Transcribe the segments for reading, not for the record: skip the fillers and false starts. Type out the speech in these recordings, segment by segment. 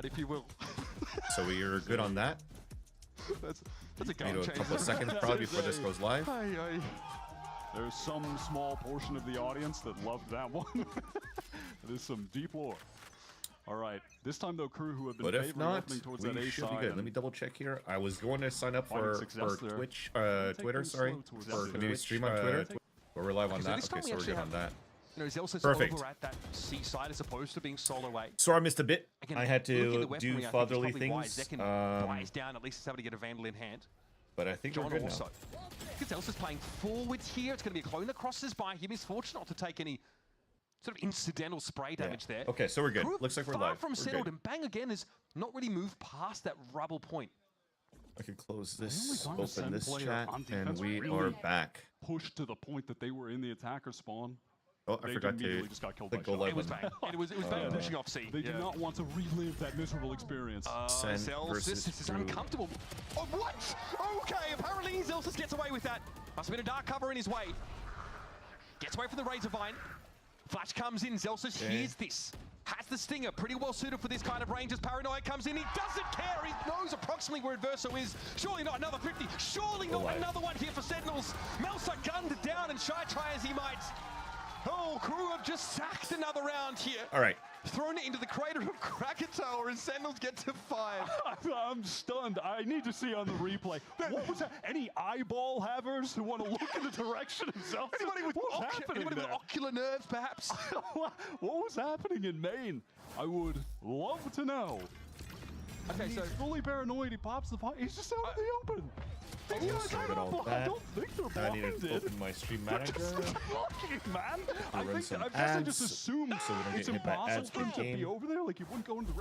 right, if you will. So we are good on that. That's a Need game a changer. couple of seconds probably before this goes live. There's some small portion of the audience that loved that one. There's some deep lore. All right, this time though, KRU, who have been But if favoring not, opening towards that we A should be side good. Let me double check here. I was going to sign up Finding for success there. Twitch, Take Twitter, things sorry, slow towards for that. maybe stream on Twitter. We're live on So that. this time Okay, we so we're actually good on that. You know, Zelsa's Perfect. over at that C side as opposed to being solo A. So I missed a bit. Again, I had looking at the to weaponry, I do think fatherly it's probably wise. things. They can buys down, at least is able to get a Vandal in hand. But I think John we're good also. now. Because Zelsa's playing forwards here. It's going to be a clone that crosses by him. He's fortunate not to take any sort of incidental spray damage there. Okay, so we're good. KRU Looks like we're far live. from We're settled, good. and Bang again has not really moved past that rubble point. I can close The only this, time a open SEN this player chat, on and defense we really are back. pushed to the point that they were in the attacker spawn. Oh, I They forgot immediately to just got killed click by go shot. live It was on Bang. It was Bang pushing off C. They do not want to relive that miserable experience. Sen Zelsus, versus this is KRU. uncomfortable. Oh, what? Okay, apparently Zelsus gets away with that. Must have been a dark cover in his way. Gets away from the Razor Vine. Flash comes in, Zelsus hears this. Has the Stinger, pretty well suited for this kind of range as Paranoia comes in. He doesn't care, he knows approximately where Adverso is. Surely not another 50, surely not Alive. another one here for Sentinels. Melsa gunned down and Shy try as he might. Oh, KRU have just sacked another round here. All right. Thrown it into the crater of Krakatoa and Sentinels get to 5. I'm stunned. I need to see on the replay. What was that? Any eyeball havers who want to look in the direction of Zelsa? Anybody with, anybody with ocular nerves, perhaps? What was happening in Maine? I would love to know. Okay, He's so fully paranoid. He pops the fire. He's just out in the open. These guys Sorry are about not all blind. I that. don't think they're I needed to blinded. open my stream They're manager. just lucky, man. I run think some I guess I ads just assumed so we don't it's get hit by impossible ads for him to be mid-game. over there. Like he wouldn't go into.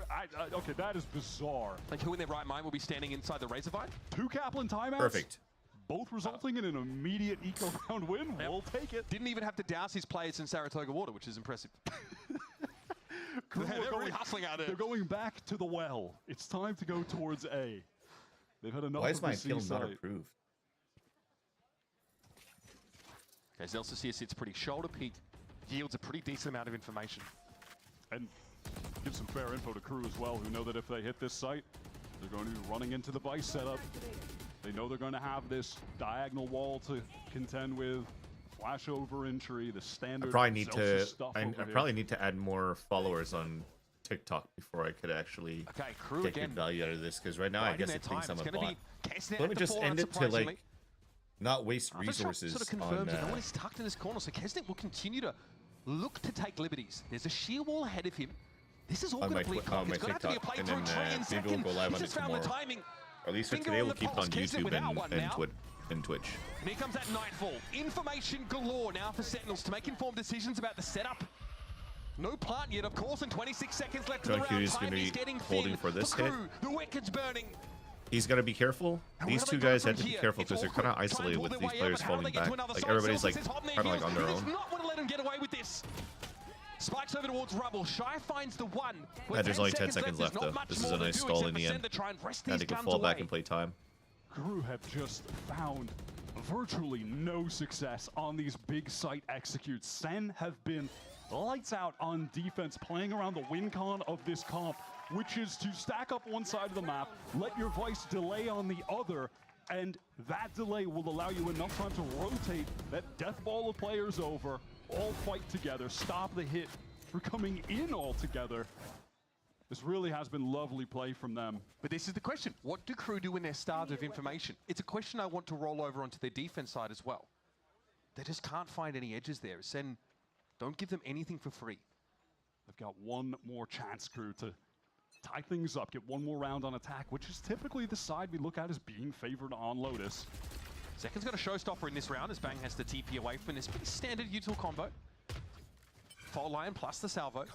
Okay, that is bizarre. like who in their right mind will be standing inside the Razor Vine? 2 Kaplan timeouts. Perfect. Both resulting in an immediate eco round win. We'll take it. Didn't even have to douse his players in Saratoga water, which is impressive. KRU They're are really going- husling out They're there. going back to the well. It's time to go towards A. They've had enough Why of is my the C kill not side. approved? Okay, Zelsus here sits pretty shoulder peak, yields a pretty decent amount of information. And give some fair info to KRU as well, who know that if they hit this site, they're going to be running into the Vice setup. They know they're going to have this diagonal wall to contend with, flash over entry, the I standard probably need Zelsa to. stuff I over here. probably need to add more followers on TikTok before I could actually Okay, KRU get good again. value out of this. Because right now, I biding guess their it thinks time. I'm It's a going to bot. be Kesnet Let me at the just forehand, end it to surprisingly. like not waste Arthur resources sort of on. confirms that no one is tucked in his corner, so Kesnet will continue to look to take liberties. There's a sheer wall ahead of him. This is all On going my to bleed Twi- cock. on my It's going to have to be a TikTok, and playthrough then, Trey in maybe we'll second. go live He on just it found the tomorrow. timing. Or at least for Finger today, on we'll the keep it pulse. on Kesnet YouTube without one now. and Twitch. And here comes that Nightfall. Information galore now for Sentinels to make informed decisions about the setup. No plant yet, of course, and 26 seconds left John in the Q round. is Time gonna is be getting holding thin for this hit. KRU. The wicked's burning. He's got to be careful. And These where do two they go guys from have to be here? careful It's because they're awkward. kind of Trying to isolated pull with their these way players out, but how do falling they get to back. another Like side? everybody's like Zelsus is hot in kind of their like on their heels. own. He does not want to let him get away with this. Spikes over towards Rubble. Shy finds the one. With There's only 10 seconds there's left not though. much This is more a to nice do stall except in the for end. Sen to try and rest And these they can guns fall back away. and play time. KRU have just found virtually no success on these big site executes. Sen have been lights out on defense, playing around the win con of this comp, which is to stack up one side of the map, let your Vice delay on the other, and that delay will allow you enough time to rotate that death ball of players over, all fight together, stop the hit for coming in all together. This really has been lovely play from them. But this is the question. What do KRU do when they're starved of information? It's a question I want to roll over onto their defense side as well. They just can't find any edges there. Sen, don't give them anything for free. They've got one more chance, KRU, to tie things up, get one more round on attack, which is typically the side we look at as being favored on Lotus. Second's got a showstopper in this round as Bang has to TP away from this pretty standard util combo. Fault line plus the salvo.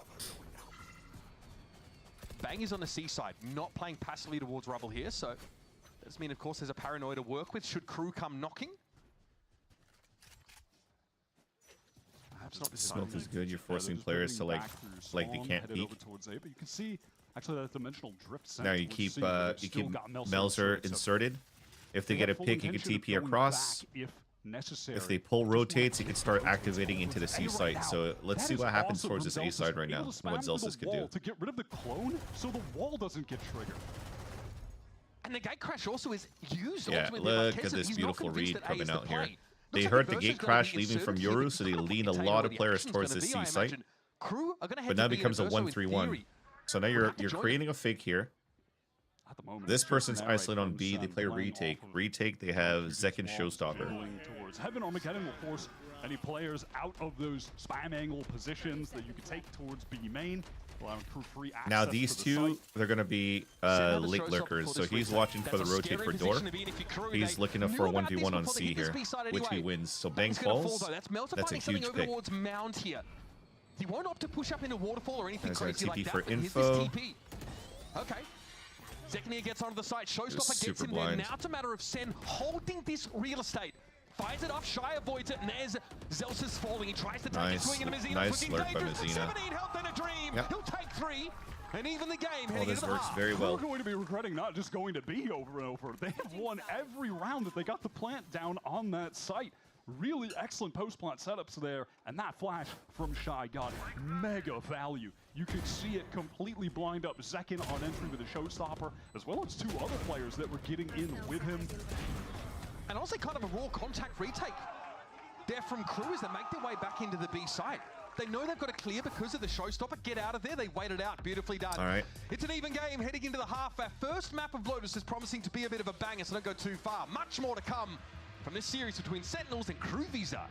Bang is on the C side, not playing passively towards Rubble here, so does mean, of course, there's a paranoia to work with should KRU come knocking. Perhaps not this Smoke time. is good. You're They're forcing just players to moving like back through they spawn, can't headed peek. over towards A, but you can see actually that dimensional drift Now you towards keep C, but they've you still keep got Melzer so inserted. If they get a have full pick, you can intention of TP going across. back if necessary. If they pull rotates, he can start activating into the C site. So let's see what happens towards this A side right now, and what Zelsis could do. To get rid of the clone, so the wall doesn't get triggered. And the gate crash also is used. Yeah, look at this beautiful read coming out here. They heard the gate crash leaving from Yoru, so they lean a lot of players towards the C site. But now it becomes a 1-3-1. So now you're creating a fake here. At the moment, This person's isolated on B. They play retake. Retake, they have Zek and Showstopper. Towards Heaven Armageddon will force any players out of those spam angle positions that you could take towards B main, allowing crew free access. Now these two, they're going to be late lurkers. So he's watching for the rotate for door. He's looking up for a 1v1 on C here, which he wins. So Bang falls. That's a huge pick. He won't opt to push up into waterfall or anything There's our crazy like TP that. for but here's info. this TP. Okay. Zekania gets onto the site. Showstopper gets him there. Now it's a matter of Sen holding this real estate. Fires it off, Shy avoids it, and there's Zelsis falling. He tries to take a swing into Messina. Nice lurk by Messina. 17 health and a dream. Yep. He'll take 3. And even the game Oh, this works very We're well. going to be regretting not just going to B over and over. They have won every round that they got the plant down on that site. Really excellent post-plant setups there, and that flash from Shy got mega value. You could see it completely blind up Zekin on entry with a Showstopper, as well as 2 other players that were getting in with him. And also kind of a raw contact retake. They're from KRU as they make their way back into the B site. They know they've got to clear because of the Showstopper. Get out of there. They wait it out. Beautifully done. All right. It's an even game heading into the half. Our first map of Lotus is promising to be a bit of a banger, so don't go too far. Much more to come from this series between Sentinels and KRU Visa.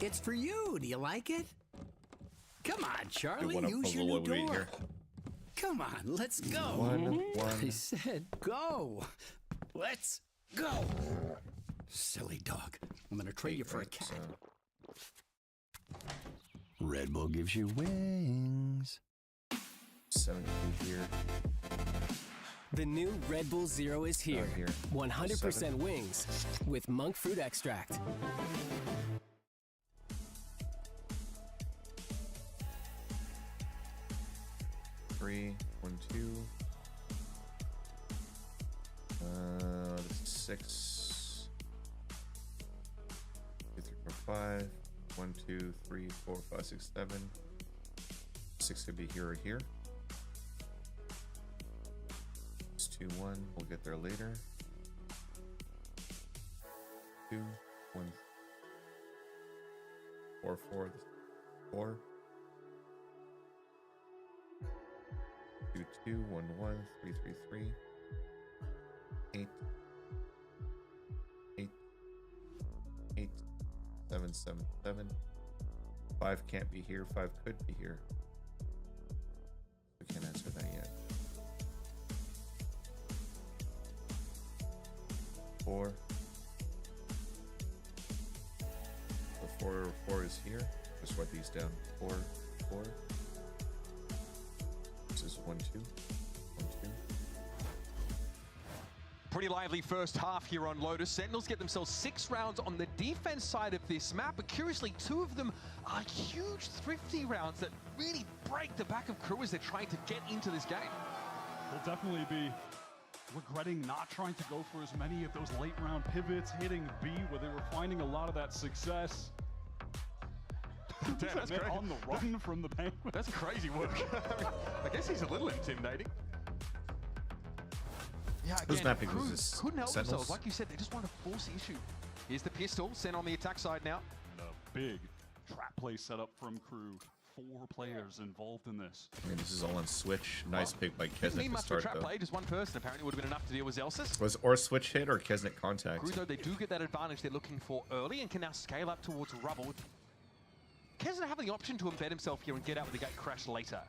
It's for you. Do you like it? Come on, Charlie. wanna Use your puzzle new away door. here. Come on, let's go. One. I said go. Let's go. Silly dog. I'm gonna trade you for a cat. Red Bull gives you wings. 72 here. The new Red Bull Zero is here. 100% wings with monk fruit extract. Three, 1, 2. This is 6. 2, 3, 4, 5. 1, 2, 3, 4, 5, 6, 7. 6 could be here or here. 2, 1. We'll get there later. 2, 1, 4, 4. 4. 2, 2, 1, 1, 3, 3, 3. 8. 8. 8. 7, 7, 7. 5 can't be here. 5 could be here. We can't answer that yet. 4. The 4 is here. Just write these down. 4, 4. This is 1, 2. 1, 2. Pretty lively first half here on Lotus. Sentinels get themselves 6 rounds on the defense side of this map, but curiously 2 of them are huge thrifty rounds that really break the back of KRU as they're trying to get into this game. We'll definitely be regretting not trying to go for as many of those late round pivots, hitting B where they were finding a lot of that success. Damn, that's They're great. on the run from the Penguins. That's crazy work. I guess he's a little intimidating. Yeah, Who's again, mapping was KRU this? couldn't help Sentinels? themselves. Like you said, they just want to force the issue. Here's the pistol, sent on the attack side now. A big trap play set up from KRU. 4 players involved in this. I mean, this is all on Switch. Nice pick by Didn't Kesnick mean to much for start, trap though. play, just one person apparently would have been enough to deal with Zelsis. Was or Switch hit or Kesnick contact? KRU, though, they do get that advantage they're looking for early and can now scale up towards rubble. Kesnick having the option to embed himself here and get out with the gate crash later.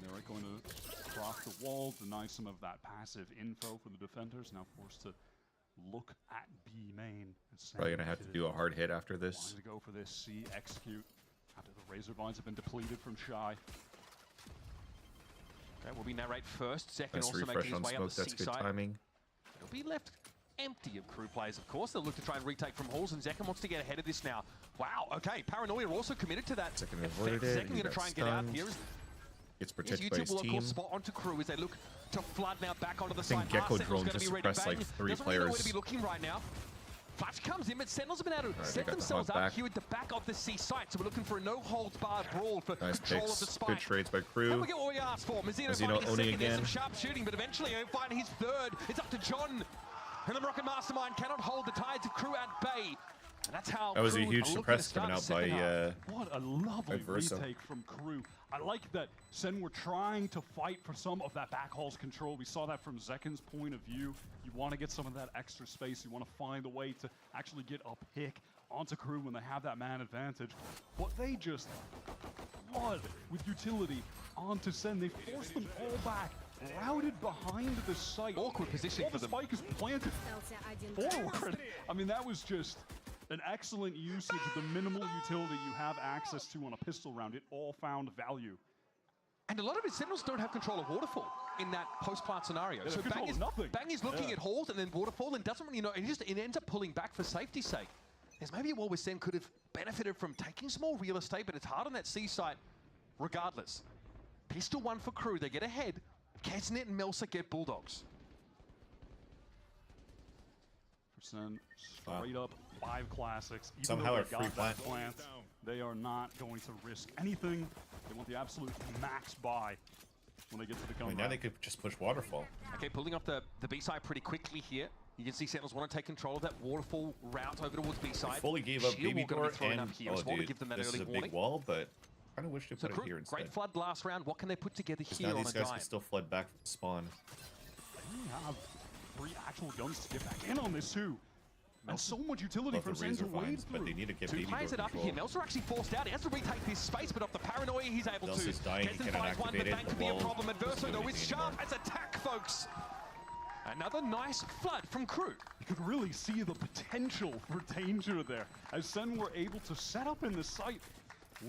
They're going to cross the wall, deny some of that passive info for the defenders. Now forced to look at B main. Probably gonna have to do a hard hit after this. Wanting to go for this C execute after the Razor Vines have been depleted from Shy. Okay, will be narrate first. Second Nice also refresh making his on way smoke. up the That's C good side. timing. It'll be left empty of KRU players, of course. They'll look to try and retake from halls, and Zekin wants to get ahead of this now. Wow, okay, Paranoia also committed to that. Zekin avoided it. Zekin He going to got try and get out stunned. here. Gets protected by his team. Spot onto KRU as they look to flood now back onto the I think side. Gecko Drone just suppressed like 3 Doesn't really know where to players. be looking right now. Flash comes in, but Sentinels have been able to set themselves up here at the back of the C site. So we're looking for a no-holds-barred brawl for Nice control picks. of the spike. Good trades by KRU. And we get what we asked for. Mazzino finding his second. There's some sharp shooting, but eventually he'll find his third. It's up to John. And the Moroccan Mastermind cannot hold the tides of KRU at bay. And that's how that was a KRU huge are suppress coming out by what a lovely Verso. retake from KRU. I like that SEN were trying to fight for some of that backhall's control. We saw that from Zekin's point of view. You want to get some of that extra space. You want to find a way to actually get a pick onto KRU when they have that man advantage. But they just flood with utility onto SEN. They force them all back, routed behind the site. Awkward position for the them. spike is planted forward. I mean, that was just an excellent usage of the minimal utility you have access to on a pistol round. It all found value. And a lot of his Sentinels don't have control of Waterfall in that post-plant scenario. So Bang is looking at Halls and then Waterfall and doesn't really know. And it ends up pulling back for safety's sake. There's maybe a wall where Sen could have benefited from taking some more real estate, but it's hard on that C site regardless. Pistol 1 for KRU. They get ahead. Kesnet and Melsa get Bulldogs. Percent straight up 5 classics. Even Somehow though a they free got that plant, they are not going to risk anything. They want the absolute max buy when they get to the gun. I mean, now they could just push Waterfall. Okay, pulling off the B side pretty quickly here. You can see Sentinels want to take control of that Waterfall route over towards B side. Fully gave up Baby Door and up here. So dude, give them that this early is a warning. big wall, but I kind of wish they So put it here instead. great flood last round. What can they put together here Now on these a guys dime? can still flood back from spawn. We have 3 actual guns to get back in on this too. And so much utility Both for the SEN to Razor wade Vines, through. but they need to get Two Baby Door players it up control. here. Melsa actually forced out. He has to retake this space, but off the paranoia, he's able to. Melsa's dying, he cannot finds one, activate but it. that The could be a wall problem. doesn't Adverso, do though, is anything sharp anymore. as attack, folks. Another nice flood from KRU. You could really see the potential for danger there, as SEN were able to set up in the site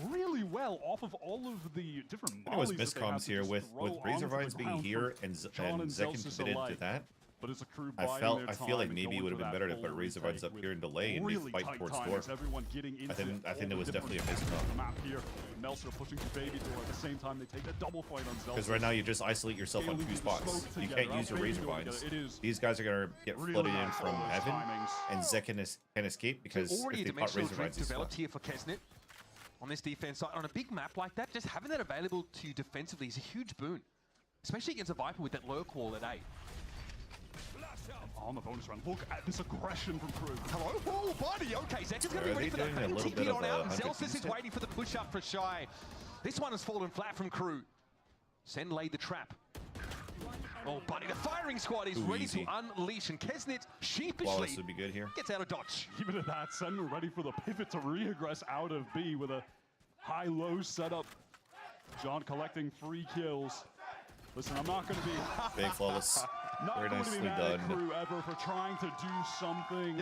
really well off of all of the different It was mollies that they had miscoms to here just with throw Razor onto the Vines being ground here from and John and Zekin Zelsis committed to alike. that. But it's a KRU I biding their feel like time maybe and it would have going been for better to that put full Razor Vines up retake here and with delay and they really fight tight towards timings, door. everyone getting into I think all it the was definitely a different miscom. on the map here. Melser pushing to Baby Door at the same time they take a double fight on Zelsis. Because right now you just isolate yourself on 2 spots. You can't use your Razor Vines. These guys are going to get flooded in from heaven, and Zekin can escape because Already if a they caught dimensional Razor drift Vines, he's developed fucked. here for Kesnet on this defense side. On a big map like that, just having that available to you defensively is a huge boon, especially against a Viper with that lurk wall at 8. On the bonus round, look at this aggression from KRU. Hello? Oh, buddy. Okay, Zekin's going to be Are ready they for that. doing a Bang little TP'd bit of on out, and Hunter Zelsis is Kingston? waiting for the push-up for Shy. This one has fallen flat from KRU. Sen laid the trap. Oh, buddy, the firing squad is ready to unleash, and Kesnet sheepishly Wallace would be good here. gets out of dodge. Even at that, SEN were ready for the pivot to reaggress out of B with a high-low setup. John collecting 3 kills. Listen, I'm not going to be Big flawless. not Very going to be nicely mad at done. KRU ever for trying to do something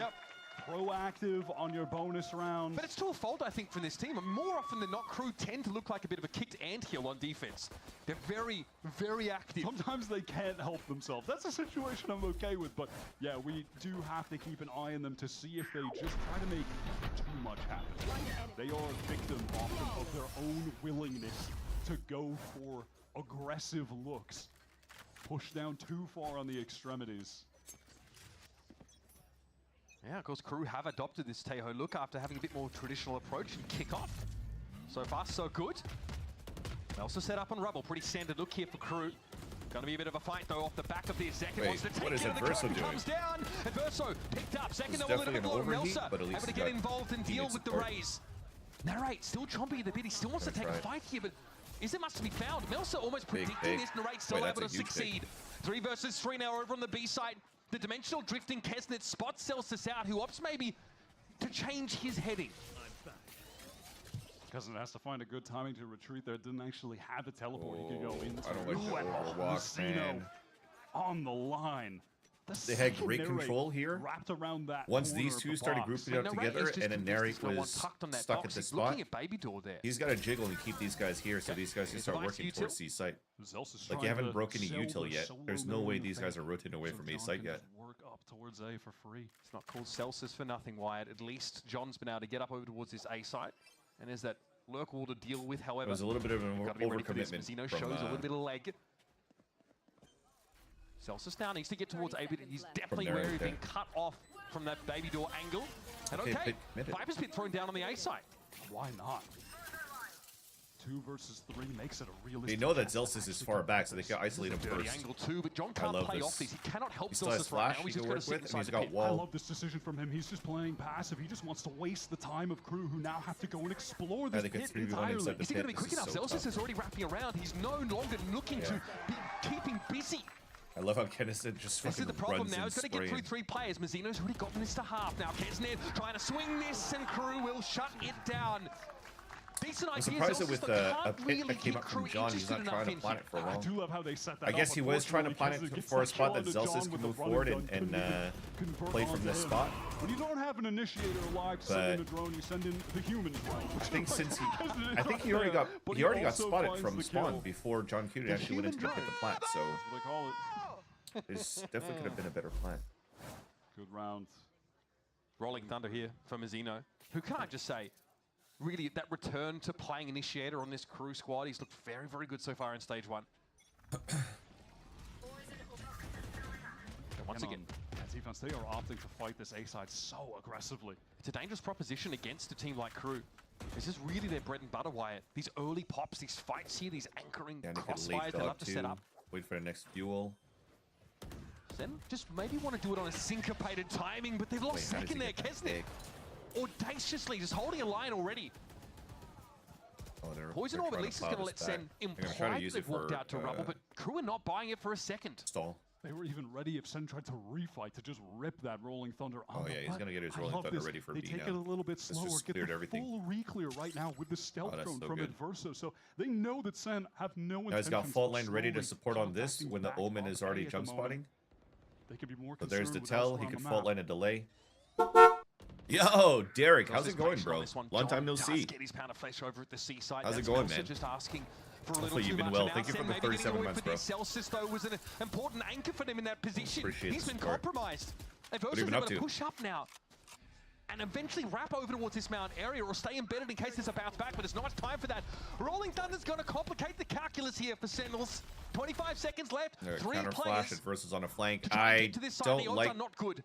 proactive on your bonus round. But it's to a fault, I think, from this team. More often than not, KRU tend to look like a bit of a kicked anthill on defense. They're very, very active. Sometimes they can't help themselves. That's a situation I'm okay with, but yeah, we do have to keep an eye on them to see if they just try to make too much happen. They are a victim often of their own willingness to go for aggressive looks. Push down too far on the extremities. Yeah, of course, KRU have adopted this Teho look after having a bit more traditional approach and kick off. So far, so good. Also set up on rubble. Pretty standard look here for KRU. Going to be a bit of a fight, though, off the back of this. Zekin wants to take what is it. The Adverso curtain doing? comes down. Adverso picked up. Zekin, though, a little definitely bit an low. overheat, Melsa but at least able to he get got involved and deal needed with the support. raise. Narrate still chompy the bit. He still wants to take a fight here, but is it much to be found? Melsa almost predicting this. Narrate still able to succeed. 3 versus 3 now over on the B side. The dimensional drifting Kesnet spots Celsius out, who opts maybe to change his heading. Kesnet has to find a good timing to retreat there. Didn't actually have a teleport he could go into. I don't like the overwalk, man. On the line. They had great control here. Wrapped around that Once corner these of two the started box. grouping up together, and then Narrate was stuck at this spot, Looking at Baby Door there. he's got to jiggle and keep these guys here so these guys can start working towards C site. Zelsis Like, trying you haven't to broken a sell util the yet. solo There's no way million these guys are thing. rotating away So from A John site can yet. just work up towards A for free. It's not called Celsius for nothing, Wyatt. At least John's been able to get up over towards this A site. And there's that Lurk Wall to deal with, however. It was a little bit of an overcommitment. Zeno from, shows a little bit of leg. Celsius now needs to get towards A, but he's definitely wary of being cut off from that baby door angle. And okay, Viper's been thrown down on the A side. Why not? 2 versus 3 makes it a realistic. They know that Celsius is far back, so they can isolate him Dirty first. angle too, but John can't play off these. He cannot help Celsius right now. He's just going to sit inside the pit. I love this decision from him. He's just playing passive. He just wants to waste the time of KRU, who now have to go and explore this pit entirely. Is he going to be quick enough? Celsius is already wrapping around. He's no longer looking to be keeping busy. I love how Kennison just fucking runs. This is the problem now. He's got to get through 3 players. Mazzino's already gotten this to half now. Kesned trying to swing this, and KRU will shut it down. Decent I'm idea. surprised that with a pit that came up from John, he's not trying to plan it for long. I do love how they set that I guess he was trying to plan it for a spot that Celsius can move forward and play from this spot. When you don't have an initiator alive to send in a drone, you send in the human drone. I think since he already got spotted from spawn before John Cutie actually went into the pit to plant, so this definitely could have been a better plan. Good round. Rolling Thunder here for Mazzino, who can I just say, really, that return to playing initiator on this KRU squad, he's looked very, very good so far in stage 1. Once again, defense, they are opting to fight this A side so aggressively. It's a dangerous proposition against a team like KRU. This is really their bread and butter, Wyatt. These early pops, these fights here, these anchoring crossfires they love to set up. Wait for the next fuel. Then just maybe want to do it on a syncopated timing, but they've lost second there. Kesned audaciously just holding a line already. Poison Orb at least is going to let SEN imply that they've walked out to rubble, but KRU are not buying it for a second. Stall. They were even ready if SEN tried to refight to just rip that Rolling Thunder on. Oh yeah, he's going to get his Rolling Thunder ready for B now. They take it a little bit slower, get the full re-clear right now with the stealth drone from Adverso, so they know that SEN have no intention. Now he's got fault line ready to support on this when the Omen is already jump spotting. They could be more so there's the tell, he could fault line a delay. Yo, Derek, how's it going, bro? Long time no see. How's it going, man? Just asking for a little Hopefully you've been well. Thank you for the 37 months, bro. Celsius, though, was an important anchor for them in that position. He's been compromised. Adverso's able to push up now and eventually wrap over towards this mountain area or stay embedded in case there's a bounce back, but it's not time for that. Rolling Thunder's going to complicate the calculus here for Sentinels. 25 seconds left. 3 counter players. flash versus on a flank. I don't like. Not good.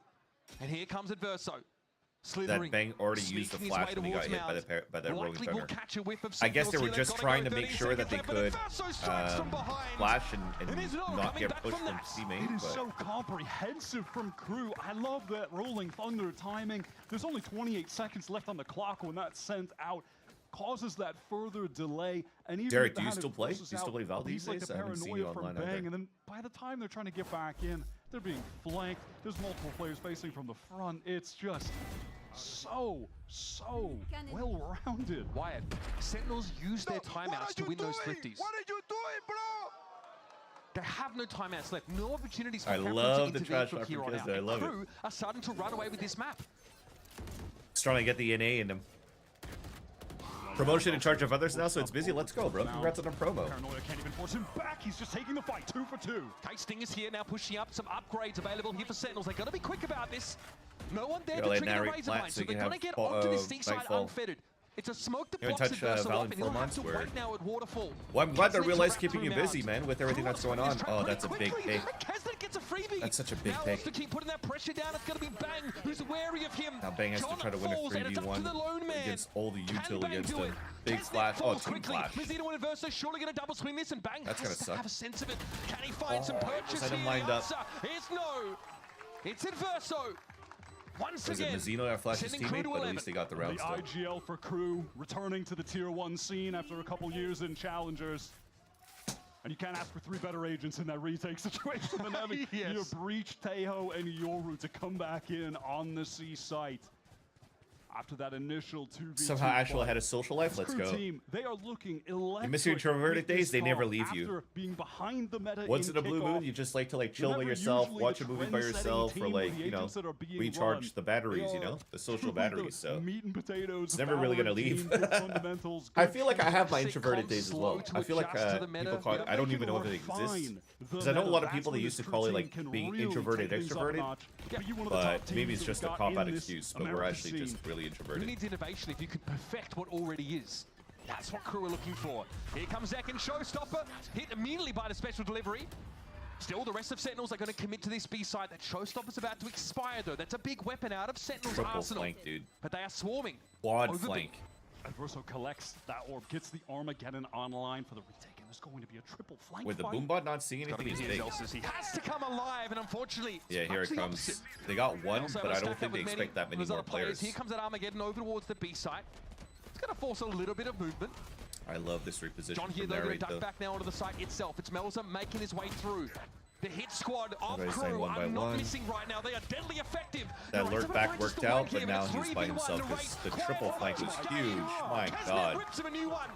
And here comes Adverso. That Bang already used the flash when he got hit by that Rolling Thunder. I guess they were just trying to make sure that they could flash and not get pushed from teammate. It is so comprehensive from KRU. I love that Rolling Thunder timing. There's only 28 seconds left on the clock when that's sent out. Causes that further delay. And even Derek, do you still play? Do you still play Val these days? I haven't seen you online out there. And then by the time they're trying to get back in, they're being flanked. There's multiple players facing from the front. It's just so well-rounded. Wyatt, Sentinels use their timeouts to win those 50s. What are you doing, bro? They have no timeouts left. No opportunities for I love the trash talk here on out. I love it. KRU are starting to run away with this map. It's trying to get the NA in them. Promotion in charge of others now, so it's busy. Let's go, bro. Congrats on the promo. Paranoia can't even force him back. He's just taking the fight 2 for 2. K-Sting is here now, pushing up. Some upgrades available here for Sentinels. They've got to be quick about this. No one there to trigger the Razor Vine, so they're going to get onto this C-side unfettered. It's a smoke that blocks Adverso up, and he'll have to wait now at Waterfall. Well, I'm glad that Real Life's keeping you busy, man, with everything that's going on. Oh, that's a big pick. Kesned gets a freebie. That's such a big now pick. to keep putting that pressure down. It's going to be Bang, who's wary of him. Now Bang has to try to win a 3v1 against all the util against him. Big flash. Oh, team flash. Mazzino and Adverso surely going to double swing this, and Bang that's has to have a sense of it. Can he find some purchase here? Lined up. It's no. It's Adverso. Once again, Mazzino that flashed his teammate, but at least they got the round still. The IGL for KRU returning to the Tier 1 scene after a couple years in Challengers. And you can't ask for 3 better agents in that retake situation than having your Breach, Tejo, and Yoru to come back in on the C site. After that initial 2v2 somehow Ashwell had a social life. Let's go. Team, they are looking electric. You miss your introverted days, they never leave you. Being behind the meta once in a blue moon, you just like to chill by yourself, watch a movie by yourself, or recharge the batteries, the social batteries. So meat and potatoes, it's never really gonna leave. I feel like I have my introverted days as well. I feel like people call it, I don't even know if it exists. Because I know a lot of people that used to call it being introverted, extroverted, but maybe it's just a cop-out excuse, but we're actually just really introverted. Who needs innovation if you can perfect what already is? That's what KRU are looking for. Here comes Zek and Showstopper, hit immediately by the special delivery. Still, the rest of Sentinels are going to commit to this B side. That Showstopper's about to expire, though. That's a big weapon out of Sentinel's Triple arsenal. flank, dude. But they are swarming. Quad flank. Adverso collects that orb, gets the Armageddon online for the retake, and there's going to be a triple flank With the fight. Boombot not seeing anything, he's big. He has to come alive, and unfortunately, Yeah, here it comes. They got one, but I don't think they expect that many more players. Here comes that Armageddon over towards the B site. It's going to force a little bit of movement. I love this reposition John here, from though, going Narrate, to duck though. back now onto the site itself. It's Melza making his way through. The hit squad of Everybody's saying KRU one by are not one. missing right now. They are deadly effective. That The lurk rest back of worked the out, here, but now it's he's by 3v1 himself to because race. the triple flank was huge. My Kesnet God. rips him a new one.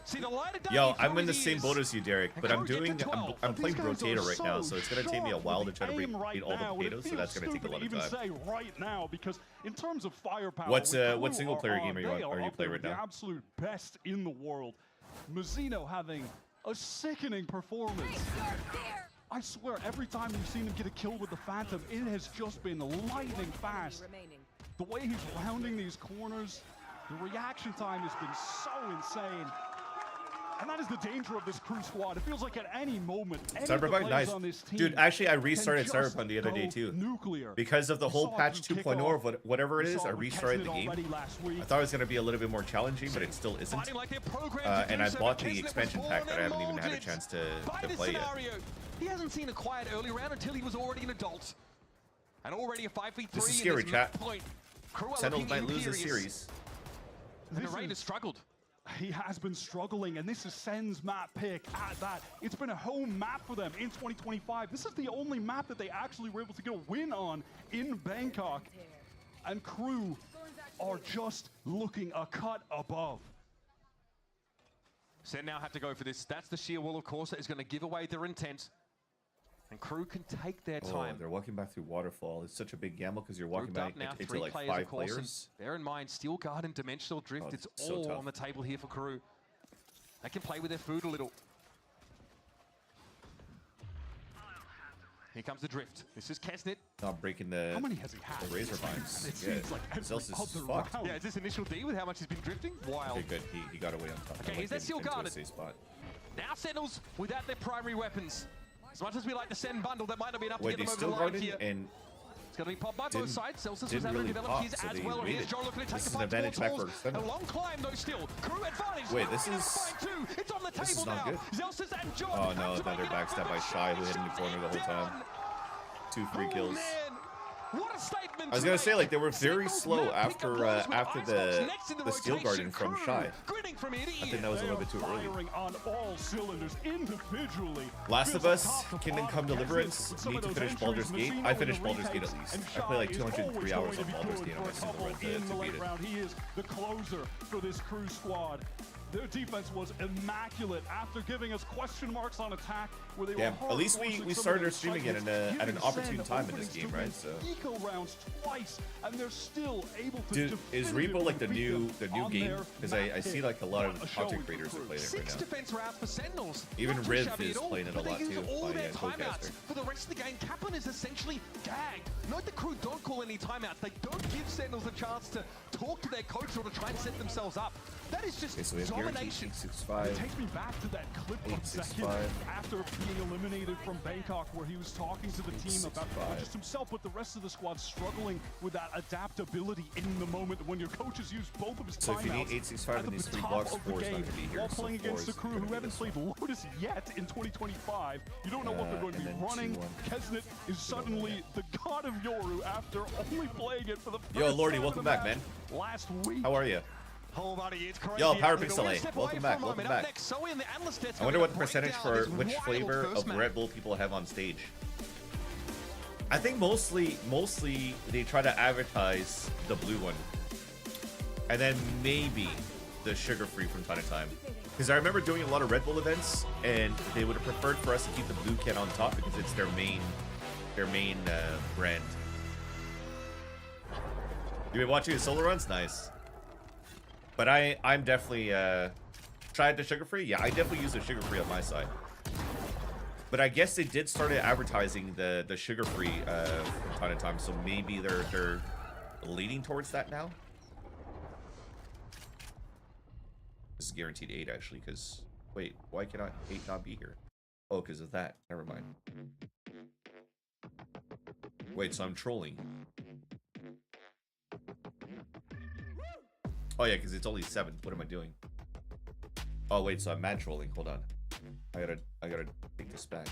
See, the light of day Yo, for I'm in the his same ears. boat as you, Derek, but I'm KRU get doing, to 12. I'm playing These guys Rotator are right now, so it's gonna take me a sharp while to with try to the aim beat right all the now, and it potatoes, so that's gonna feels take a lot of stupid to time. even say right now, because in terms of firepower, What KRU single player game are you they playing up there right with the now? absolute best in the world. Mazzino having a sickening performance. I swear, every time you've seen him get a kill with the Phantom, it has just been lightning fast. The way he's rounding these corners, the reaction time has been so insane. And that is the danger of this KRU squad. It feels like at any moment, any of the Cyberpunk, players nice. on this team Dude, actually, I can restarted just Cyberpunk the other day, go too. nuclear. Because of the We whole saw it patch through 2.0 or kickoff. whatever it We is, saw I it with restarted the Kesnet game. already last week. I thought it was going to be a little bit more challenging, but it still isn't. Fighting like they're programmed to And do I so, bought but the Kesnet expansion was pack born that I haven't and even had a molded chance by to this play yet. scenario. He hasn't seen a quiet early round until he was already an adult. And already a 5v3 This is in scary, this chat. match point. KRU are Sentinels looking might lose this imperious. series. And This the rain has is- struggled. He has been struggling, and this is Sen's map pick at that. It's been a home map for them in 2025. This is the only map that they actually were able to get a win on in Bangkok. And KRU are just looking a cut above. Sen now have to go for this. That's the sheer wall, of course, that is going to give away their intent. And KRU can take their Oh, time. they're walking back through Waterfall. It's such a big gamble because you're walking Grouped back up now, into 3 like players, 5 of course. players. And bear in mind, Steel Guard and Dimensional Drift, Oh, it's so all tough. on the table here for KRU. They can play with their food a little. Here comes the Drift. This is Kesnet. Not breaking the, How many has he had? the razor vines. It Yeah, seems like every Zelsus is other fucked. round. Yeah, is this initial D with how much he's been drifting? Wild. Okay, good. He got away on top. Okay, I here's that went Steel into a Guarded. safe spot. Now Sentinels without their primary weapons. As much as we like the SEN bundle, that might not be enough Wait, to they get them still over the line guarded here. and It's going to be popped by both didn't- sides. Celsius was didn't able to really develop pop, his so as they well. Here's waited. John looking to take This a is an fight advantage towards back for Halls. Sentinel. A long climb though still. KRU advantage. Wait, this Looking at is- the fight too. It's on the this is table not now. good. Zelsus and John Oh, come no, to another make it up backstab for by the Shy, who hit in the shot. corner the whole time. Down. 2 free Oh, kills. man. What a statement I was to gonna say, make. like, they were very Sentinels slow now pick after, up blows with after Icebox next in the Steel rotation. Guardian from KRU Shy. grinning from ear to I think ear. that was a They little are bit too early. firing on all cylinders individually. Last of Feels Us, like top to Kingdom bottom. Come Deliverance, Kesnet with some need of to those finish entries, Baldur's Gate. Mazzino I in finished the Baldur's Gate at retakes, least. and I played like Shy is 203 always hours going on to be Baldur's good Gate for on my a single couple run in to the beat late it. round. He is the closer for this KRU squad. Their defense was immaculate after giving us question marks on attack where they Yeah, were at least we hard forcing some started of our their stream again excitement, at an giving opportune Sen time in this openings game, to right? win So eco rounds twice, and they're still able to Dude, is Repo like the definitively new on game? their Because map I see pick. like a lot of What a content showing creators for are KRU. playing it 6 right now. defense rounds for Sentinels. Even Not too Riv shabby is at all, playing it a but they lot use too, all by, their Codecaster. timeouts. For the rest of the game, Kaplan is essentially gagged. Note the KRU don't call any timeouts. They don't give Sentinels a chance to talk to their coach or to try and set themselves up. That is just Okay, so we have Guaranteed domination. 665. It takes me back to that clip from second 865. after being eliminated from Bangkok, where he was talking to the team about not 865. just himself, but the rest of the squad struggling with that adaptability in the moment when your coaches use both of his So if you need timeouts 865 at in the these 3 top blocks, of the 4 is not game going to be here. while So playing 4 against the is KRU gonna who be haven't this played one. Lotus yet in 2025. You don't know what they're going to be and then running. 2-1. Kesnet is suddenly the god of Yoru after only playing it for the first Yo, Lordy, time welcome in the back, match man. Last week. How are you? Oh, buddy, it's crazy. Yo, Power We're Pixel gonna A, step welcome away back, for a welcome moment. Up back. next, Zoe and the Analyst Desk I are wonder gonna what the break percentage down for this which wild flavor first of map. Red Bull people have on stage. I think mostly they try to advertise the blue one, and then maybe the sugar-free from time to time. Because I remember doing a lot of Red Bull events, and they would have preferred for us to keep the blue can on top because it's their main brand. You been watching the solo runs? Nice. But I'm definitely tried the sugar-free. Yeah, I definitely use the sugar-free on my side. But I guess they did start advertising the sugar-free from time to time, so maybe they're leading towards that now. is guaranteed 8 actually, because wait, why cannot 8 not be here? Oh, because of that. Never mind. Wait, so I'm trolling. Oh yeah, because it's only 7. What am I doing? Oh wait, so I'm mad trolling. Hold on. I gotta take this back.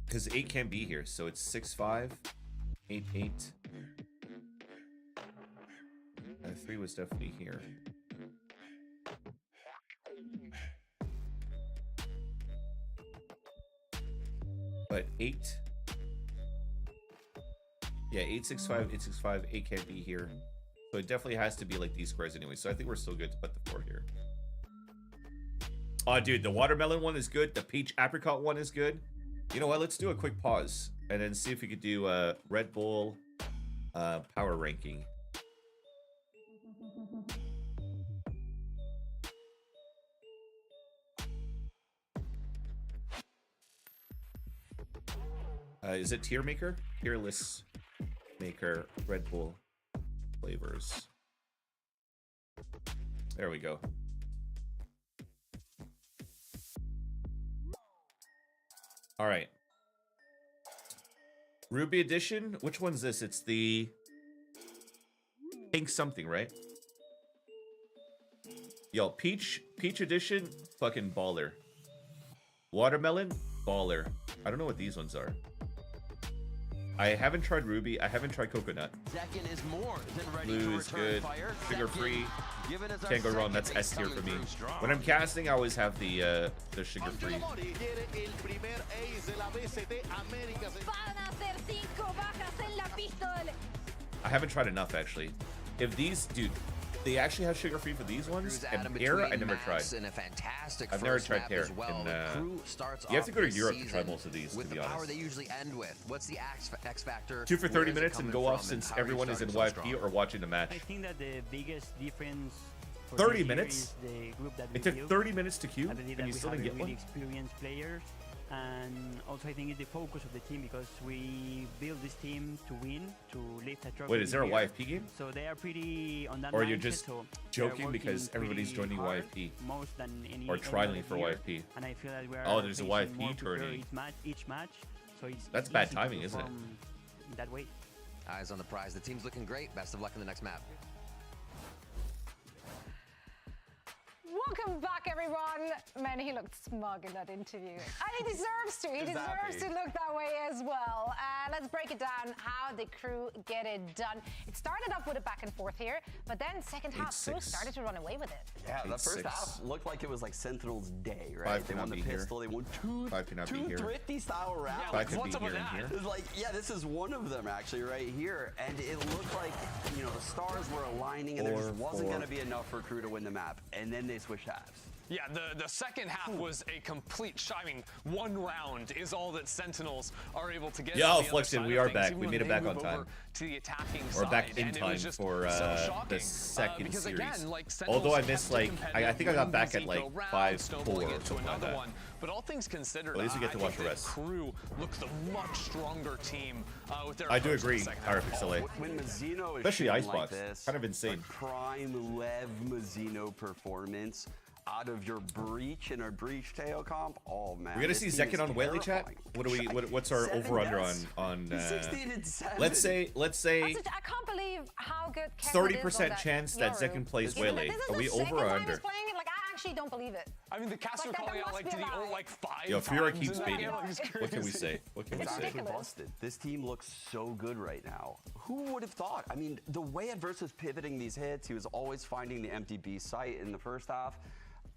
Because 8 can't be here, so it's 6-5, 8-8. 3 was definitely here. But 8. Yeah, 8-6-5, 8-6-5, 8 can't be here. So it definitely has to be like these squares anyway. So I think we're still good to put the 4 here. Oh, dude, the watermelon one is good. The peach apricot one is good. You know what? Let's do a quick pause and then see if we could do Red Bull power ranking. Is it tier maker? Tier list maker, Red Bull flavors. There we go. All right. Ruby edition? Which one's this? It's the pink something, right? Yo, peach edition, fucking baller. Watermelon, baller. I don't know what these ones are. I haven't tried Ruby. I haven't tried Coconut. Zekin is more than ready Blue to is return good. fire. Sugar-free. Given as our Can't go wrong. second That's base S tier for coming me. through strong. When I'm casting, I always have the sugar-free. I haven't tried enough actually. If these, dude, they actually have sugar-free for these ones. And pear, I never tried. I've never tried pear. Well. You have to go to Europe to try most of these, to be honest. Power they usually end with. What's the X factor? 2 for 30 minutes and go off since everyone is in YFP or watching the match. I think that the biggest difference for 30 this year minutes? is the group that It we took built. 30 minutes to queue I believe and that you we still have didn't get really one? experienced players, and also I think it's the focus of the team because we built this team to win, to lift a trophy. Wait, is there a here. YFP game? So they are pretty on that. Or you're mindset, just so they are joking because working everybody's pretty joining hard, YFP? most than any Or any trialing other for player. YFP? And I feel that we are Oh, there's a facing YFP more prepared tourney. each match, so it's That's easy bad to timing, isn't it? perform that way. Eyes on the prize. The team's looking great. Best of luck in the next map. Welcome back, everyone. Man, he looked smug in that interview. And he deserves to. He deserves to look that way as well. Let's break it down how the crew get it done. It started off with a back and forth here, but then second half, crew started to run away with it. Yeah, the first half looked like it was like Sentinel's day, right? 5 They won cannot the be here. pistol, they won two 5 cannot be here. thrifty style rounds. 5 can what's be up with here and that? here. It's like, yeah, this is one of them actually right here. And it looked like, you know, the stars were aligning and there just wasn't going to be enough for crew to win the map. And then they switched halves. Yeah, the second half was a complete shiving. One round is all that Sentinels are able to get. Yeah, on the other Affliction, side we of are things, back. even We when made it they back on move time. over to the attacking Or side. back in And it time was just for so the shocking, second because series. Again, like Although I Sentinels missed kept it like, I competitive, think I got winning back the at like Zico round, 5-4 snowballing or into something like another that. one. But all things considered, At least we get to I watch think the rest. Crew looked the much stronger team with their I do approach in the agree, second half. Pyrofixele. When Mazzino is Especially shooting like Icebox. this, Kind of insane. like prime Lev Mazzino performance out of your breach in a breach tail comp. Oh man, We're gonna see Zekin on Whaley chat. What do we? What's our over under on? 16 and 7. Let's say I can't believe how good Kevin 30% chance that Zekin plays Whaley. Are we over or under? Playing it. Like, I actually don't believe it. I mean, the caster Like, that calling out must like, be did he a lie. own like 5 Yo, FURIA times keeps in that baiting. game? Like, it's What can we crazy. say? What can we It's say? actually busted. This team looks so good right now. Who would have thought? I mean, the way Adverse was pivoting these hits, he was always finding the empty B site in the first half.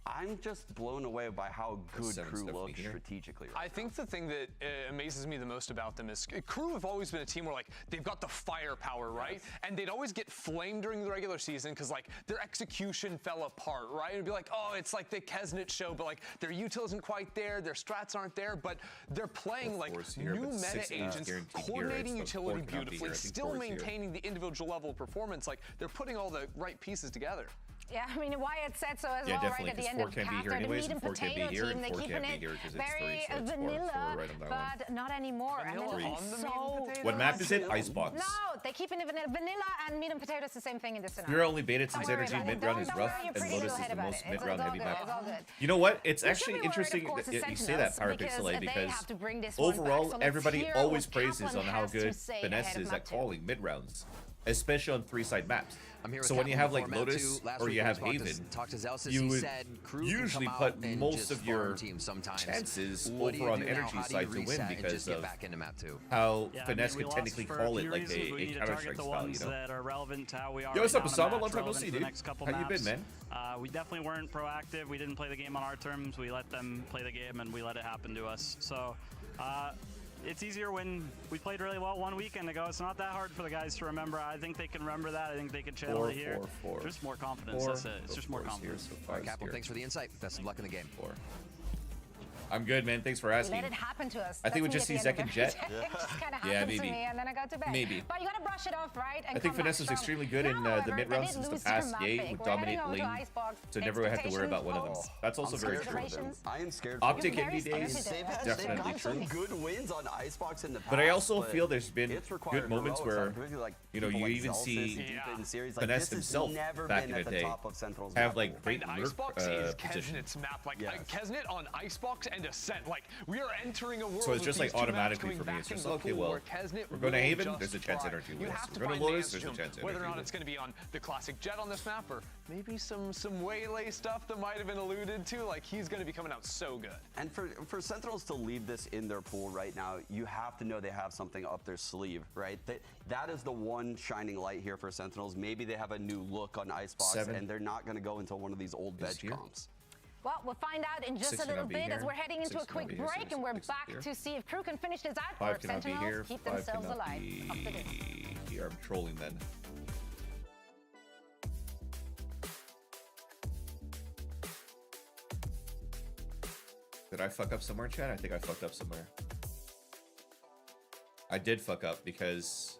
I'm just blown away by how good Crew looks strategically right I think the thing that amazes me the most about them is Crew have always been a team where like they've got the firepower, right? Yes. And they'd always get flamed during the regular season because like their execution fell apart, right? It'd be like, oh, it's like the Kesnit show, but like their util isn't quite there, their strats aren't there, but they're playing like here, new but meta 6 agents, coordinating here, so utility 4 cannot be beautifully, here. I think still 4 is here. maintaining the individual level of performance. Like they're putting all the right pieces together. Yeah, I mean, Wyatt said so as Yeah, well, definitely, right at the because end 4 of can't be half. here They're the anyways, meat and and 4 can't be potato here, team. and They're 4 keeping can't be it here because it's 3, very so it's 4. vanilla, So we're right on that one. but not anymore. And then Vanilla it's on the meat and so potato? What map is it? Icebox. No, they keep it vanilla and meat and potato is the same thing in this scenario. FURIA only baited since Don't worry NRG about it. mid-round is Don't rough, worry your and pretty Lotus little is head the about most it. mid-round It's all heavy good. map. It's all good. You know what? It's We should actually be worried, interesting of course, that the you say that, Sentinels, Parapixelate, they because have to bring this one back. overall, So let's everybody hear always what praises Kaplan on how has to good say Finesse ahead of is map at two. calling mid-rounds, especially on 3-side maps. I'm here So with when you Kaplan have like before map Lotus two. Last or week you we have talked to- Haven, talked to Zelsis. you He would said Crew can usually come put out and most just of your farm teams sometimes. chances What do you over on do now? energy How do you side to win reset and because just get of back into map 2? how Yeah, Finesse I mean, could we technically lost for call it few like reasons. We a need to Counter-Strike target the style, ones you know? that are relevant to how we are Yo, what's right up, now Osama? in the Long match, time no relevant see, to the dude. next couple How you maps. been, man? We definitely weren't proactive. We didn't play the game on our terms. We let them play the game, and we let it happen to us. So it's easier when we played really well one weekend ago. It's not that hard for the guys to remember. I think they can remember that. I think they can channel it here. Just more confidence. That's it. It's just more confidence. All right, Kaplan, thanks for the insight. Best of luck in the game. I'm good, man. Thanks for asking. Let it happen to us. I think we That's just me see at the end second of jet. every day. It just kind of Yeah, happens to maybe. me, and then I go to bed. Maybe. But you got to brush it off, right? And I think come Finesse back was strong. extremely good in Now, the however, mid-round they since the lose past to gate Mavic. would We're dominate heading over to lane, Icebox. so never have to worry about one of them. Expectations? That's also very scared true. for them. I am scared. Optic You're Envy very days, scared. They've definitely gotten true. some good wins on Icebox in the past. But I also feel there's been it's required good moments heroics, where, particularly like you know, people you like even Zelsis see deep in series. Like, Finesse this has himself never back been in at the the day top of Sentinel's have map like pool. great And lurk Icebox is position. Kesnet's map. Like Yes. Kesnet on Icebox and Ascent. Like we are entering a world. So it's with just like these two maps automatically coming for me. back It's just in the okay, pool well, where Kesnet we're going to will Haven, just there's a chance fly. energy You wins. have to We're going find to the Lotus, answer there's a to chance whether or energy not wins. it's going to be on the classic Jet on this map, or maybe some waylay stuff that might have been alluded to. Like he's going to be coming out so good. And for Sentinels to leave this in their pool right now, you have to know they have something up their sleeve, right? That is the one shining light here for Sentinels. Maybe they have a new look on Icebox, and they're not going to go into one of these old bench comps. Well, we'll find out in just a little bit as we're heading into a quick break, and we're back to see if Crew can finish this out or 5 if cannot be Sentinels here. keep 5 themselves cannot alive. Up to this. be here. I'm trolling then. Did I fuck up somewhere, Chad? I think I fucked up somewhere. I did fuck up because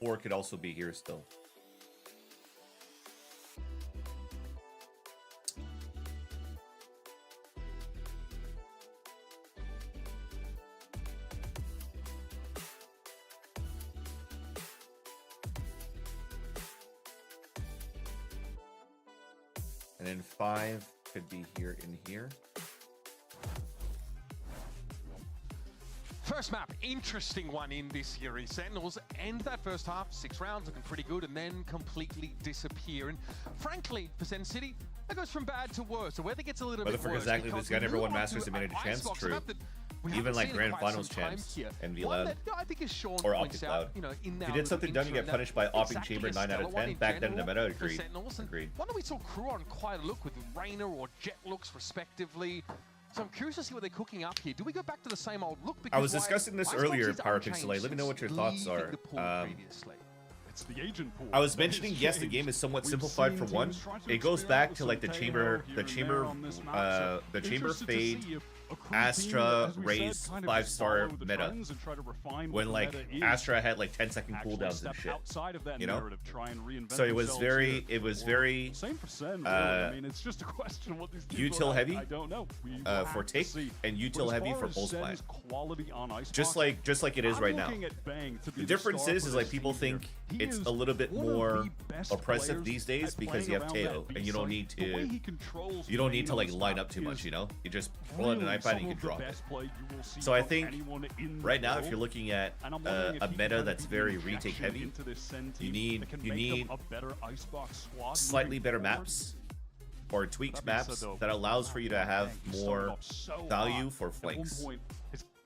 4 could also be here still. And then 5 could be here in here. First map, interesting one in this series. Sentinels end that first half, 6 rounds, looking pretty good, and then completely disappear. And frankly, for Sen City, that goes from bad to worse. The weather gets a little bit worse. Exactly, because this guy we never move won on Masters to and made it a an chance, Icebox true. map that we Even haven't like seen in Grand quite Finals some time champs here. and One VLAB. that, I think as Sean Or points Optic out, Cloud. you know, in If you did something dumb, you get punished by Opping Chamber 9 out of 10. Back then in the meta, agreed. Agreed. One that we saw Crew on quite a look with Rainer or Jet looks respectively. So I'm curious to see what they're cooking up here. Do we go back to the same old look? I was discussing this earlier, Parapixelate. Let me know what your thoughts are. It's the agent pool. I was mentioning, yes, the game is somewhat simplified for one. It goes back to like the chamber fade, Astra raised 5-star meta when like Astra had like 10-second cooldowns and shit, you know. So it was very same for Sen. I mean, it's just a question of what these util heavy I don't know. for take and util heavy for pulse fly. Quality on Icebox, just like it is right now. The difference is like people think it's a little bit more oppressive these days because you have Teo and you don't need to like line up too much, you know. You just pull out an iPad and you can drop it. So I think right now, if you're looking at a meta that's very retake heavy, you need slightly better maps or tweaked maps that allows for you to have more value for flanks.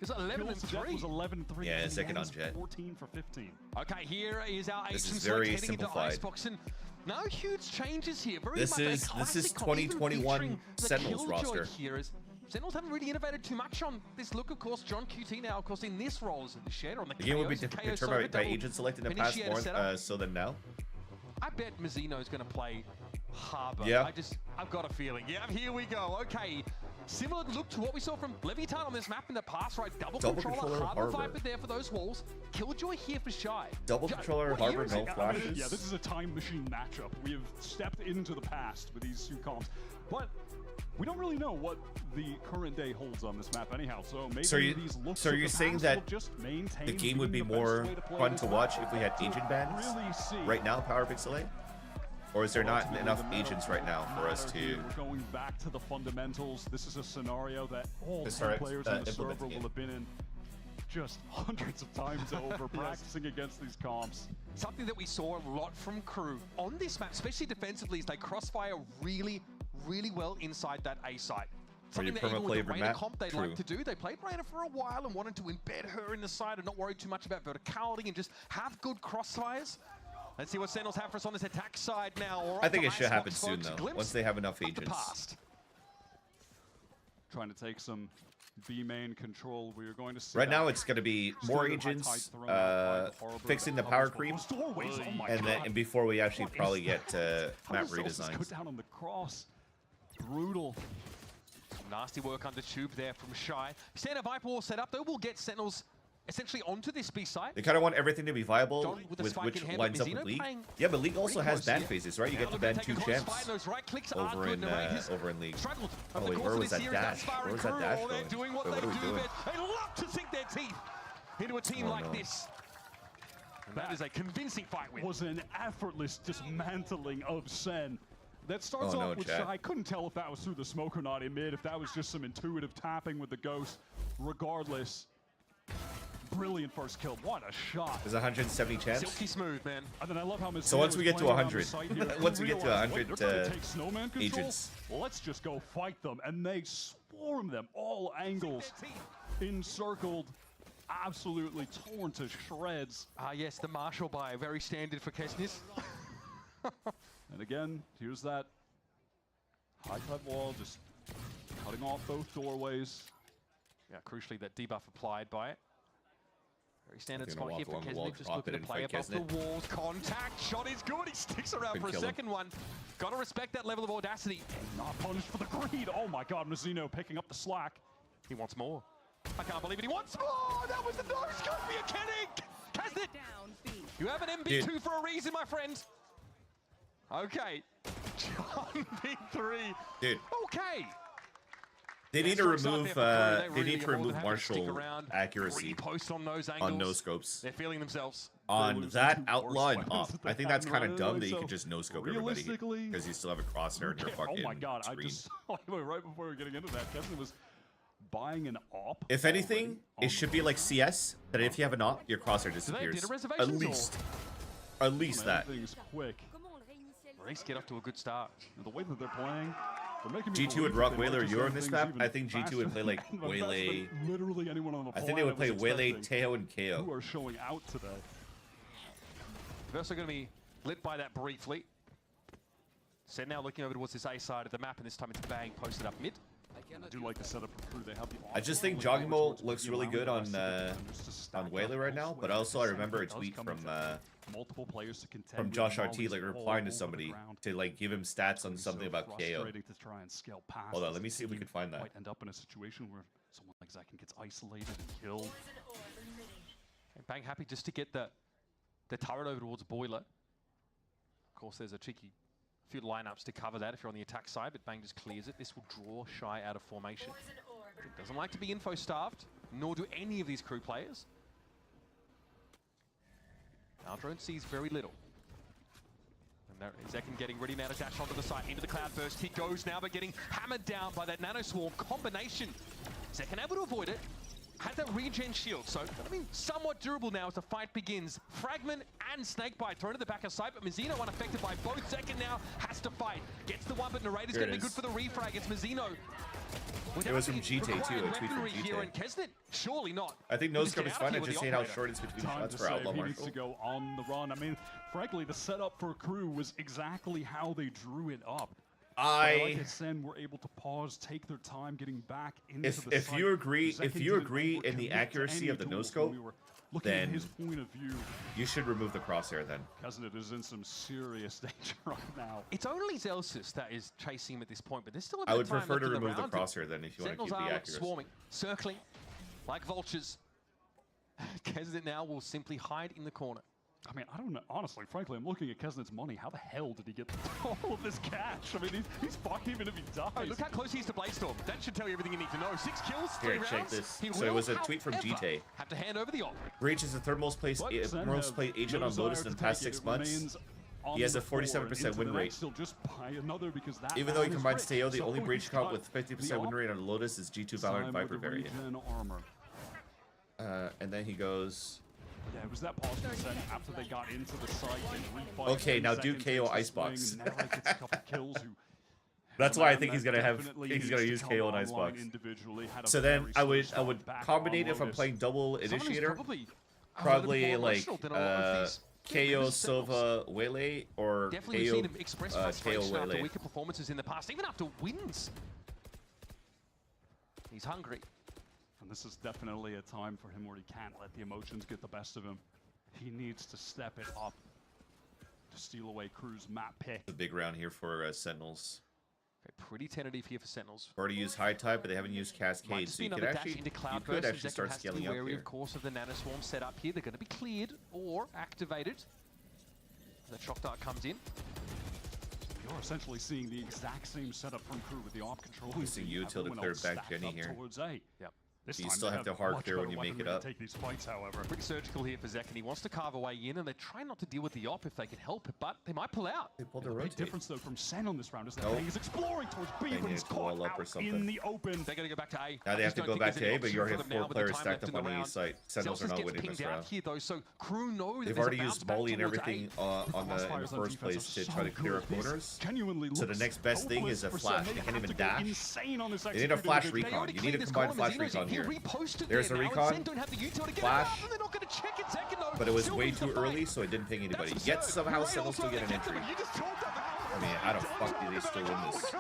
Is it 11-3? Yeah, second on Jet. 14 for 15. Okay, here is our This Asian is very heading simplified. into Icebox, and no huge changes here. Very This much a is classic comp, even 2021 featuring the Sentinels Killjoy roster. Here is Sentinels haven't really innovated too much on this look. Of course, John QT now, of course, in this role is the shader on the The game will be KOs, determined by agent select in the past more so than now. I bet Mazzino's going to play Harbor. Yeah. I've got a feeling. Yeah, here we go. Okay. Similar look to what we saw from Leviathan on this map in the past, right? Double controller, harbor viper there for those walls. Killjoy here for Shy. Double controller, harbor, no flashes. Yeah, this is a time machine matchup. We have stepped into the past with these two comps, but we don't really know what the current day holds on this map anyhow. So maybe these looks so you're saying that the game would be more fun to watch if we had agent bans right now, Power Pixel 8? Or is there not enough agents right now for us to... We're going back to the fundamentals. This is a scenario that all players on the server will have been in just hundreds of times over, practicing against these comps. Something that we saw a lot from KRU on this map, especially defensively, is they crossfire really well inside that A site. Something that even with the Reyna comp they like to do. They played Reyna for a while and wanted to embed her in the side and not worry too much about verticality and just have good crossfires. Let's see what Sentinels have for us on this attack side now. I think it should happen soon, though, once they have enough agents. Trying to take some B main control. We are going to see right now it's going to be more agents, fixing the power creep, and before we actually probably get map redesigns. Go down on the cross. Brutal. Nasty work under tube there from Shy. Standard Viper Wall set up, though. We'll get Sentinels essentially onto this B site. They kind of want everything to be viable with which lines up with League. Yeah, but League also has ban phases, right? You get to ban 2 champs over in League. Oh wait, where was that dash? Where was that dash going? Wait, what are we doing? They love to sink their teeth into a team like this. And that is a convincing fight win. Was an effortless dismantling of SEN. That starts off with Shy. I couldn't tell if that was through the smoke or not in mid, if that was just some intuitive tapping with the Ghost. Regardless, brilliant first kill. What a shot. There's 170 chance. Silky smooth, man. And then I love how so once we get to 100, once we get to 100 agents, let's just go fight them. And they swarm them, all angles, encircled, absolutely torn to shreds. Yes, the Marshall buy, very standard for Kesnis. And again, here's that high-cut wall, just cutting off both doorways. Yeah, crucially, that debuff applied by it. Very standard spot here for Kesnick, just looking to play above the walls. Contact shot is good. He sticks around for a second one. Got to respect that level of audacity. Not punished for the greed. Oh my God, Mazzino picking up the slack. He wants more. I can't believe it. He wants more. That was the no-scope. You're kidding. Kesnick, you have an MB2 for a reason, my friend. Okay. John B3. Dude. Okay. They need to remove Marshall accuracy on no scopes. They're feeling themselves. On that outlaw and up. I think that's kind of dumb that you could just no scope everybody because you still have a crosshair in your fucking Oh my God, screen. I just right before we were getting into that, Kevin was buying an op. If anything, it should be like CS, that if you have an op, your crosshair disappears. At least that. Quick. Race get off to a good start. The way that they're playing, G2 would rock Waylay or Euro on this map. I think G2 would play like Waylay. Literally anyone on the I think they would play Waylay, Teo, and KO. Who are showing out today. They're also going to be lit by that briefly. SEN now looking over towards this A side of the map, and this time it's Bang posted up mid. I do like the setup for KRU. They have the I just think Jogging Mole looks really good on Waylay right now, but also I remember a tweet from multiple players to contend from Josh RT like replying to somebody to like give him stats on something about KO. Hold on, let me see if we can find that. Might end up in a situation where someone like Zekin gets isolated and killed. And Bang happy just to get the turret over towards Boiler. Of course, there's a cheeky few lineups to cover that if you're on the attack side, but Bang just clears it. This will draw Shy out of formation. It doesn't like to be info starved, nor do any of these KRU players. Our drone sees very little. And there is Zekin getting ready now to dash onto the side, into the cloud burst. He goes now, but getting hammered down by that nano swarm combination. Zekin able to avoid it. Has that regen shield, so I mean, somewhat durable now as the fight begins. Fragment and Snakebite thrown to the back of sight, but Mazzino unaffected by both. Zekin now has to fight. Gets the one, but Narrator's going to be good for the refrag. It's Mazzino. It was from GT too, a tweet from GT. Surely not. I think no scope is fine. I just hate how short it's between shots for Outlaw Marshall. He needs to go on the run. I mean, frankly, the setup for KRU was exactly how they drew it up. I like SEN were able to pause, take their time getting back into the if site. you agree Zekin in the accuracy of the no scope, then his point of view, you should remove the crosshair then. Kesnet is in some serious danger right now. It's only Zelsus that is chasing him at this point, but there's still a bit I would of time prefer to left in remove the round. crosshair then if you want to Sentinels keep the are accuracy. swarming, circling like vultures. Kesnet now will simply hide in the corner. I mean, I don't know. Honestly, frankly, I'm looking at Kesnet's money. How the hell did he get all of this cash? I mean, he's fine even if he dies. Oh, look how close he is to Bladestorm. That should tell you everything you need to know. 6 kills, 3 Here, rounds. check this. He So it will, was a tweet from however, GT. have to hand over the op. Breach is the third most played agent on Lotus in the past 6 months. He has a 47% win rate. Even though he combines Teo, the only Breach comp with 50% win rate on Lotus is G2 Valorant Viper variant. And then he goes... Yeah, it was that pause from SEN after they got into the site and refired. Okay, now do KO Icebox. That's That's why I think he's gonna use KO and Icebox. So then I would combine if I'm playing double initiator, probably like KO Sova Wele or Definitely KO seen him express frustration after Wele. weaker performances in the past, even after wins. He's hungry. And this is definitely a time for him where he can't let the emotions get the best of him. He needs to step it up to steal away KRU's map pick. A big round here for Sentinels. Okay, pretty tentative here for Sentinels. Already used High Tide, but they haven't used Cascade, so you could actually, start scaling up wary, here. Of course, of the nanoswarm set up here. They're going to be cleared or activated. The shock dart comes in. You're essentially seeing the exact same setup from KRU with the op control. We see you till the third back Jenny here. Yep. You still have to hard clear when you make it up. Take these fights, however. Pretty surgical here for Zek, and he wants to carve a way in, and they're trying not to deal with the op if they can help it, but they might pull out. They pulled a The rotate. big difference, though, from SEN on this round is that he's exploring towards B, but he's caught out in the open. They're going to go back to A. Now they have to go back to A, but you already have 4 players stacked up on each site. Sentinels are not winning this round. Here, though, so KRU know They've already used Molly and everything in the first place to try to clear up corners. So the next best thing is a flash. They can't even dash. They need a flash recon. You need a combined flash recon here. There's a recon, flash, but it was way too early, so it didn't ping anybody. Yet somehow Sentinels still get an entry. I mean, how the fuck do they still win this?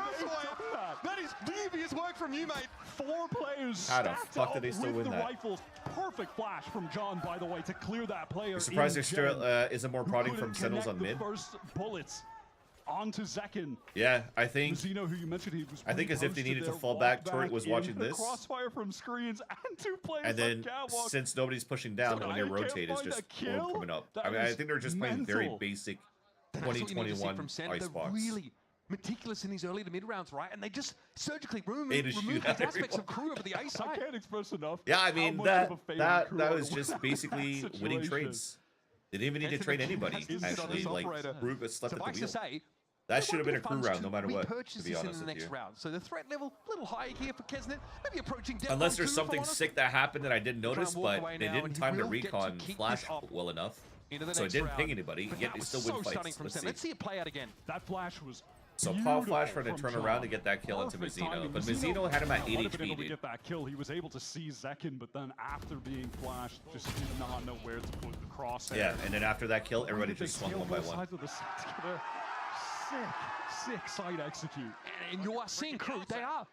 That is devious work from you, mate. 4 players. How the fuck did they still win that? Rifles. Perfect flash from John, by the way, to clear that player. I'm surprised there still isn't more prodding from Sentinels on mid. First bullets onto Zekin. Yeah, I think. Mazino, who you mentioned, he was as if they needed to fall back, Turret was watching this. Crossfire from screens and 2 players. And then since nobody's pushing down, when they rotate, it's just boom coming up. I mean, I think they're just playing very basic 2021 Icebox. Really meticulous in these early to mid rounds, right? And they just surgically remove They just shoot these at aspects of everyone. KRU over the A I side. can't express enough. Yeah, I mean, that was just that basically winning trades. They didn't even need to trade anybody, actually. Like, KRU got slept at the wheel. That should have been a KRU round, no matter what, to be honest with you. So the threat level, a little higher here for Kesnet, maybe approaching death. Unless there's something sick that happened that I didn't notice, but they didn't time the recon flash well enough, so it didn't ping anybody, yet they still win fights. Let's see it play out again. That flash was So Paul Flash tried to turn around to get that kill into Mazino, but Mazino had him at 8 HP. To get that kill, he was able to see Zekin, but then after being flashed, just did not know where to put the crosshair. Yeah, and then after that kill, everybody just swung one by one. Sick side execute. And you are seeing KRU, they are.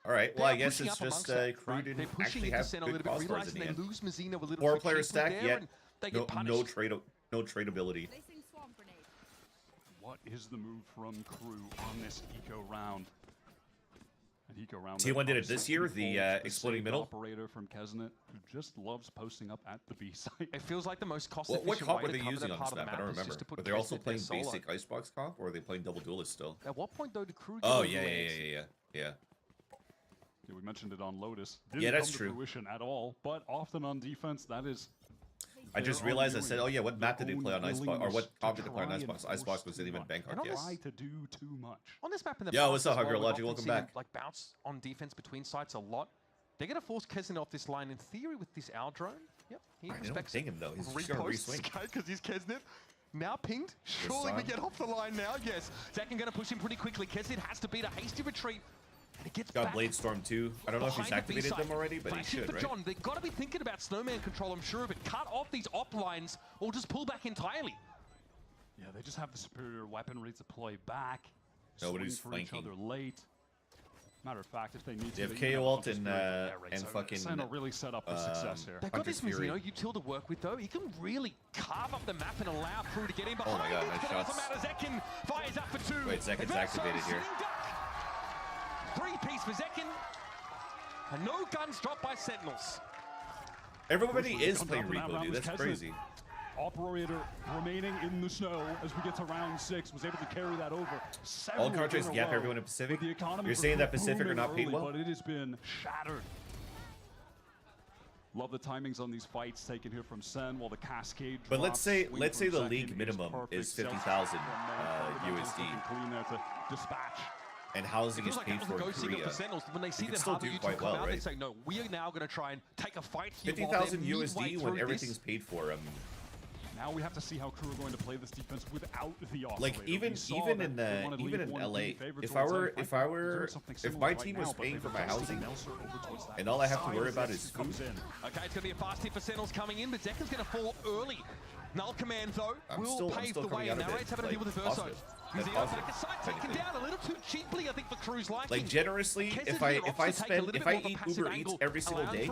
All right, well, I guess it's just KRU didn't actually have good crossbars in the end. 4 player stack, yet no tradability. What is the move from KRU on this eco round? An eco round. T1 did it this year, the exploding middle. Operator from Kesnet, who just loves posting up at the B site. It feels like the most cost-efficient What comp way were they to cover using that on part this of the map? I map don't is remember. just to put But they're also Kesnet playing there solo. basic Icebox comp, or are they playing double duelist still? At what point though did KRU? Oh yeah. Yeah, we mentioned it on Lotus. Yeah, that's come true. To fruition at all, but often on defense, that is. I just realized I said, oh yeah, what map did they play on Icebox, or what comp did they play on Icebox? Icebox wasn't even Bangkok yet. Try to do too much. On this map in the Yo, past what's up, as well, Hugger we've Logic? often Welcome seen back. like bounce on defense between sites a lot. They're going to force Kesnet off this line in theory with this owl drone. Yep, he I don't respects ping him though. He's just gonna re-swing. because he's Kesnet. Now pinged. Surely we get off the line now. Yes, Zakin going to push him pretty quickly. Kesnet has to beat a hasty retreat. And it gets Got back Blade Storm too. I don't know if he's behind the activated B-side. them already, but he Flashing should, for right? John. They've got to be thinking about snowman control, I'm sure of it. Cut off these op lines or just pull back entirely. Yeah, they just have the superior weaponry to play back. Nobody's swing for each flanking. other late. Matter of fact, if they need They to, have KO ult and fucking Sen are really set up for success here. They've got Hunter's this Fury. Mizuno util to work with though. He can really carve up the map and allow Crew to get in behind. Oh my god, it, nice but it doesn't shots. matter. Zekin fires up for 2. Wait, Zekin's Verso activated here. sitting duck. 3-piece for Zekin. And no guns dropped by Sentinels. Everybody is playing Repo, dude. That's crazy. Operator remaining in the snow as we get to round 6, was able to carry that over. All countries gap everyone in Pacific. You're saying that Pacific are not paid well? But it has been shattered. Love the timings on these fights taken here from Sen while the cascade drops. But let's say the Second league minimum is perfect. 50,000 Self- USD, clean there to dispatch. and housing It is feels like paid that for was in a go signal Korea. for Sentinels. When they see can that still Harbour do U2 quite come well, out, they right? say, no, we are now going to try and take a fight here. 50,000 while they're USD midway when through everything's this. paid for. Now we have to see how Crew are going to play this defense without the operator. Like even in LA, if my team was paying for my housing, and all I have to worry about is food. Okay, it's going to be a fast hit for Sentinels coming in, but Zekin's going to fall early. Null Command, though, will pave the way, and Narrate's having to deal with the Verso. He's the back aside, taken down a little too cheaply, I think, for Crew's liking. Like generously, if I eat Uber Eats every single day,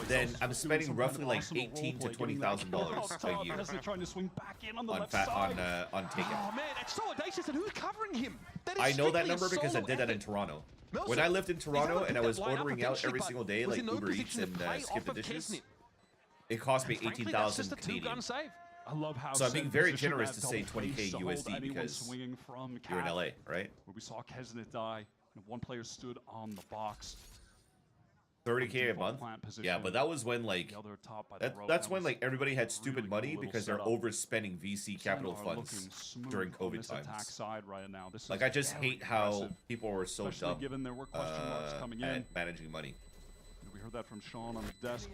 then I'm spending roughly like $18,000 to $20,000 a year trying to swing back in on the on left side. on takeout. Oh man, it's so audacious, and who's covering him? That is I know that strictly number a because I solo did that in effort. Toronto. Melson, When I lived in he's Toronto able to and I pick was that line up ordering out eventually, every but single day, was like in no Uber Eats position to and play Skip off the of Dishes, Kesnit. it cost me Frankly, that's 18,000 just a Canadian. two-gun save. I love how So I'm being Sen very positioned generous that to say double 20K face to hold USD anyone because swinging from you're in Cat, LA, right? Where we saw Kesnit die, and one player stood on the box. 30K a month? Yeah, but that was when like The other top by the rope. that's That when was like everybody had stupid really money cool little because they're setup. overspending VC capital Sen are funds looking smooth during on COVID this attack times. side right now. This Like is I just very hate how aggressive, people were so especially dumb given there were question marks coming in. at managing money. We heard that from Sean on the desk.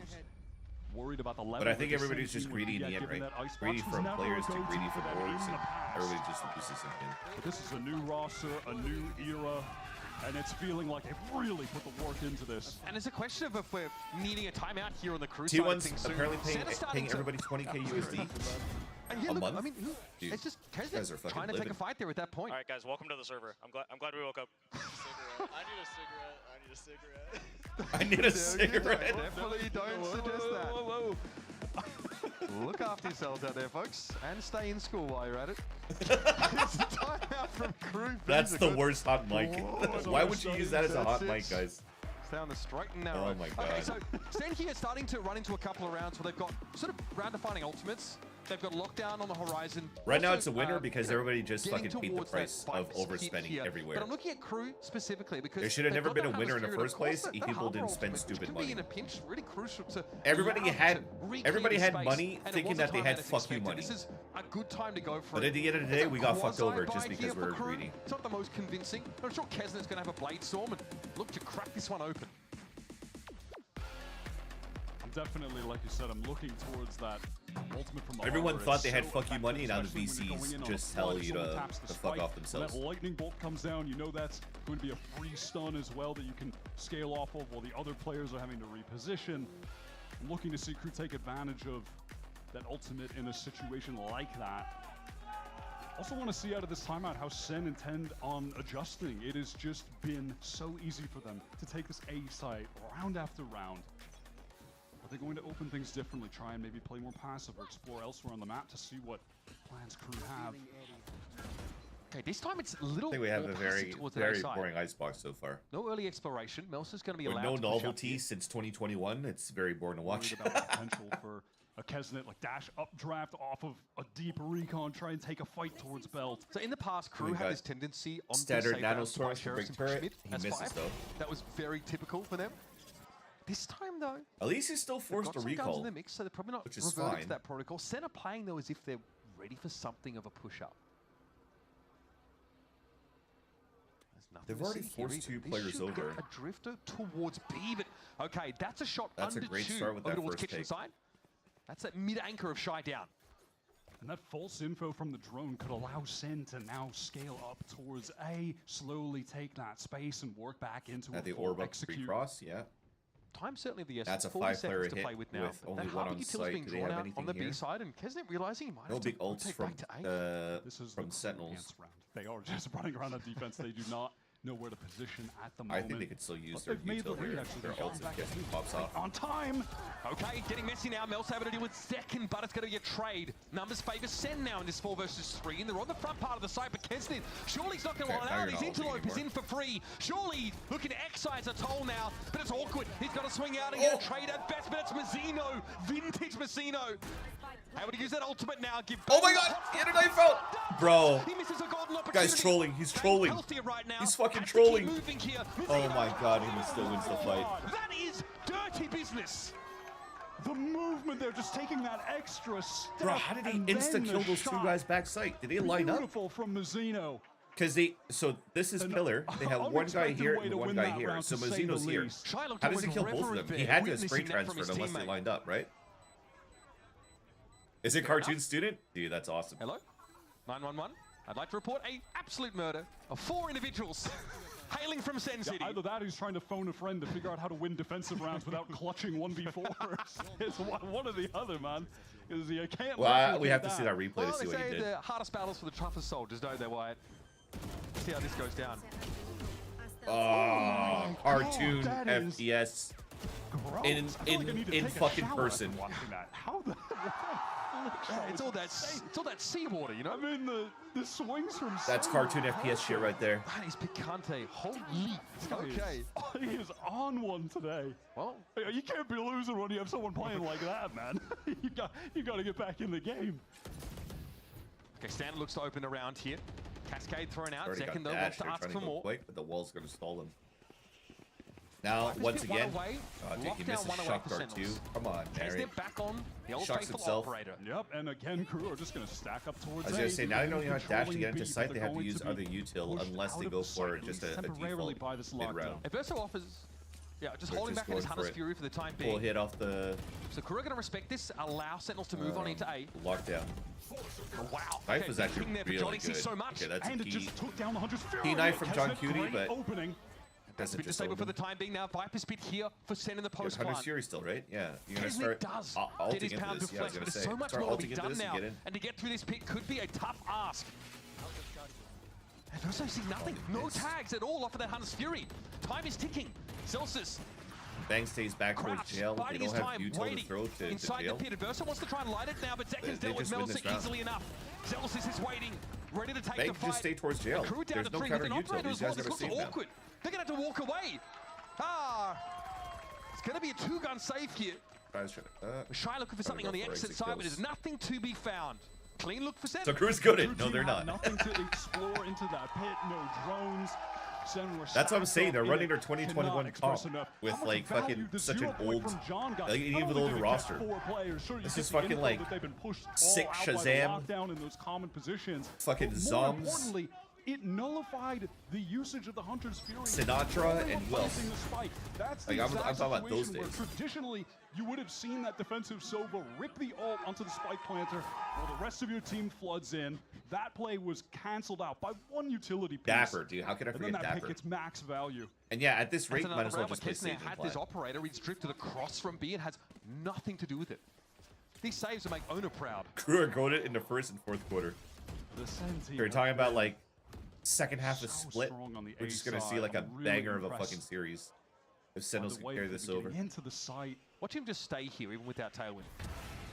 Worried about the level. But I think that the everybody's Sen just team would greedy in be the at, end, given right? that Icebox Greedy was from never a players to go-to greedy for from them in orgs, the and past. everybody just abuses something. But this is a new roster, a new era, and it's feeling like they've really put the work into this. And it's a question of if we're needing a timeout here on the Crew side of T1's things soon. apparently Senna's starting paying to- everybody 20K USD. And yeah, a look, month? I mean, Dude, it's just guys are Kesnit fucking trying to take a living. fight there at that point. All right, guys, welcome to the server. I'm glad we woke up. I need a cigarette. I need a cigarette. Definitely don't suggest that. Look after yourselves out there, folks, and stay in school while you're at it. It's the timeout from Crew. That's the worst hot mic. Why would you use that as a hot That's mic, it. guys? Stay on the straight and narrow. Oh my god. Okay, so SEN here starting to run into a couple of rounds where they've got sort of round-defining ultimates. They've got lockdown on the horizon. Right now Also, it's a winner because you know, everybody just getting fucking paid the towards that price of fight hit overspending here. everywhere. But I'm looking at Crew specifically because There should have they've never got been a that winner in the Hammer first Spirit. Of place course, if that people Harbour didn't spend ultimate, which stupid can money. be in a pinch, really crucial to Everybody allow had them to reclear everybody the had space, money and it thinking was that a they time had it's fuck you expected. money. This is a good time to go for But it. at the end of the It's day, a we got fucked over quasi-buy just because here we for were Crew. greedy. It's not the most convincing. I'm sure Kesnit's going to have a Blade Storm and look to crack this one open. Definitely, like you said, I'm looking towards that ultimate from the Everyone Harbor. thought It's they had so fuck you money, now the effective, especially when you're VCs going in on just a tell flood, you someone to taps the fuck spike. off When themselves. that lightning bolt comes down, you know that's going to be a free stun as well that you can scale off of while the other players are having to reposition. I'm looking to see Crew take advantage of that ultimate in a situation like that. Also want to see out of this timeout how SEN intend on adjusting. It has just been so easy for them to take this A site round after round. Are they going to open things differently, try and maybe play more passive or explore elsewhere on the map to see what plans Crew have? Okay, this time it's a little I think we have more a passive very, towards the very side. boring icebox so far. No early exploration. Melson's going to be With allowed no to push up novelty here. since 2021, it's very boring to watch. Worried about the potential for a Kesnit like dash updraft off of a deep recon, try and take a fight towards belt. So in the past, Crew We had got this tendency on standard the nano save rounds to buy storms for Sheriffs big and turret. Schmidt He as misses 5. though. That was very typical for them. This time though, At least he's still they've forced got a some guns recall. in the mix, so they're probably not which is reverting fine. to that protocol. SEN are playing though as if they're ready for something of a push-up. They've already forced 2 players over. A drifter towards B, but okay, that's a shot That's a under great 2 start with over that towards first kitchen pick. side. That's that mid-anchor of Shy down. And that false info from the drone could allow SEN to now scale up towards A, slowly take that space and work back into At a the full orb up execute. pre-cross, yeah. Time certainly the That's essence. a 40 5-player seconds to play hit with now. with only That one Harvey on Util's site. being Do they drawn have out on the anything B here? side, and Kesnet realizing he might No have big to ults take from back to A. This is from the Sentinels. dance round. They are just running around on defense. They do not know where to position at the I moment. think they could still use But their they've made the utility read, or actually. their They've ults gone if back Kesnet to pops off. on time. Okay, getting messy now. Mel's able to deal with second, but it's going to be a trade. Numbers favour SEN now in this 4 versus 3, and they're on the front part of the site, but Kesnet, surely he's not going to Okay, line now out. you're His not ulting interlope is anymore. in for free. Surely looking to excise a toll now, but it's awkward. He's got to swing out and get a trade at best, but it's Mazzino, vintage Mazzino. Able to use that ultimate now. Give Oh my god! He had a knife out! Bro. He misses a golden opportunity. Guy's trolling. He's trolling. Healthier right now. He's fucking Has to keep trolling. moving here. Oh my god, and he still wins the fight. That is dirty business. The movement there, just taking that extra step. Bro, how did he and then insta-kill the those two shot. guys backside? Did they line up? Beautiful from Mazzino. Because they, so this is Pillar. They have one guy unexpected here way and to one win guy that here. round, So to say the Mazzino's here. least. Shai looked How does he almost kill both of reverent them? He there, had to have spray witnessing that from transferred his unless they teammate. lined up, right? Is it Cartoon Student? Dude, that's awesome. Hello? 911. I'd like to report a absolute murder of 4 individuals hailing from Sen City. Yeah, either that or he's trying to phone a friend to figure out how to win defensive rounds without clutching 1v4s. It's one or the other, man. Because you can't Well, we have to see that replay Well, to see they what he say did. the hardest battles for the toughest soldiers, don't they, Wyatt? See how this goes down. Oh, cartoon God, that is FPS gross. in I feel like I need to take a fucking shower person. after watching that. How the It's all that seawater, you know? I mean, the swings from That's Sen cartoon were FPS shit right there. That is picante. Holy. Okay. He is on one today. Well, You can't be losing when you have someone playing like that, man. you got to get back in the game. okay, Stan looks to open around here. Cascade thrown out. Already Second, though, got wants dashed. to They're ask trying for to go more. quick, but the wall's going to stall him. Now, Viper's once hit one again, away, dude, he lockdown misses one away shock for dart too. Sentinels. Come on, Mary. Kesnet back on the old Shocks faithful himself. operator. Yep, and again, KRU are just going to stack up towards I was going to A. say, now they don't even have dash to get into Controlling B, sight. but They they're have to going use be other util pushed unless out they of go the for sight, just a temporarily default by this mid-round. lockdown. Adverso offers, yeah, just They're holding just back at his going for Hunter's it. Fury for the time Full being. hit off the So KRU are going to respect this, allow Sentinels to move on into A. lockdown. Oh, wow. Knife was actually king there for really Johnny sees good. so much. Okay, that's And a it key. just took down the Hunter's Fury. Key knife from John Kesnet, Cutie, great but opening. doesn't Bit just disabled for open. the time being now. Viper's Pit here for Sen in the post Hunter's plant. Fury still, right? Yeah. You're going to Kesnet start does ulting get his into pound this. to Yeah, I was flex, going but to there's say. so much Start more to ulting be into done this and now. get in. And to get through this pit could be a tough ask. Adverso sees nothing. No tags at all off of that Hunter's Fury. Time is ticking. Celsius Bang stays back towards crouched, jail. They biding don't his have time, util to waiting throw to inside jail. the pit. Adverso wants to try and light it now, but Zekin's They dealt with just win Melzik this round. easily enough. Celsius is waiting, ready to take Bang the fight. just stay towards jail. The KRU down There's to no 3 counter with an util. operator These as well. guys This are looks going to save awkward. them. They're going to have to walk away. It's going to be a 2-gun save here. Shai looking for something on the exit side, but there's nothing to be found. Clean look for Sen. So KRU's good at. No, Team they're had not. Nothing to explore into that pit. No drones. Sen were That's what I'm stacked saying. up They're in running it. their 2021 Cannot express comp enough with how much like value fucking the such 0 an point old, from John got. like, Not even with only older did they roster. get 4 players, sure, you This get is the fucking info like that they've been pushed all sick out by the Shazam. lockdown in those common positions. Fucking But more Zoms. importantly, it nullified the usage of the Hunter's Fury. Sinatra Only and who else? replacing the spike. That's the Like, I'm exact talking about those situation where days. traditionally you would have seen that defensive Sova rip the ult onto the spike planter while the rest of your team floods in. That play was canceled out by one utility piece. Dapper, dude. How could I And then forget that pick Dapper? gets max value. And yeah, at this rate, That's might as well another just play round safe where Kesnet and had play. this operator. He's drifted across from B and has nothing to do with it. These saves will make owner proud. KRU are going in the first and fourth quarter. The Sen team They're has talking about been like second half of so split. strong on the We're A just gonna see side. like a I'm really banger of a impressed fucking series. If by Sentinels the can way carry they're this getting over. into the site. Watch him just stay here even without tailwind.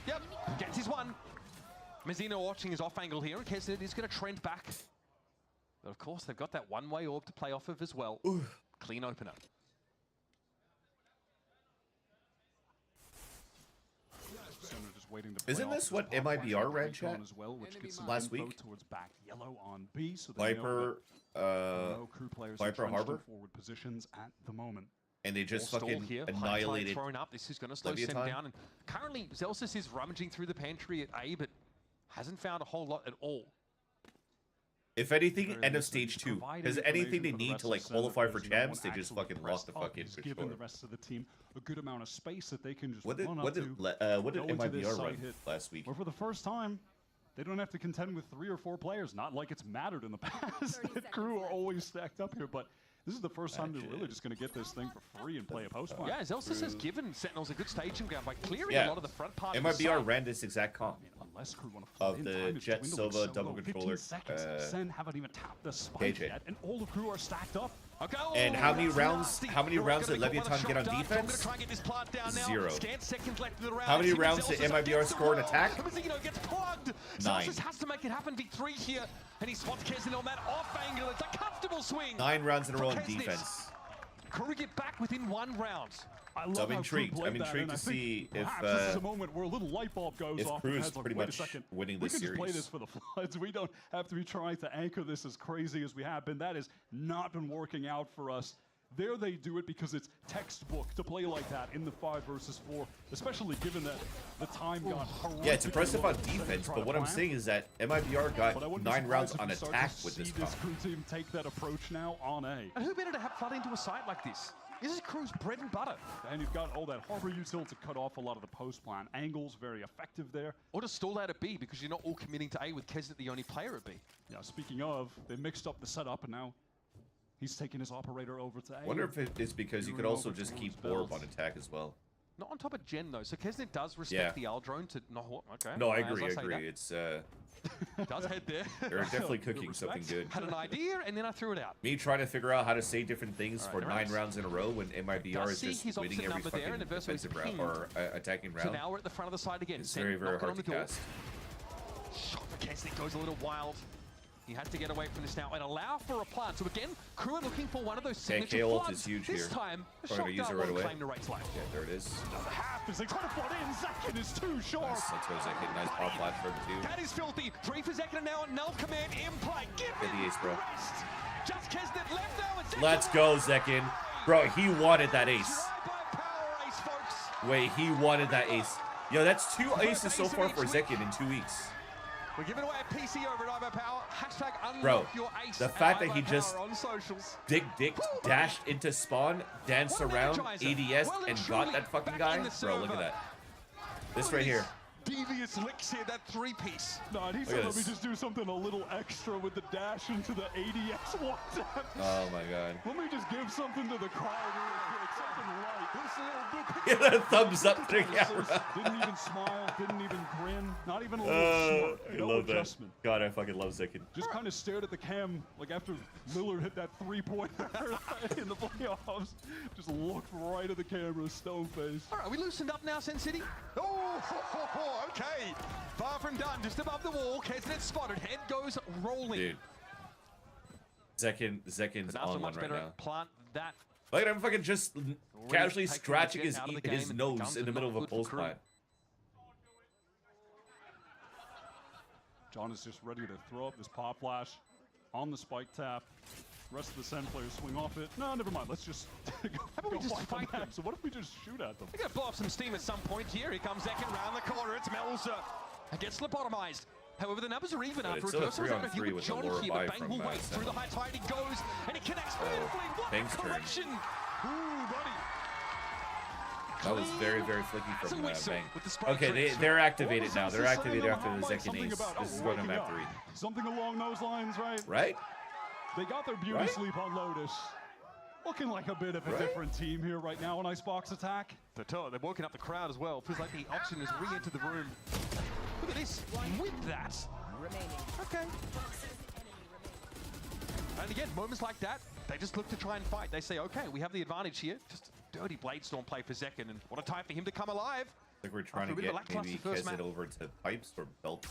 Yep, gets his one. Mazzino watching his off angle here, and Kesnet is going to trend back. But of course, they've got that one-way orb to play off of as well. Clean opener. Just waiting to play Isn't off this this what top MIBR line ran, recon chat? as well, which gets some Last info week? towards back yellow on B, so they know Viper, that no crew players are Viper entrenched in Harbor, forward positions at the moment. and they just Stall fucking here. annihilated. Thrown up. This is going to slow Sen Leviathan. down. And currently, Celsius is rummaging through the pantry at A, but hasn't found a whole lot at all. If anything, Very end of least, stage he's 2. providing Because anything they information for the need rest to of like Sen, qualify that for there's no one jams, they just actually fucking pressed lost the up. fucking He's for given sure. the rest of the team a good amount of space that they can just What did run what up did to. what did go into this MIBR site run hit. last week? Or for the first time, they don't have to contend with 3 or 4 players. Not like it's mattered in the past. KRU are always stacked up here, but This is the first time they're really just going to get this thing for free and play a post plan. Yeah, Zelsus has given Sentinels a good staging ground by clearing a lot of the front part of the MIBR site. ran this exact comp Unless Crew want to of the Jet Silva double controller. Sen haven't even tapped the spike yet, and all the Crew are stacked up. Okay, and how many rounds? How many rounds did gonna be Leviathan get on shot defense? Try and get this plant down now. 0. Scant seconds left in the round. How many Tim rounds did Zelsus MIBR against score the an attack? wall. Mazino gets plugged. 9. Zelsus has to make it happen. Big 3 here, and he spots Kesnet on that off angle. It's a comfortable swing. 9 rounds in a row on Kesnet. defense. Crew get back within 1 round. I love So I'm how Crew intrigued. played I'm that, intrigued and to I see think if perhaps this is a moment where a little light bulb goes off. Crew is Like, pretty wait a much second. winning We this can just play series. this for the Floods. We don't have to be trying to anchor this as crazy as we have been. That has not been working out for us. There they do it because it's textbook to play like that in the 5 versus 4, especially given that the time got horrific. Yeah, it's impressive on defense, but what I'm saying is that MIBR got But I wouldn't be 9 rounds surprised on if we start attack to with see this this comp. Crew team take that approach now on A. And who better to have flood into a site like this? This is Crew's bread and butter. And you've got all that harbor util to cut off a lot of the post plan angles, very effective there. Or to stall out at B because you're not all committing to A with Kesnet the only player at B. Yeah, speaking of, they mixed up the setup and now he's taking his operator over to A. Wonder if it's because you could also just keep Orb on attack as well. Not on top of Gen though, so Kesnet does respect the L drone to no. Okay. No, I As agree. I say agree. that, It's does head there. they're definitely cooking something good. Had an idea and then I threw it out. Me trying to figure out how to say different things for 9 nice. rounds in a row when MIBR Does is see just his winning opposite every number there, fucking and adversary is defensive round pinged. or attacking round. So now we're at the front of the side again. It's Sen very, very knocking hard on the to door. cast. Shot for Kesnet goes a little wild. He had to get away from this now and allow for a plant. So again, Crew are looking for one of those signature KO ult floods. is huge this here. time, a Probably gonna use shot it right away. claim to race life. Yeah, there it is. Another half as they try to flood in. Zekin is too short. Nice. That's what Zekin. Nice pop flash for him too. That is filthy. 3 for Zekin now on null command in play. Give Get the ace, bro. rest. Just Kesnet left now. And Zekin Let's go, Zekin. Bro, he wanted that ace. drive-by power ace, folks. Wait, he wanted that ace. Yo, that's 2 aces so far for Zekin in 2 weeks. We're giving away a PC over at Ivo Power. Hashtag unlock Bro, your ace. the at fact that Ivo he Power just on socials. dicked, dashed into spawn, danced What an around, energizer. ADS, Well and and truly got that fucking back guy. in the Bro, look at server. that. This right here. Devious licks here, that 3-piece. No, and he Look said at let me this. just do something a little extra with the dash into the ADS one tap. Oh my god. Let me just give something to the crowd real quick, something light. This little Get a thumbs up to the camera. Didn't even smile, didn't even grin, not even a little smirk. I No love that. adjustment. God, I fucking love Zekin. Just kind of stared at the cam, like after Lillard hit that 3-pointer in the playoffs. Just looked right at the camera, stone face. All right, we loosened up now, Sen City. Oh, okay. Far from done, just above the wall. Kesnet spotted, head goes rolling. Dude. Zekin's But now so on one much right better now. plant that. Look at him fucking just casually taking scratching the his, jet out of the game his and nose guns in the are middle of not a good for post Crew. plant. John is just ready to throw up this pop flash on the spike tap. Rest of the Sen players swing off it. No, never mind. Let's just go, about we just fight fight them? So what if we just shoot at them? They're going to blow up some steam at some point here. Here comes Zekin round the corner. It's Melzer. Gets lobotomized. However, the numbers are even But after it's a still a first round 3-on-3 review with with a John lower here. buy But Bang from, will wait Sen. through the high tide. He goes and he connects beautifully. What Bang's a turn. correction. Ooh, buddy. That was very, very flicky As a from whistle Bang. with the spray Okay, tricks. they're activated now. What was They're this activated saying after the about Zekin something ace. about, This is oh, going to waking map up? 3. Something along those lines, right? Right? They got their beauty Right? sleep on Lotus. Looking like a bit of a Right? different team here right now on Icebox Attack. They're woken up the crowd as well. Feels like the oxygen has re-entered the room. Look at this. With that. Okay. And again, moments like that, they just look to try and fight. They say, okay, we have the advantage here. Just dirty Blade Storm play for Zekin, and what a time for him to come alive. I think we're trying After to a bit of get maybe lackluster first Kesnet map. over to pipes or belt.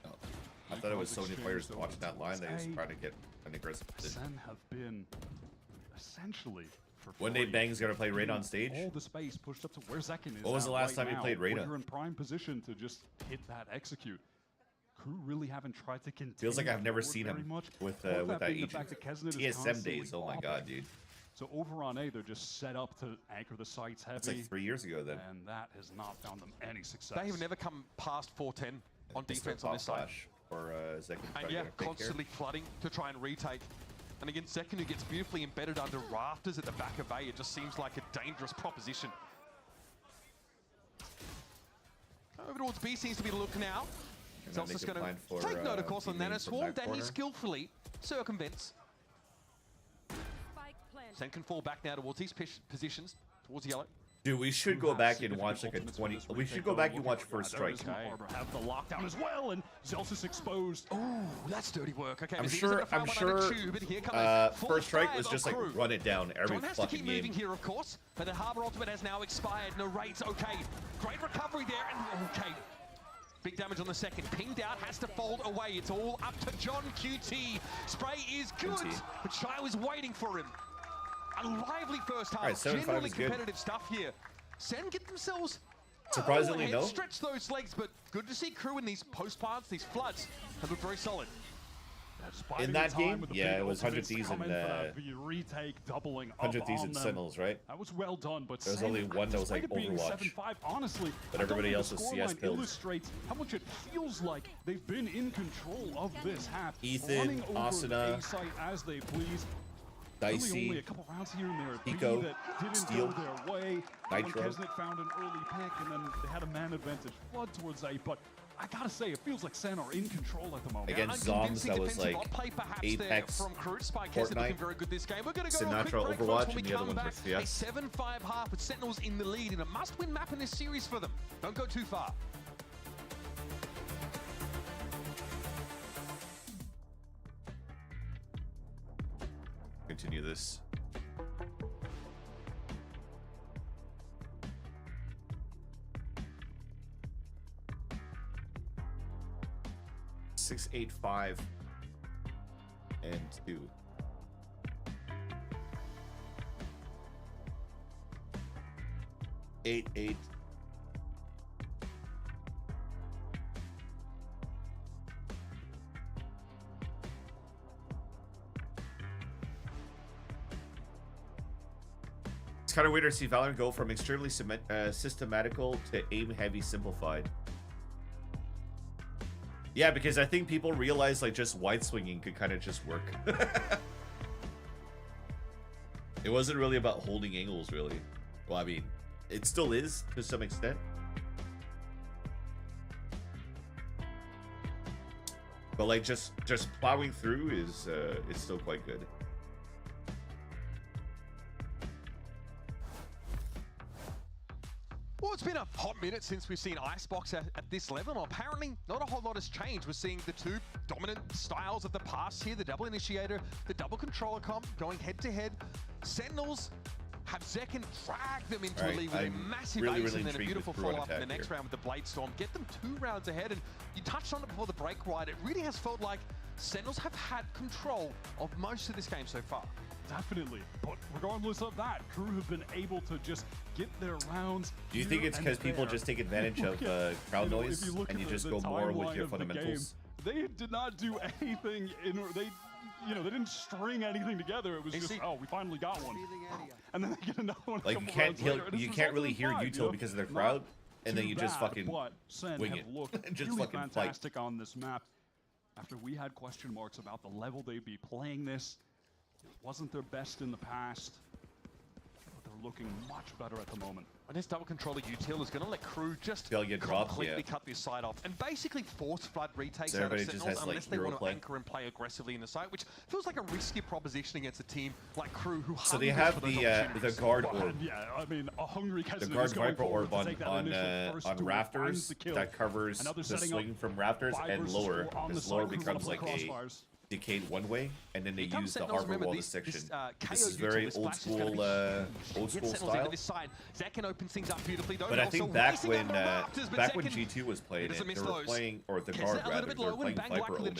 Oh. I thought it was Sony players watching that line. They was trying to get an aggressive position. Sen have been essentially for One day free. Bang's gonna play Reyna on stage. All the space pushed up to where Zekin is. What was the at last right time you now, played where Reyna? You're in prime position to just hit that execute. Crew really haven't tried to continue. Feels like I've never forward seen very him much. with Part of that being the agent. fact that Kesnet is TSM constantly days. Oh my off god, it. dude. So over on A, they're just set up to anchor the sites heavy. That's like 3 years ago then. And that has not found them any success. They have never come past 410 on Mr. defense on Pop this side. Flash or Zekin. And yeah, constantly flooding to try and retake. And again, Zekin, who gets beautifully embedded under rafters at the back of A, it just seems like a dangerous proposition. Over towards B seems to be the look now. Zelsa's going to take note, of course, on Nanoswarm that he skillfully circumvents. Sen can fall back now towards these positions, towards yellow. Dude, we should go back and watch like a 20. We should go back and watch First Strike. Have the lockdown as well, and Zelsis exposed. Oh, that's dirty work. Okay, I'm sure. First Strike was just like run it down every has fucking to keep game. moving here, of course, but the Harbor ultimate has now expired. No rates. Okay, great recovery there, and okay. Big damage on the second. Pinged out, has to fold away. It's all up to John QT. Spray is good, but Shy was waiting for him. A lively first half. Right, Genuinely competitive stuff here. Sen get themselves surprisingly no. Stretch those legs, but good to see KRU in these post plants, these floods have looked very solid. In that game, yeah, it was 100 Thieves and retake, doubling 100 Thieves and Sentinels, right? That was well done, but there was only one that was like Overwatch. 7-5, honestly, but everybody else was CS builds. Illustrates how much it feels like they've been in control of this half. Ethan, Asuna, as they please. Dicey, only a couple rounds here and there. Pico, that didn't Steel, go their way. Nitro. Kesnet found an early pick, and then they had a man advantage flood towards A. But I gotta say, it feels like Sen are in control at the moment. Against Zombs, that was like Apex, Fortnite, very good this game. We're gonna go Sinatra, Overwatch, and the other ones were CS. A 7-5 half with Sentinels in the lead in a must-win map in this series for them. Don't go too far. Continue this. Six, 8, 5, and 2. Eight, 8. It's kind of weird to see Valorant go from extremely systematical to aim-heavy simplified. Yeah, because I think people realize like just wide swinging could kind of just work. It wasn't really about holding angles, really. Well, I mean, it still is to some extent. But like just plowing through is still quite good. Well, it's been a hot minute since we've seen Icebox at this level, and apparently not a whole lot has changed. We're seeing the two dominant styles of the past here, the double initiator, the double controller comp going head-to-head. Sentinels have Zekken drag them into a lead with a massive ace and then a beautiful follow-up in the next round with the Blade Storm. Get them 2 rounds ahead, and you touched on it before the break, right? It really has felt like Sentinels have had control of most of this game so far. Definitely, but regardless of that, KRU have been able to just get their rounds. Do you think it's because people just take advantage of crowd noise and you just go more with your fundamentals? They did not do anything they didn't string anything together. It was just, oh, we finally got one, and then they get another one. Like you can't really hear util because of their crowd, and then you just fucking wing it. Just really fucking fantastic fight on this map. After we had question marks about the level they'd be playing this. Wasn't their best in the past, but they're looking much better at the moment. And this double controller util is going to let KRU just completely cut this side off and basically force flood retakes so out of Sentinels has, unless they want to anchor and play aggressively in the site, which feels like a risky proposition against a team like KRU who so they have the guard orb. Yeah, I mean, a hungry the guard Viper orb on rafters that covers the swing from rafters and lower, because lower becomes like a decayed one way, and then they use the harbor wall section. This is very old school style. Zekken opens things up beautifully. But I think back when G2 was playing it, they were playing, or the guard rather, they were playing Viper Omen.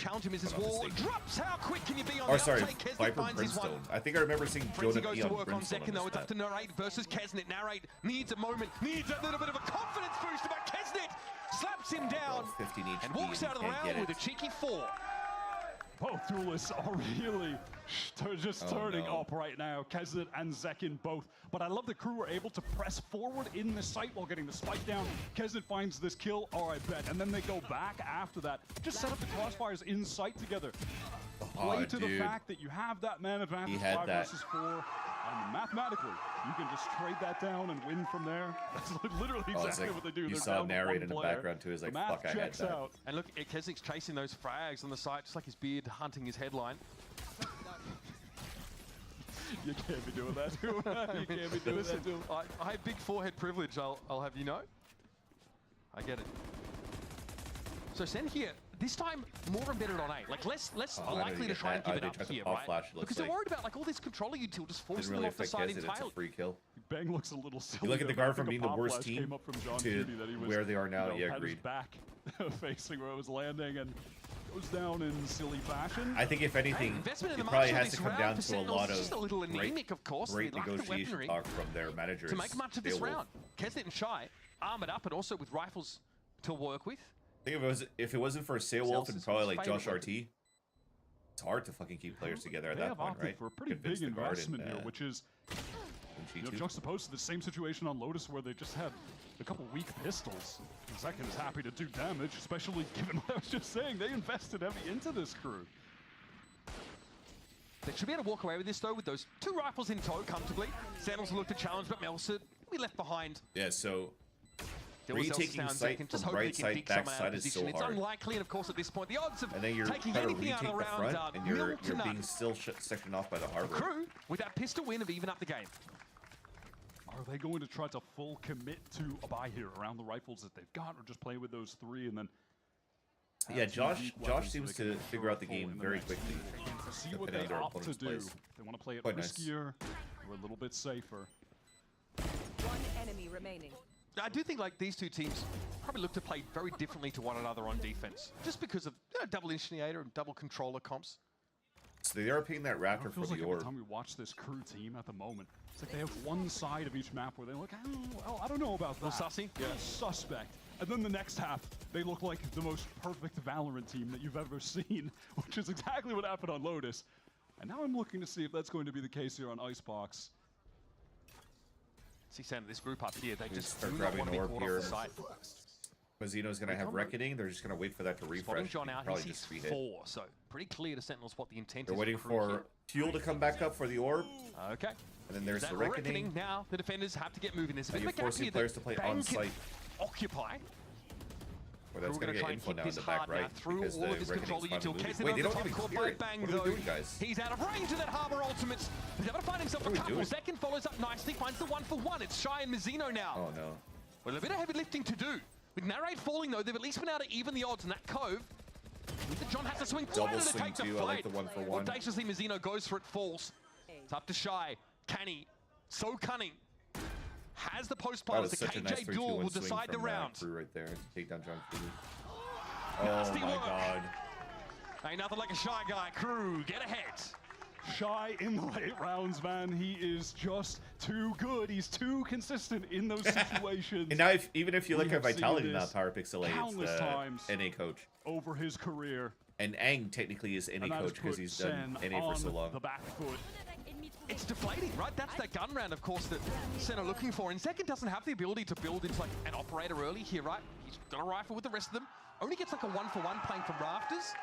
Or sorry, Viper Brimstone. I think I remember seeing Jonah P on Brimstone on this map. To Narrate versus Kesnet. Narrate needs a moment, needs a little bit of a confidence boost, but Kesnet slaps him down and walks out of the round with a cheeky 4. Both duelists are really just turning up right now. Kesnet and Zekken both. But I love the KRU were able to press forward in the site while getting the spike down. Kesnet finds this kill, all right, bet. And then they go back after that. Just set up the crossfires in sight together. Play to the fact that you have that man advantage 5 versus 4. And mathematically, you can just trade that down and win from there. That's literally exactly what they do. You saw Narrate in the background too. He's like, fuck, I had that. Out. And look, Kesnet's chasing those frags on the site, just like his beard hunting his headline. You can't be doing that to him. You can't be doing that to him. I have big forehead privilege, I'll have you know. I get it. So SEN here, this time more embedded on A. Like less likely to try and give it up here, right? Because they're worried about like all this controller util just forcing them off the side entirely. It's a free kill. Bang looks a little silly. You look at the guard from being the worst team to where they are now. Yeah, agreed. Back facing where it was landing and goes down in silly fashion. I think if anything, it probably has to come down to a lot of great negotiation talk from their managers. To make much of this round. Kesnet and Shy armored up and also with rifles to work with. I think if it wasn't for Sailwolf and probably like Josh RT, it's hard to fucking keep players together at that point, right? For a pretty big investment here, which is juxtaposed to the same situation on Lotus where they just had a couple weak pistols. Second is happy to do damage, especially given what I was just saying. They invested heavy into this crew. They should be able to walk away with this though, with those 2 rifles in tow comfortably. Sandals will look to challenge, but Melsa will be left behind. Yeah, so retaking sight from right side, back side is so hard. It's unlikely, and of course at this point, the odds of and then you're taking trying to anything out of the round are and you're being still sectioned off by the harbor. Crew, with that pistol win, have even up the game. Are they going to try to full commit to a buy here around the rifles that they've got, or just play with those 3 and then... Yeah, Josh seems to figure out the game very quickly. See what they opt to do. They want to play it riskier or a little bit safer. One enemy remaining. I do think like these 2 teams probably look to play very differently to one another on defense, just because of double initiator and double controller comps. So they are paying that Raptor for the orb. Every time we watch this crew team at the moment, it's like they have one side of each map where they look, I don't know about that. Sussy? Yeah, suspect. And then the next half, they look like the most perfect Valorant team that you've ever seen, which is exactly what happened on Lotus. And now I'm looking to see if that's going to be the case here on Icebox. See, Santa, this group up here, they just start grabbing an orb here. Mazzino's going to have Reckoning. They're just going to wait for that to refresh. John out, probably he just sees 4, so pretty clear to Sentinels what the intent is. They're waiting for Fuel to come back up for the orb. Okay. And then there's the Reckoning. Now the defenders have to get moving. There's a bit you're of a forcing players to play on site. Occupy. Well, that's going to get info now in the back right through all of his controller util. Wait, they don't even clear it. Bang, what are we doing, guys? He's out of range of that Harbor Ultimates. He's able to find himself a couple. Second follows up nicely, finds the 1-for-1. It's Shy and Mazzino now. Oh, no. Well, a bit of heavy lifting to do. With Narrate falling, though, they've at least been able to even the odds in that cove. John has to swing double swing too. I like the 1-for-1. Audaciously, Mazzino goes for it, falls. It's up to Shy. Canny, so cunning. Has the post plant as the KJ duel will decide the round. Right there, take down John KRU. Oh my god. Ain't nothing like a Shy guy. KRU, get ahead. Shy in the late rounds, man. He is just too good. He's too consistent in those situations. And now, even if you look at Vitality now, Power Pixel A, it's times NA coach. Over his career. And Aang technically is NA coach because he's done NA for so long. The back foot. It's deflating, right? That's that gun round, of course, that SEN are looking for. And Second doesn't have the ability to build into like an operator early here, right? He's got a rifle with the rest of them. Only gets like a 1-for-1 playing from rafters.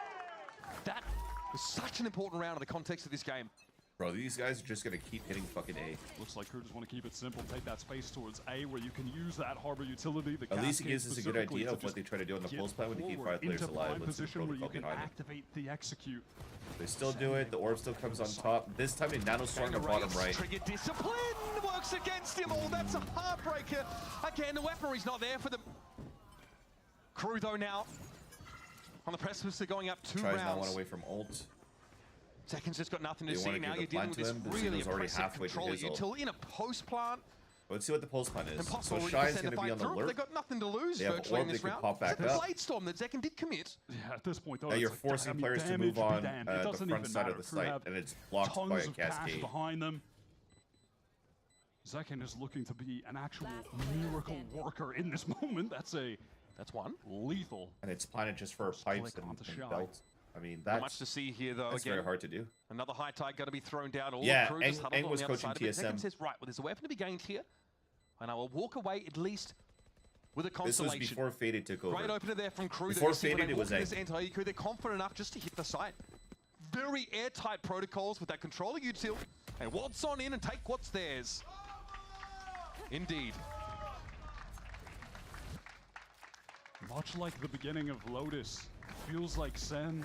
That was such an important round in the context of this game. Bro, these guys are just going to keep hitting fucking A. Looks like KRU just want to keep it simple, take that space towards A where you can use that harbor utility. At least it gives us a good idea of what they try to do on the pulse plan when they keep 5 players alive. Let's position where you can activate the execute. They still do it. The orb still comes on top. This time in Nanostorm on the bottom right. Trigger discipline works against him. Oh, that's a heartbreaker. Again, the weaponry's not there for them. KRU, though, now on the precipice of going up 2 rounds. Tries now one away from ult. Second's just got nothing to see. Now you're dealing with this really impressive controller util in a post plant. Let's see what the pulse plan is. So Shy is going to be on the alert. They've got nothing to lose they virtually in this they round. Pop back the up. Bladestorm that Zekken did commit. Yeah, at this point, though, now you're forcing players to move on the front side of the site, and it's blocked by a cascade. Behind them. Zekken is looking to be an actual miracle worker in this moment. That's one. Lethal. And it's planted just for pipes and belts. I mean, that's not much to see here, though. That's again, very hard to do. Another high tide going to be thrown down. All yeah, the crew just huddled Aang was on the coaching other side TSM. Zekken says, right, well, there's a weapon to be gained here, and I will walk away at least with a consolation. This was before Faded took over. Great opener there from KRU. Before Faded, it was this anti-crew. They're confident enough just to hit the site. Very airtight protocols with that controller util, and waltz on in and take what's theirs. Indeed. Much like the beginning of Lotus, it feels like SEN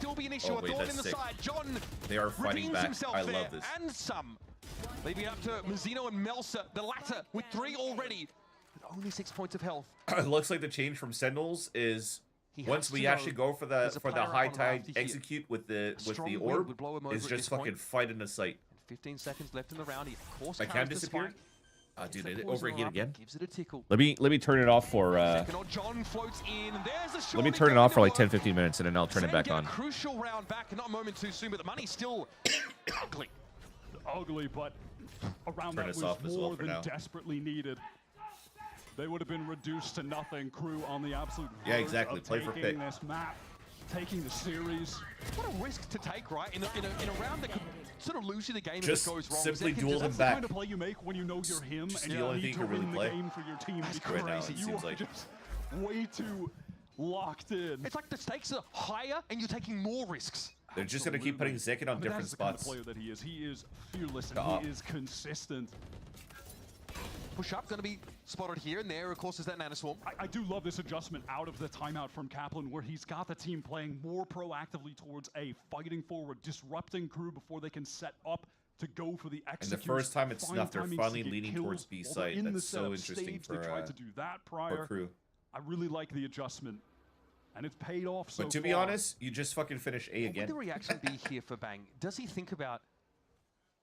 still be an issue. Oh, A wait, thorn that's in the sick. side. John They are fighting redeems back. himself I there, love this. and some. Leaving it up to Mazzino and Melsa, the latter with 3 already. Only 6 points of health. It looks like the change from Sentinels is He once has we to actually know go for there's a the player high up on tide Rafty here. execute with the Strong wind orb would blow him over is at just this point. fucking fight in the sight. 15 seconds left in the round. He of course I carries can the disappear. spike. Dude, Gets it the poison overheat up, again. Gives it a tickle. Let me turn it off for Second on John floats in. And there's the shot. let me turn it off for like 10-15 minutes and then I'll turn it back Get a on. crucial round back, and not a moment too soon, but the money's still ugly. Ugly, but a round Turn that us was off as well more for than now. desperately needed. They would have been reduced to nothing. Crew on the absolute Yeah, verge exactly. of Play for taking pick. this map, taking the series. What a risk to take, right? In a round that could sort of lose you the game Just if it goes wrong. simply Zek duel just- him That's the back. kind of play you make when you know you're him Just and the you only need thing to you can really win the play. game for your team. That's because right now, it you seems are like. just way too locked in. It's like the stakes are higher and you're taking more risks. They're just gonna keep putting Zekin on But different that's the kind of spots. player that he is. He is fearless and Stop. he is consistent. Push up, going to be spotted here and there. Of course, is that Nanoswarm. I do love this adjustment out of the timeout from Kaplan, where he's got the team playing more proactively towards a fighting forward, disrupting Crew before they can set up to go for the And execute. the first time it's snuffed, they're finally leaning towards B side. In the That's so setup interesting stage, for they tried to do that prior. Crew. I really like the adjustment, and it's paid off so But to be far. honest, you just fucking finish A What would again. the reaction be here for Bang? Does he think about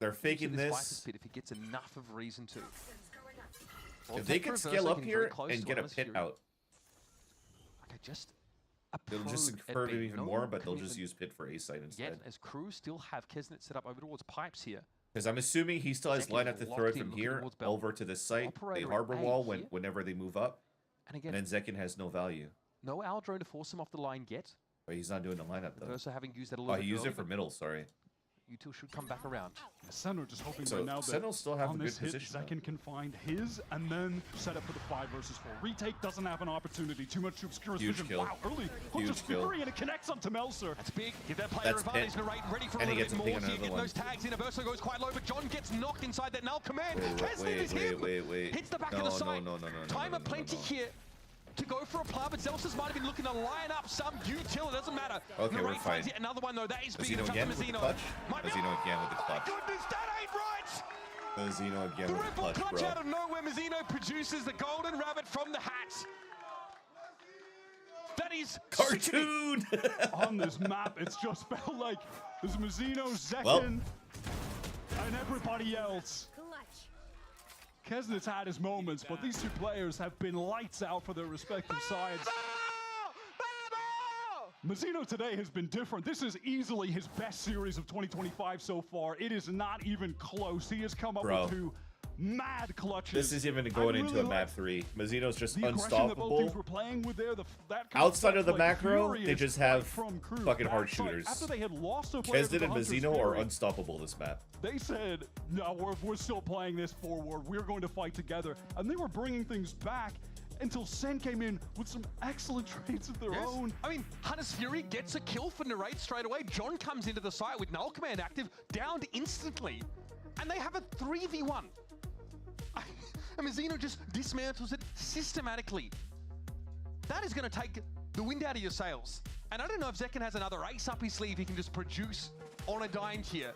They're faking using Viper's this. Pit if he gets enough of reason to? If they can scale up here and get a pit out, Okay, just it'll just probe at curve B. him even No more, but they'll commitment just use pit for A side instead. Yet, as Crew still have Kesnet set up over towards pipes here. Because I'm assuming he still has Zekin line up to throw locked it in, from looking here towards Bell. over to this site. They Operator harbor at A wall here. whenever they move up, And again, and then Zekin has no value. no Owl drone to force him off the line yet. But he's not doing the lineup though. Verso having used that a Oh, little bit he used early, it for but middle. Sorry. You two should come back around. Sentinel just hoping So right now that Sentinel still have on a good this hit, position, though. Zekin can find his and then set up for the 5 versus 4. Retake doesn't have an opportunity. Too much to obscure his Huge vision. kill. Wow, early. Huge Just kill. Fury and it connects onto Melser. That's big. Give that player That's advantage. it. Narrate ready for a And he little gets bit a ping more on here. another Getting one. those tags in. Verso goes quite low, but John gets knocked inside that null command. Wait, Kesnet is him. wait. Hits the back No, of the no, side. no. Time of plenty here to go for a plow, but Zelsus might have been looking to line up some util. It doesn't matter. Okay, we're Narrate fine. finds yet another one, though. That is being Zeno tough again for with the Zeno. clutch. Might be- Zeno again with the Oh, clutch. my goodness, that ain't right. Zeno again The with the ripple clutch, clutch bro. out of nowhere. Mazzino produces the golden rabbit from the hat. That is sickening. Cartoon. On this map, it's just felt like there's Mazzino, Zekin, Well. and everybody else. Kesnet's had his moments, but these two players have been lights out for their respective sides. Mazzino today has been different. This is easily his best series of 2025 so far. It is not even close. He has come up Bro. with 2 mad clutches. This is even going I into really a map like 3. Mazzino's just the aggression that both teams unstoppable. were playing with there. That kind Outside of the like macro, they furious just fight have from Crew fucking hard backside. shooters. After they had lost a player to Kesnet the and Hunter's Mazzino are Fury, unstoppable this map. they said, no, we're still playing this forward. We're going to fight together. And they were bringing things back until SEN came in with some excellent trades of their own. I mean, Hunter's Fury gets a kill for Narrate straight away. John comes into the site with null command active, downed instantly. And they have a 3v1. And Mazzino just dismantles it systematically. That is going to take the wind out of your sails. And I don't know if Zekin has another ace up his sleeve he can just produce on a dime here.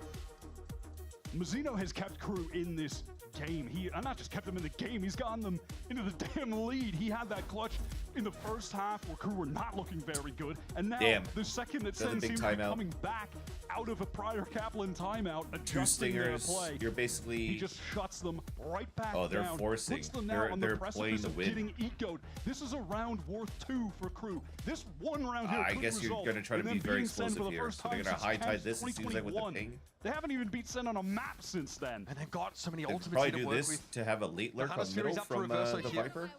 Mazzino has kept Crew in this game. And not just kept them in the game, he's gotten them into the damn lead. He had that clutch in the first half where Crew were not looking very good. And now, Damn. the second that Another SEN big seems to be timeout. coming back out of a prior Kaplan timeout, 2 adjusting their stingers. play. You're basically. He just shuts them right back Oh, they're down. forcing. Puts them now on They're the playing precipice to of win. getting ecoed. This is a round worth 2 for Crew. This one round here I could guess you're result going to try to in them be very beating SEN explosive for the here. first So they're time going to since high tide Camp this, it seems like, with the 2021. ping. They haven't even beat SEN on a map since then. And they've got so many They'd ultimates probably here to do work this with. to have a late lurk on Hunter's middle Fury's up for from reversal the here. Viper.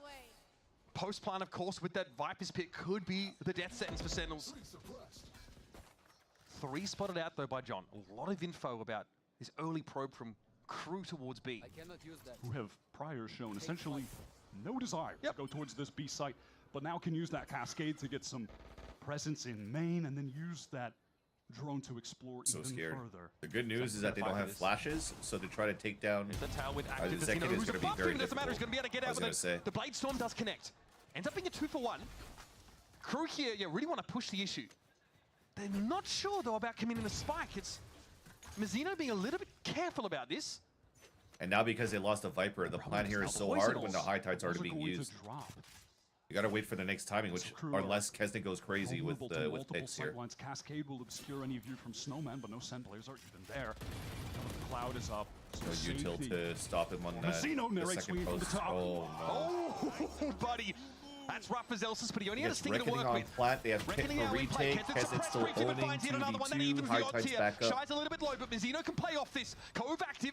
Post plan, of course, with that Viper's Pit could be the death sentence for Sentinels. 3 spotted out, though, by John. A lot of info about his early probe from Crew towards B. Who have prior shown essentially no desire to go towards this B site, but now can use that cascade to get some presence in main and then use that drone to explore So even scared. further. The good news is that they don't have flashes, so to try to take down The tail with active Zekin Zeno, is who's going to be above very him, doesn't matter, he's going to be able to get I out was with gonna it. say. The Blade Storm does connect. Ends up being a 2-for-1. Crew here, really want to push the issue. They're not sure, though, about committing the spike. It's Mazzino being a little bit careful about this. And now because they lost a Viper, the plan here is so hard when the high tide's already being used. You gotta wait for the next timing, which unless Kesnet goes crazy with picks here. Cascade will obscure any view from Snowman, but no SEN players are even there. Cloud is up. So util to stop him on that the second post. Oh no. Oh, buddy. That's rough for Zelsus, but he only had a stinger to Reckoning work on with. Plant, they have Pit for retake, Kesnet still owning 2v2, high tides back up. Shy's a little bit low, but Mizzino can play off this. Cove active.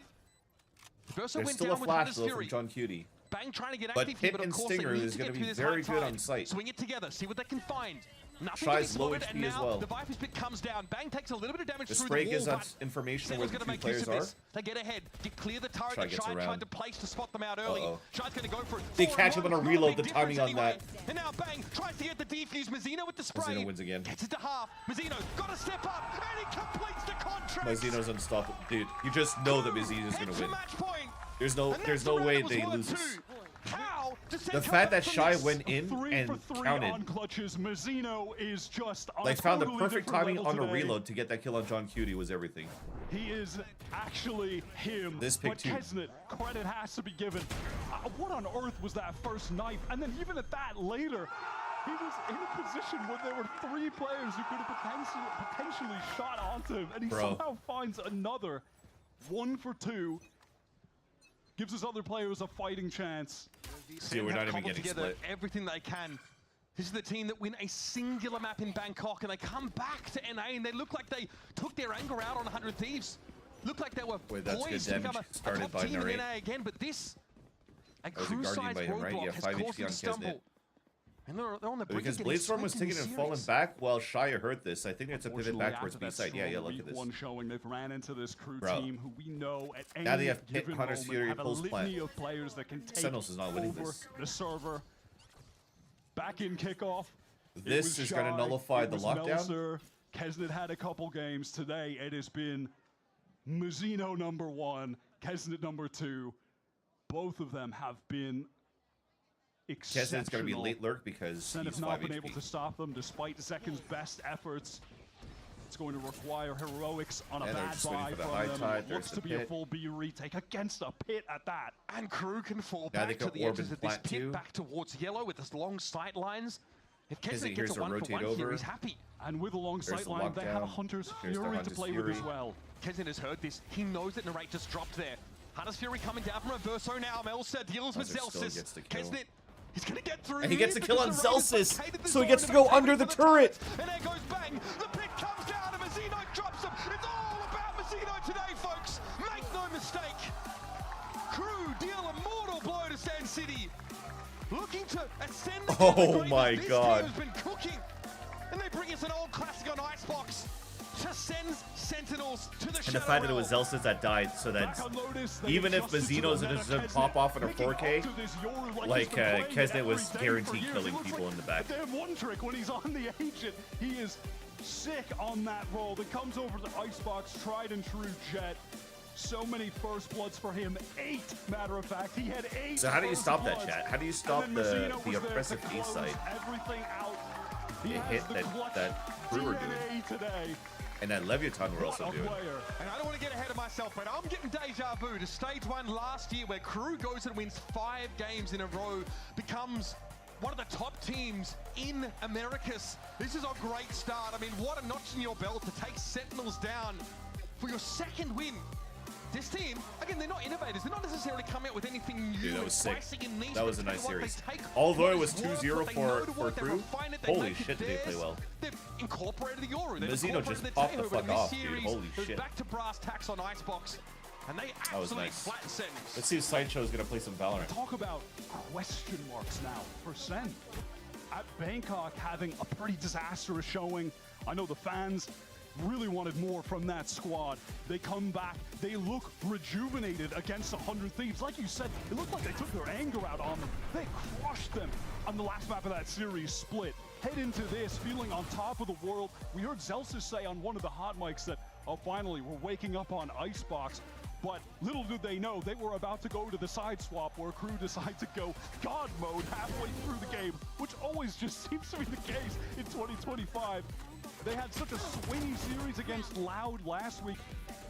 There's still a flash though from John Cutie. Bang trying to get But active here, Pit but of and course Stinger they need is to going get to through be this very high good tide. on site. Swing it together, see what they can find. Nothing Shy's getting low spotted, and HP as now well. the Viper's Pit comes down. Bang takes a little bit of damage The through spray the gives wall, us information on where Singer's the gonna two make use players of are. this. They get ahead, get clear the turret Shy that gets Shy around. tried to place to spot them out early. Shy's going to go for it. They catch him on a Not reload, big the timing difference on anyway. that. And now Bang tries to get the defuse. Mizzino with the spray. Mizzino wins again. Gets it to half. Mizzino got to step up, and he completes the contract. Mizzino's unstoppable. Dude, you just know that Mizzino's going to win. There's no way they lose this. The fact that Shy went in and counted, on clutches. Mizzino is just like found the perfect timing on a reload to get that kill on John Cutie was everything. He is actually him. This pick but too. Kesnet, credit has to be given. What on earth was that first knife? And then even at that later, he was in a position where there were 3 players who could have potentially shot onto him, and he somehow finds another 1 for 2. Gives his other players a fighting chance. See, we're not even getting split. Everything they can. This is the team that win a singular map in Bangkok, and they come back to NA, and they look like they took their anger out on 100 Thieves. Look like they were poised to become a top team in NA again, but this, a crew-sized roadblock has caused them to stumble. And they're on the brink because of getting Bladestorm was taking and falling back while Shia hurt this. I think it's a pivot back towards B side. Yeah, look at this. One showing they've ran into this crew Bro. team who we know at any Now they have Pit, given Hunter's moment Fury, have a Pulse litany Plant. of players that can take Sentinels is not winning over this. the server. Back in kickoff. This is going to nullify the lockdown. Melser. Kesnet had a couple games today. It has been Mizzino #1, Kesnet #2. Both of them have been exceptional. Kesnet's going to be late lurk because SEN he's have not 5 been able HP. to stop them despite Zekin's best efforts. It's going to require heroics on a And they're bad just waiting buy for the from high them. tide. It There's looks the to be a Pit. full B retake against a Pit at that. And Crew can fall Now back they to can the orb edges and of this plant pit, too. back towards yellow with this long sight lines. If Kesnet Kesnet here's gets a to 1 for rotate 1 here, over. he's happy. And with a long There's sight the line, they have a lockdown. Hunter's Here's the Fury to Hunter's play with Fury. as well. Kesnet has heard this. He knows that Narrate just dropped there. Hunter's Fury coming down from Reverso now. Melser deals with Melser still Zelsus. gets the kill. Kesnet, he's going to get through. And he gets a kill on because the Raiders Zelsus, vacated the so he zone gets to and go they've under the taken turret. And there goes Bang. The pit comes down and Mizzino drops him. It's all about Mizzino today, folks. Make no mistake. Crew deal a mortal blow to Sand City. Looking to ascend the Oh my this God. team has been cooking. And they bring us an old classic on Icebox. To send Sentinels to the And the fact that it was Zelsus that died, so that even if Mizzino's doesn't pop off in a 4K, like Kesnet was guaranteed killing people in the back. They have one trick when he's on the agent. He is sick on that roll that comes over the Icebox, tried and true Jet. So many first bloods for him. 8, matter of fact. He had 8. So how do you first stop that, bloods. chat? How do you And stop then the Mizzino was there to oppressive A close site? everything out. He It has hit the that clutch Crew were DNA doing. today. And that Leviathan we're What also a doing. player. And I don't want to get ahead of myself, but I'm getting deja vu to stage 1 last year where Crew goes and wins 5 games in a row, becomes one of the top teams in Americas. This is a great start. I mean, what a notch in your belt to take Sentinels down for your 2nd win. This team, again, they're not innovators. They're not necessarily coming out with anything new. Dude, that was sick. And niche. That was a But nice tell you what, series. they take Although what it was has worked, 2-0 what they know to for work, they Crew, refine it, they holy make it shit did they play theirs. well. They've incorporated the Yoru. They've Mizzino incorporated just popped the Teho, fuck but in this off, dude. series, Holy it was shit. back to brass tacks on Icebox. And they That was absolutely nice. flatten Sentinels. Let's see if Sideshow's going to play some Valorant. Talk about question marks now for SEN. At Bangkok having a pretty disastrous showing. I know the fans really wanted more from that squad. They come back, they look rejuvenated against 100 Thieves. Like you said, it looked like they took their anger out on them. They crushed them on the last map of that series, Split. Head into this, feeling on top of the world. We heard Zelsus say on one of the hot mics that, oh, finally, we're waking up on Icebox. But little did they know, they were about to go to the side swap where Crew decided to go God mode halfway through the game, which always just seems to be the case in 2025. They had such a swingy series against Loud last week.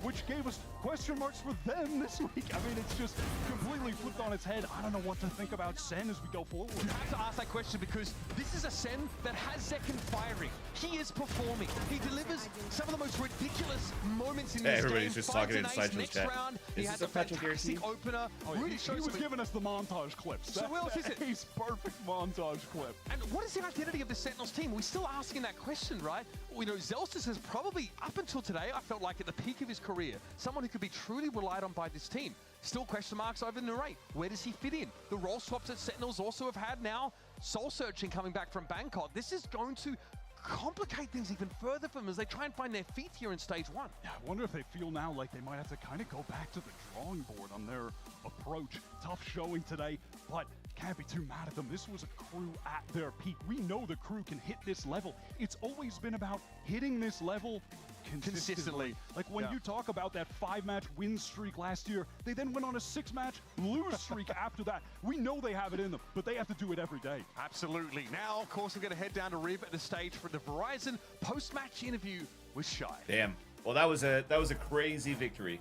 which gave us question marks for them this week. I mean, it's just completely flipped on its head. I don't know what to think about SEN as we go forward. You have to ask that question because this is a SEN that has Zekken firing. He is performing. He delivers some of the most ridiculous moments in this game. Everybody's just talking inside next chat. round, he Is had this the a patch fantastic opener. Really he was giving us the montage clips. So what else is it? Ace perfect montage clip. And what is the identity of the Sentinels team? We're still asking that question, right? You know, Zelstis has probably, up until today, I felt like at the peak of his career, someone who could be truly relied on by this team. Still question marks over Nurate. Where does he fit in? The role swaps that Sentinels also have had now. Soul Searching coming back from Bangkok. This is going to complicate things even further for them as they try and find their feet here in stage 1. Yeah, I wonder if they feel now like they might have to kind of go back to the drawing board on their approach. Tough showing today, but can't be too mad at them. This was a KRU at their peak. We know the KRU can hit this level. It's always been about hitting this level consistently. Like when you talk about that 5-match win streak last year, they then went on a 6-match lose streak after that. We know they have it in them, but they have to do it every day. Absolutely. Now, of course, we're going to head down to Riv at the stage for the Verizon post-match interview with Shy. Damn. Well, that was a crazy victory.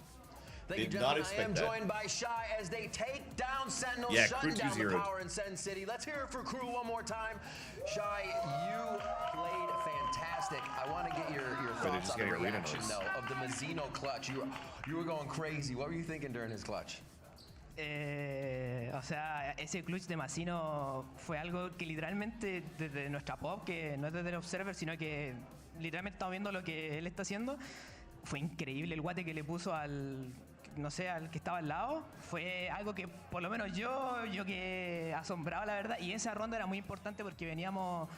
Thank you, Did not gentlemen. expect I am that. joined by Shy as they take down Sentinels, Yeah, shutting KRU down the 2-0'd. power in Sen City. Let's hear it for KRU one more time. Shy, you played fantastic. I want to get your thoughts just on the getting arena reaction, noise. though, of the Mazzino clutch. You were going crazy. What were you thinking during his clutch? O sea, ese clutch de Mazzino fue algo que literalmente desde nuestra pop, que no es desde el Observer, sino que literalmente estamos viendo lo que él está haciendo. Fue increíble el guate que le puso al, no sé, al que estaba al lado. Fue algo que por lo menos yo que asombrado la verdad. Y esa ronda era muy importante porque veníamos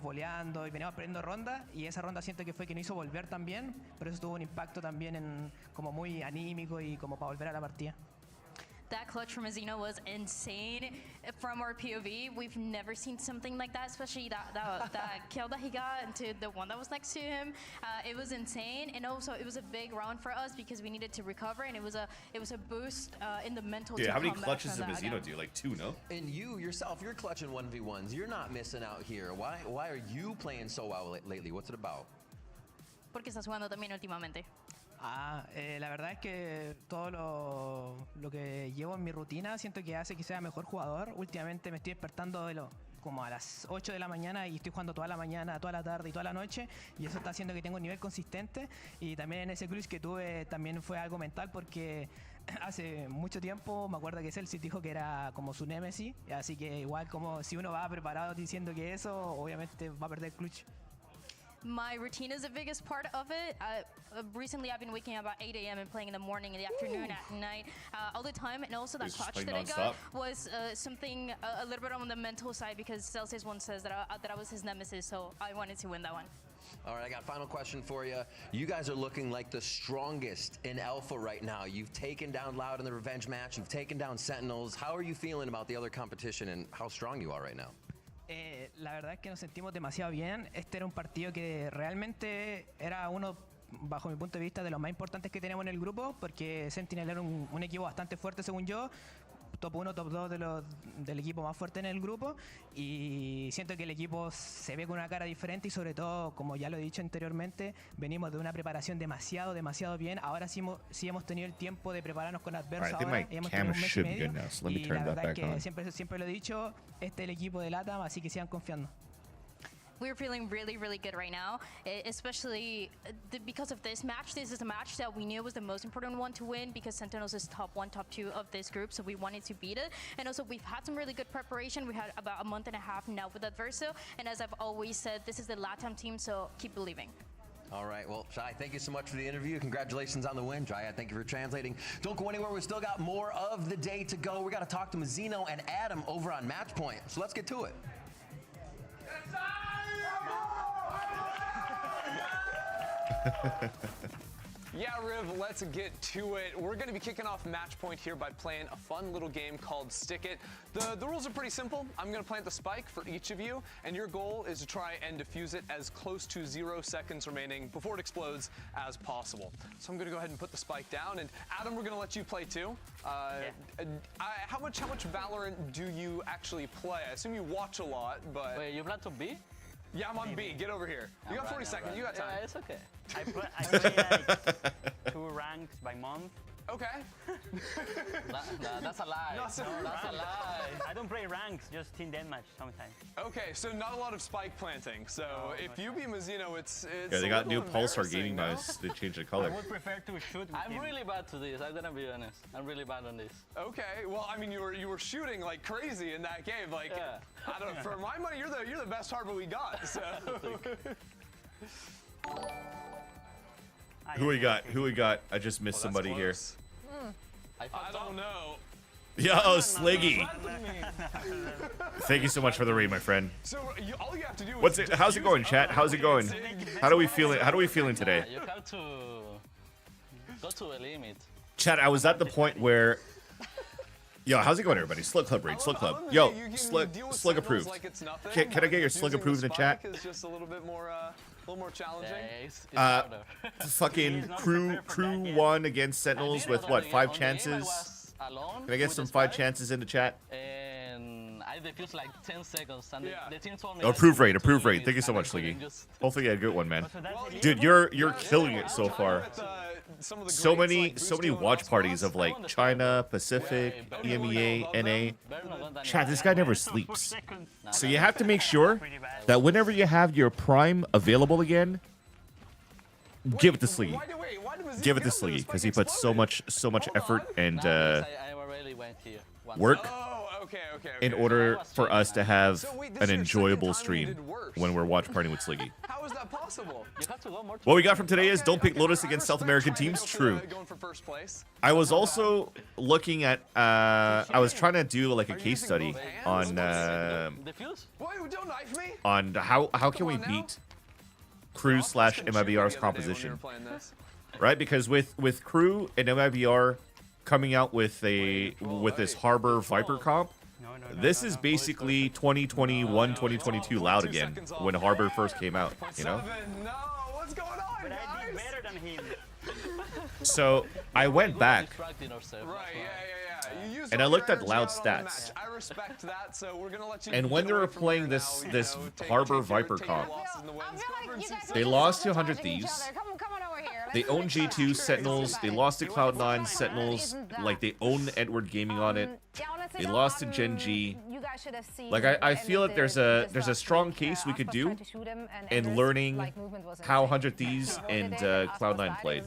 voleando y veníamos perdiendo rondas. Y esa ronda siento que fue que nos hizo volver también. Pero eso tuvo un impacto también en, como muy anímico y como para volver a la partida. That clutch from Mazzino was insane. From our POV, we've never seen something like that, especially that kill that he got into the one that was next to him. It was insane, and also it was a big round for us because we needed to recover, and it was a boost in the mental. Dude, how many come back clutches from does that. Mazzino do? Like 2, no? And you yourself, you're clutching 1v1s. You're not missing out here. Why are you playing so well lately? What's it about? Porque estás jugando también últimamente. La verdad es que todo lo que llevo en mi rutina siento que hace que sea mejor jugador. Últimamente me estoy despertando como a las 8 de la mañana y estoy jugando toda la mañana, toda la tarde y toda la noche, y eso está haciendo que tenga un nivel consistente. Y también en ese clutch que tuve también fue algo mental porque hace mucho tiempo me acuerdo que Celsius dijo que era como su némesis, así que igual como si uno va preparado diciendo que eso, obviamente va a perder el clutch. My routine is the biggest part of it. Recently, I've been waking up at 8 a.m. and playing in the morning, in the afternoon, at night, all the time. And also that clutch that I got was something a little bit on the mental side because Celsius once says that I was his nemesis, so I wanted to win that one. All right, I got a final question for you. You guys are looking like the strongest in Alpha right now. You've taken down Loud in the revenge match. You've taken down Sentinels. How are you feeling about the other competition and how strong you are right now? La verdad es que nos sentimos demasiado bien. Este era un partido que realmente era uno, bajo mi punto de vista, de los más importantes que tenemos en el grupo, porque Sentinel era un equipo bastante fuerte según yo, top 1, top 2 del equipo más fuerte en el grupo, y siento que el equipo se ve con una cara diferente y sobre todo, como ya lo he dicho anteriormente, venimos de una preparación demasiado bien. Ahora sí hemos tenido el tiempo de prepararnos con Adverso ahora, hemos tenido un mes y medio, y la verdad es que siempre lo he dicho, este es el equipo de LATAM, así que sigan confiando. We're feeling really good right now, especially because of this match. This is a match that we knew was the most important one to win because Sentinels is top 1, top 2 of this group, so we wanted to beat it. And also, we've had some really good preparation. We had about a month and a half now with Adverso, and as I've always said, this is the LATAM team, so keep believing. All right, well, Shai, thank you so much for the interview. Congratulations on the win. Jaya, thank you for translating. Don't go anywhere. We still got more of the day to go. We got to talk to Mazzino and Adam over on Matchpoint, so let's get to it. Yeah, Riv, let's get to it. We're going to be kicking off Matchpoint here by playing a fun little game called Stick It. The rules are pretty simple. I'm going to plant the spike for each of you, and your goal is to try and defuse it as close to 0 seconds remaining before it explodes as possible. So I'm going to go ahead and put the spike down, and Adam, we're going to let you play too. How much Valorant do you actually play? I assume you watch a lot, but... Wait, you plan to B? Yeah, I'm on B. Get over here. You got 40 seconds. You got time. Yeah, it's okay. I play like 2 ranks by month. Okay. That's a lie. No, that's a lie. I don't play ranks, just team deathmatch sometimes. Okay, so not a lot of spike planting. So if you beat Mazzino, it's Yeah, they got a new little Pulsar gaming embarrassing, knives. They changed the color. I would prefer to shoot with I'm him. really bad to this. I'm gonna be honest. I'm really bad on this. Okay, well, I mean, you were shooting like crazy in that game. Like, I don't know. For my money, you're the best harbor we got. So. Who we got? Who we got? I just missed somebody here. I don't know. Yo, Sliggy. Thank you so much for the raid, my friend. So all you have to do is What's it? How's it going, chat? How's it going? How do we feeling? How are we feeling today? You have to go to a limit. Chat, I was at the point where. Yo, how's it going, everybody? Slug Club raid, Slug Club. Yo, Slug approved. Like it's nothing, Can I get your Slug approved in the chat? It's just a little bit more challenging. Fucking crew won against Sentinels with what, 5 chances? Can I get some 5 chances in the chat? And I defused like 10 seconds, and the team told me. Approve rate. Thank you so much, Sliggy. Hopefully, you had a good one, man. Dude, you're killing it so far. So many watch parties of like China, Pacific, EMEA, NA. Chat, this guy never sleeps. So you have to make sure that whenever you have your Prime available again, give it to Sliggy. Give it to Sliggy because he puts so much effort and work in order for us to have an enjoyable stream when we're watch partying with Sliggy. How is that possible? What we got from today is don't pick Lotus against South American teams. True. I was also looking at I was trying to do like a case study on how can we beat KRU / MIBR's composition, right? Because with KRU and MIBR coming out with this Harbor Viper comp, this is basically 2021 2022 Loud again when Harbor first came out, you know. No, what's going on, but I did better than him. So I went back You and I looked at Loud stats. I respect that, so we're gonna let you. And when they were playing this Harbor Viper comp, they lost to 100 Thieves. They own G2 Sentinels. They lost to Cloud9 Sentinels. Like they own Edward Gaming on it. They lost to Gen G. Like I feel like there's a strong case we could do in learning how 100 Thieves and Cloud9 played.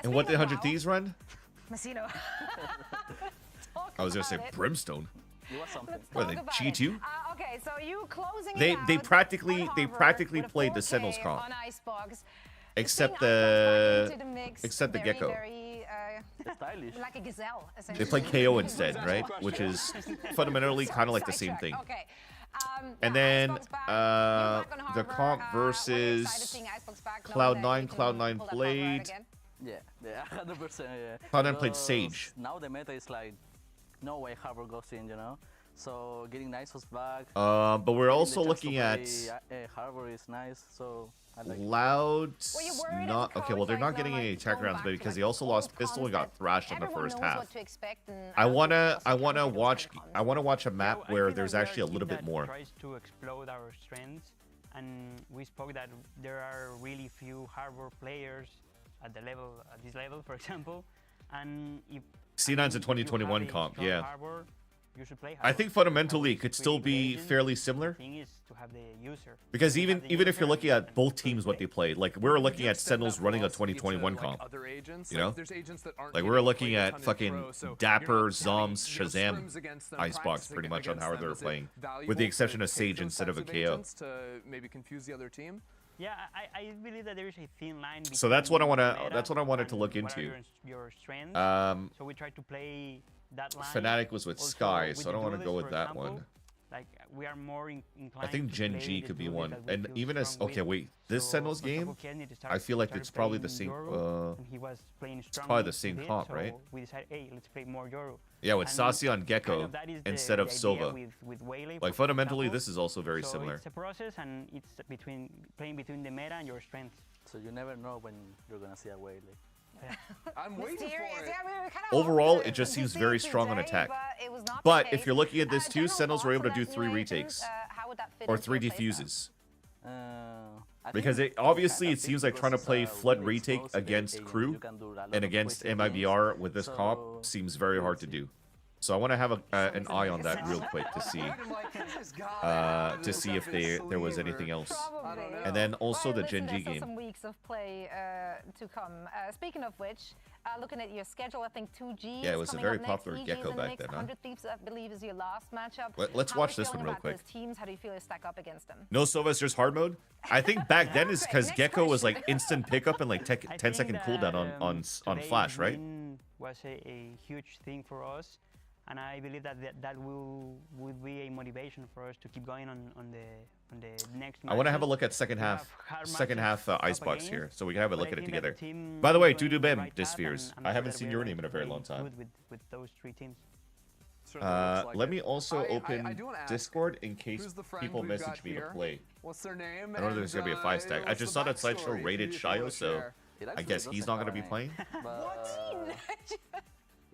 And what did 100 Thieves run? I was gonna say Brimstone. What are they, G2? Okay, so you closing they practically played the Sentinels comp. Except the Gecko. Like a gazelle, They play KO instead, right? Which is fundamentally kind of like the same thing. Okay. And then the comp versus Cloud9. Cloud9 played. Yeah, 100%. Yeah. Cloud9 played Sage. Now the meta is like, no way Harbor goes in, you know. So getting nice was back. But we're also looking at Harbor is nice, so I like Loud. Not okay. Well, they're not getting any attack rounds, but because they also lost Pistol and got thrashed in the first half. I wanna watch a map where there's actually a little bit more. Tries to explode our strengths, and we spoke that there are really few Harbor players at this level, for example, and if C9's a 2021 comp, yeah. Harbor, you should play Harbor. I think fundamentally it could still be fairly similar. Because even if you're looking at both teams, what they played, like we were looking at Sentinels running a 2021 comp, you know, like we were looking at fucking Dapper, Zoms, Shazam, Icebox pretty much on how they were playing, with the exception of Sage instead of a KO. To maybe confuse the other team. Yeah, I believe that there is a thin line. So that's what I wanted to look into. Your strengths. So we try to play that line. Fnatic was with Sky, so I don't want to go with that one. Like we are more inclined. I think Gen G could be one, and even as wait, this Sentinels game, I feel like it's probably the same. It's probably the same comp, right? We decided, hey, let's play more Yoru. Yeah, with Saci on Gecko instead of Silva. Like fundamentally, this is also very similar. It's a process, and it's playing between the meta and your strengths. So you never know when you're gonna see a Whaley. I'm waiting for it. Overall, it just seems very strong on attack. But if you're looking at this too, Sentinels were able to do 3 retakes. would that fit Or into 3 your play style? defuses. I Because think it obviously kind of it seems big like trying to because play it's a flood really retake explosive against AK, crew you can do a lot and of against quick MIBR with this so comp seems very hard to do. So I want to have an eye on that real quick to see if there was anything else. And then also Well, the listen, Gen G there's still game. some weeks of play to come. Speaking of which, looking at your schedule, I think 2G Yeah, it is was a coming very up next. popular EG Gecko is in the back mix. then, huh? 100 Thieves, I believe, is your last matchup. Let's How watch are you this one feeling real about quick. those teams? How do you feel you stack up against them? No Sovas, just hard mode. I think back then is because Next Gecko was question. like instant pickup and like 10-second cooldown on Today's Flash, right? win was a huge thing for us, and I believe that will be a motivation for us to keep going on the next. I want to have a matches. look at second We half have hard matches up Icebox here, against, so we can have a but look I at it think that together. the team By the way, is going Dudu on the Bem, right this path, fears. and I know haven't that seen we your are name in a very going long to play time. good with those 3 teams. Let me also I open do wanna ask, Discord in case who's the friend people we've message got me to here? play. What's their name? I know there's gonna be a 5-stack. I what's just the saw that Sideshow backstory rated if you wanna Shio, so share? I guess he's not gonna be playing.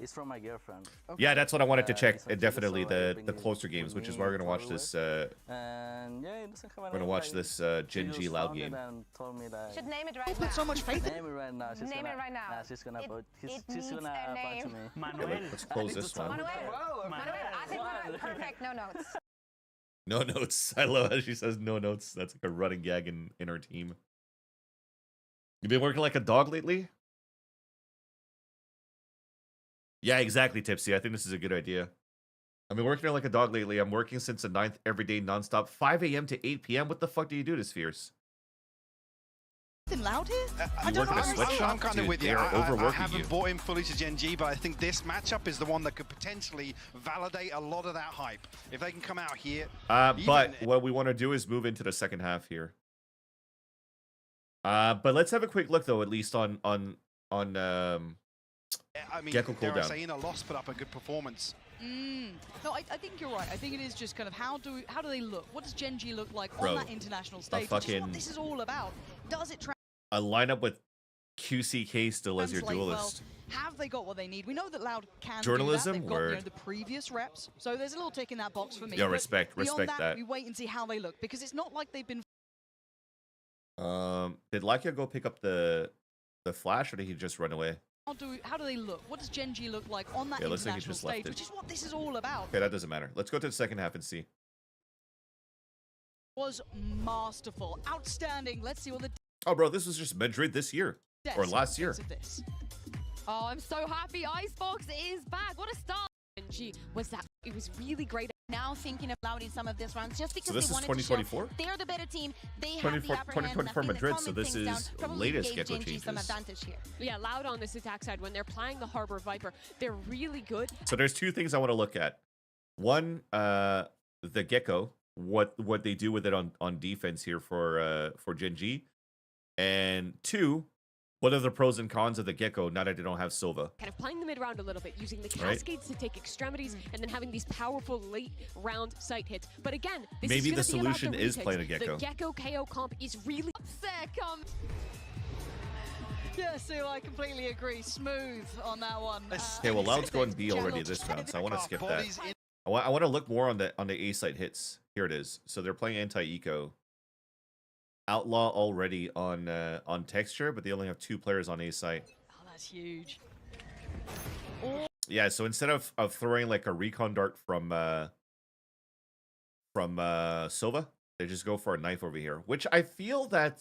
It's from my girlfriend. Yeah, that's what I wanted to check. it's okay, Definitely so I the bring it closer games, which is with why me we're gonna watch totally. this. And yeah, it doesn't have a We're gonna name, watch like, this she Gen G just loud found it game. and told me that. Should name it right now. Put so much faith. Name it right now. She's Name gonna, it right now. Nah, she's gonna It- put. it She's needs gonna a punch name. me. Manuel. Let's close this one. Manuel, I think we're good. Perfect. No notes. No notes. I love how she says no notes. That's like a running gag in our team. You been working like a dog lately? Yeah, exactly, Tipsy. I think this is a good idea. I've been working like a dog lately. I'm working since the 9th every day, nonstop, 5 a.m. to 8 p.m. What the fuck do you do this, Fierce? Loud here? You work in a sweatshop? I'm kind Dude, of with they you. are I overworking haven't you. bought in fully to Gen G, but I think this matchup is the one that could potentially validate a lot of that hype. If they can come out here. But what we want to do is move into the second half here. But let's have a quick look though, at least on I mean, Gecko dare I cooldown. say, in a loss, put up a good performance. No, I think you're right. I think it is just kind of how do they look? What does Gen G look like Bro, on that international stage? Which is fucking- what this is all about. Does it a lineup with QCK still as your translate well? duelist. Have they got what they need? We know that Loud can Journalism? do that. They've got, you know, Word. the previous reps, so there's a little tick in that box for me. Yeah, But respect beyond that. We wait and see how they look because it's not like they've been. Did Lakia go pick up the flash, or did he just run away? How do they look? What does Gen G look like on that Yeah, looks like he international just left stage? it. Which is what this is all about. Okay, that doesn't matter. Let's go to the second half and see. Was masterful, outstanding. Let's see what the Oh, bro, this was just Madrid this year or last year. thinks of this. Oh, I'm so happy Icebox is back. What a start. And gee, was that, it was really great. Now thinking about in some of these runs, just because So this they is wanted to show 2024? they're the better team, they have 24 the upper hand, and I 2024 think Madrid, that so calming this things down is probably latest gave Gecko Gen G some changes. advantage here. Yeah, Loud on this attack side, when they're playing the Harbor Viper, they're really good. So there's two things I want to look at. One, the Gecko, what they do with it on defense here for Gen G, and two, what are the pros and cons of the Gecko now that they don't have Sova? Kind of playing the mid round a little bit, using the Right. cascades to take extremities, and then having these powerful late round sight hits. But again, this Maybe is the gonna be about solution the is retakes. playing a Gecko. The Gecko KO comp is really upset. Yeah, so I completely agree. Smooth on that one. Okay, well, Loud's going B already this round, so I want to skip that. I want to look more on the A side hits. Here it is. So they're playing anti-eco. Outlaw already on texture, but they only have 2 players on A site. Oh, that's huge. Yeah, so instead of throwing like a recon dart from Sova, they just go for a knife over here, which I feel like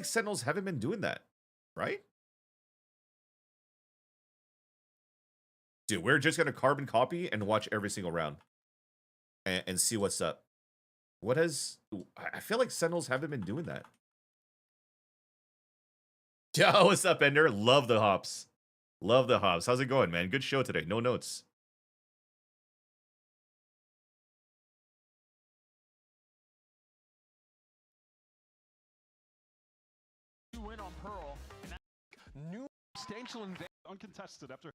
Sentinels haven't been doing that, right? Dude, we're just gonna carbon copy and watch every single round and see what's up. I feel like Sentinels haven't been doing that. Yo, what's up, Ender? Love the hops. Love the hops. How's it going, man? Good show today. No notes. You win on Pearl. New substantial uncontested after.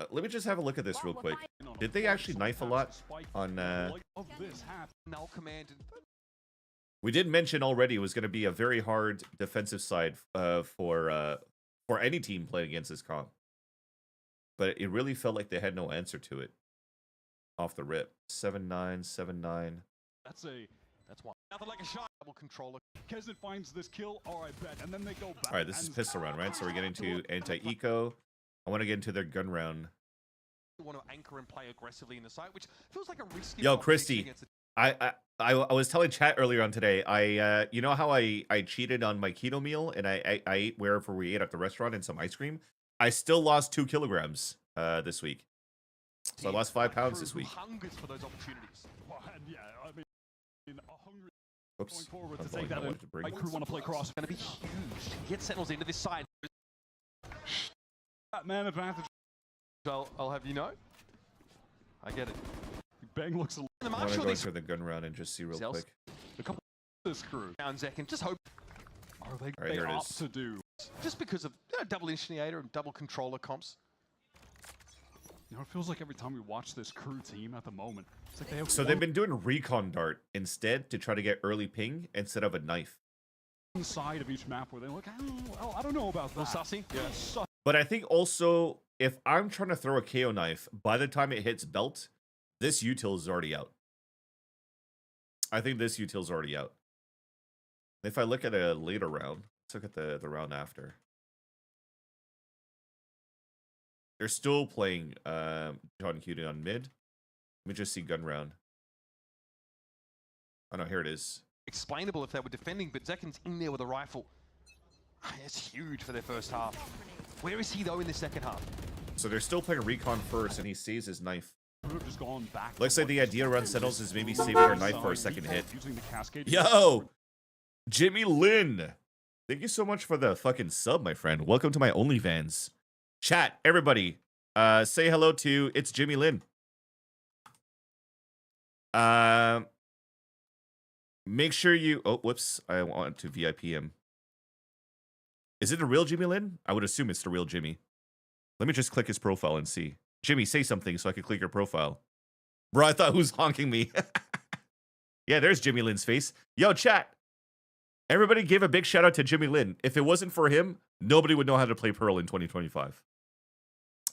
Let me just have a look at this real quick. Did they actually knife a lot on... Of this half. Null commanded. We did mention already it was going to be a very hard defensive side for any team playing against this comp. But it really felt like they had no answer to it. off the rip. 7-9, 7-9. That's one. Nothing like a shot. Double controller. Kesnet finds this kill. All right, bet. And then they go back. All right, this is pistol round, right? So we're getting to anti-eco. I want to get into their gun round. You want to anchor and play aggressively in the site, which feels like a risky. Yo, Christy, I was telling chat earlier on today. You know how I cheated on my keto meal and I ate wherever we ate at the restaurant and some ice cream. I still lost 2 kilograms this week. So I lost 5 pounds this week. Hungers for those opportunities. Well, and yeah, I mean, hungry. Oops. Going forward I to thought take I that wanted in. to bring. KRU want to play cross. Going to be huge. Get Sentinels into this side. Man advantage. I'll have you know. I get it. Bang looks. I want to go for the gun round and just see real quick. A couple of this crew. Down Zek, just hope. Are they, All right, here it opt is. to do? Just because of double initiator and double controller comps. You know, it feels like every time we watch this crew team at the moment, it's like they have So they've been doing recon dart instead to try to get early ping instead of a knife. one side of each map where they look, I don't know about that. Little sussy. Yeah. But I think also, if I'm trying to throw a KO knife, by the time it hits belt, this util is already out. I think this util is already out. If I look at a later round, let's look at the round after. They're still playing John Cutie on mid. Let me just see gun round. Oh no, here it is. Explainable if they were defending, but Zekin's in there with a rifle. It's huge for their first half. Where is he though in the second half? So they're still playing recon first, and he saves his knife. Just gone back. Looks like the idea around Sentinels is maybe saving their knife for a second hit. Using the cascade. Yo! Jimmy Lynn! Thank you so much for the fucking sub, my friend. Welcome to my OnlyFans. Chat, everybody, say hello to It's Jimmy Lynn. Make sure you... Oh, whoops. I want to VIP him. Is it the real Jimmy Lynn? I would assume it's the real Jimmy. Let me just click his profile and see. Jimmy, say something so I can click your profile. Bro, I thought who's honking me? Yeah, there's Jimmy Lynn's face. Yo, chat. Everybody give a big shout out to Jimmy Lynn. If it wasn't for him, nobody would know how to play Pearl in 2025.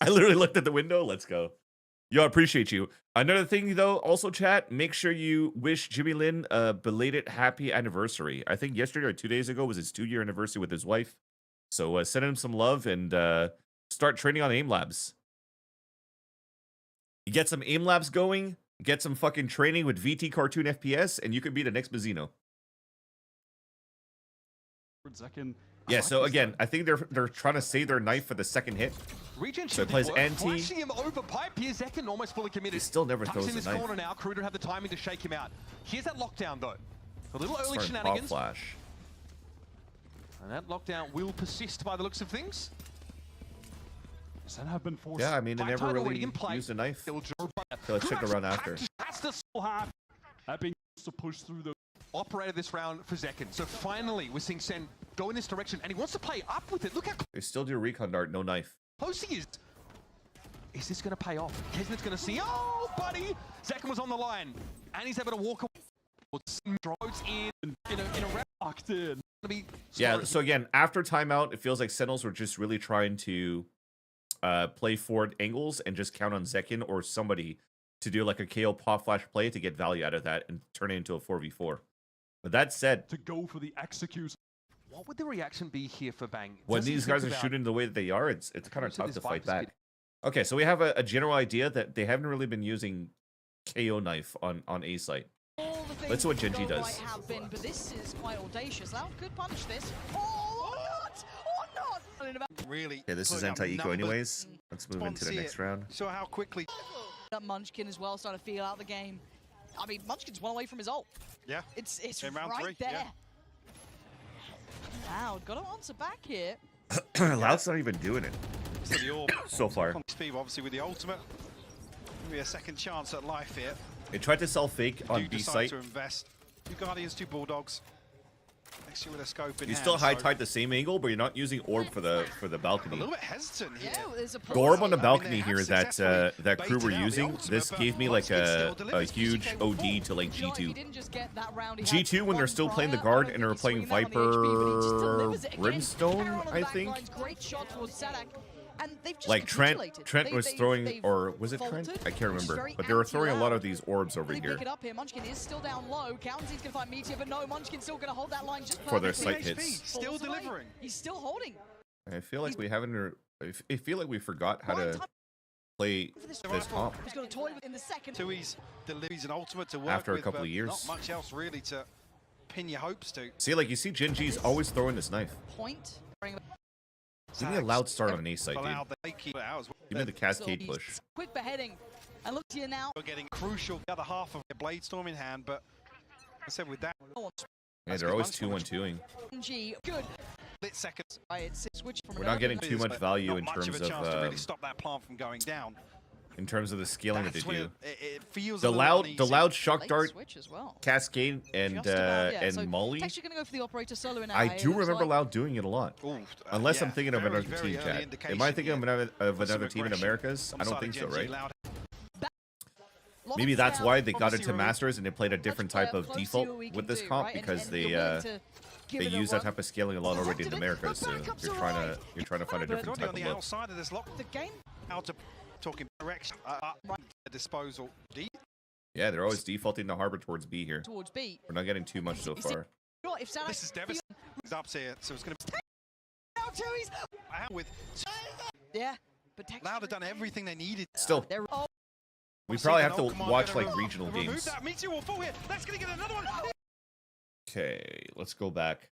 I literally looked at the window. Let's go. Yo, I appreciate you. Another thing, though, also, chat, make sure you wish Jimmy Lynn a belated happy anniversary. I think yesterday or 2 days ago was his 2-year anniversary with his wife. So send him some love and start training on aim labs. You get some aim labs going, get some fucking training with VT Cartoon FPS, and you could be the next Mazzino. Yeah, so again, I think they're trying to save their knife for the second hit. So he plays anti. Flashing him over pipe. Here's Zekin almost fully committed. He still never Tucks throws in the this knife. corner now. KRU don't have the timing to shake him out. Here's that lockdown though. A little early Starting shenanigans. pop flash. And that lockdown will persist by the looks of things. Sen have been forced. Yeah, I mean, they By never title really already in play. used a knife. They'll So let's check the run after. Has to That being to push through the operated this round for Zekin. So finally, we're seeing Sen go in this direction, and he wants to play up with it. Look how They still do recon dart, no knife. close he is. Is this going to pay off? Kesnet's going to see. Oh, buddy! Zekin was on the line, and he's able to walk away. Drones in a round. locked in. Yeah, so again, after timeout, it feels like Sentinels were just really trying to play forward angles and just count on Zekin or somebody to do like a KO pop flash play to get value out of that and turn it into a 4v4. But that said, to go for the execute. What would the reaction be here for Bang? when these guys are shooting the way that they are, it's kind of tough to fight back. Okay, so we have a general idea that they haven't really been using KO knife on A site. Let's see what Genji does. Have been, but this is quite audacious. That could punish this. Oh, or not! Really. Yeah, this is anti-eco anyways. Let's move into the next round. So how quickly? That Munchkin as well starting to feel out the game. I mean, Munchkin's one away from his ult. Yeah. It's in round right 3, there. yeah. Wow, got to answer back here. Loud's not even doing it So the orb. so far. Speed, obviously, with the ultimate. Maybe a second chance at life here. They tried to sell fake on Do B decide site. to invest. 2 Guardians, 2 Bulldogs. Next year with a scope in You hand, still high so tide the same angle, but you're not using orb for the a balcony. little bit hesitant here. Yeah, there's a The orb on the I mean, balcony they here have that successfully KRU were baited out the using, ultimate, this but gave me Munchkin like still a delivers. huge He came OD full. to like You know what, he G2. didn't just get that round, he had G2 when they're one still playing the prior. I guard don't and think are he's playing swinging that on the HP, but he just Viper delivers it again. Brimstone, Carol on the I back think. lines, great shot towards Sadak. And they've just Like Trent capitulated. was throwing, or was it Trent? faltered. I can't remember. Very But they were throwing a lot of anti-Loud. these orbs over They here pick it up here. Munchkin is still down low. County's gonna find Meteor, but no, Munchkin's still gonna hold that line just for their perfectly. sight hits. Still Falls away. delivering. He's still holding. I feel like we haven't. I feel like we forgot how to play this comp. He's got a toy in the second. Tui's delivers an ultimate to work After a with, couple but of years. Not much else really to pin your hopes to. See, like you see, Genji's always throwing this knife. Point. Give me a loud start on an A site, Allowed dude. they keep it out as well. Give me the cascade push. Quick beheading. And look here now. We're getting crucial the other half of their blade storm in hand, but I said with that. Yeah, they're always 2-1-2ing. NG, good. Split seconds. It's switch from We're not getting too much value in Not much terms of a chance to of really stop that plant from going down. in terms of the scaling that That's they when do. it feels The a little loud, uneasy. the loud shock dart, switch as well. cascade, and Just about, yeah. and So Molly. Actually going to go for the operator solo in I AA, do it looks remember like. Loud doing it a lot. Unless I'm yeah, thinking of very, another very team, early chat. indication, Am I thinking of another some team in aggression Americas? on I don't side think of so, Genji. right? Loud. Maybe that's why they got Obviously into removed. Masters and they played a different type of Close to default what we with can this do, comp right? And- because and they you're willing to give it a use that run. type of scaling a lot already in America. So you're trying to find a different Already type on of the look. outside of this lock. The game. Out to talking direction. Disposal. Deep. Yeah, they're always defaulting the harbor towards B here. Towards B. We're not getting too much so far. If Salah This is devastating. He's up here, so it's going to be now too, he's out with. yeah, but Loud have done everything they needed. Still, they're we probably have to watch like regional Remove games. that. Meteor will fall here. That's going to get another one. Okay, let's go back.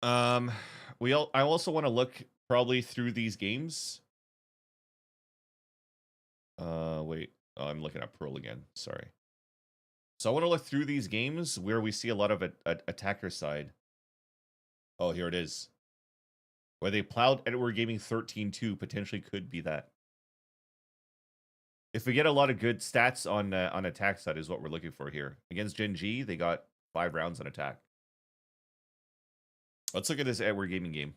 I also want to look probably through these games. Wait. Oh, I'm looking at Pearl again. Sorry. So I want to look through these games where we see a lot of attacker side. Oh, here it is. Where they plowed Edward Gaming 13-2 potentially could be that. If we get a lot of good stats on attack side is what we're looking for here. Against Gen G, they got 5 rounds on attack. Let's look at this Edward Gaming game.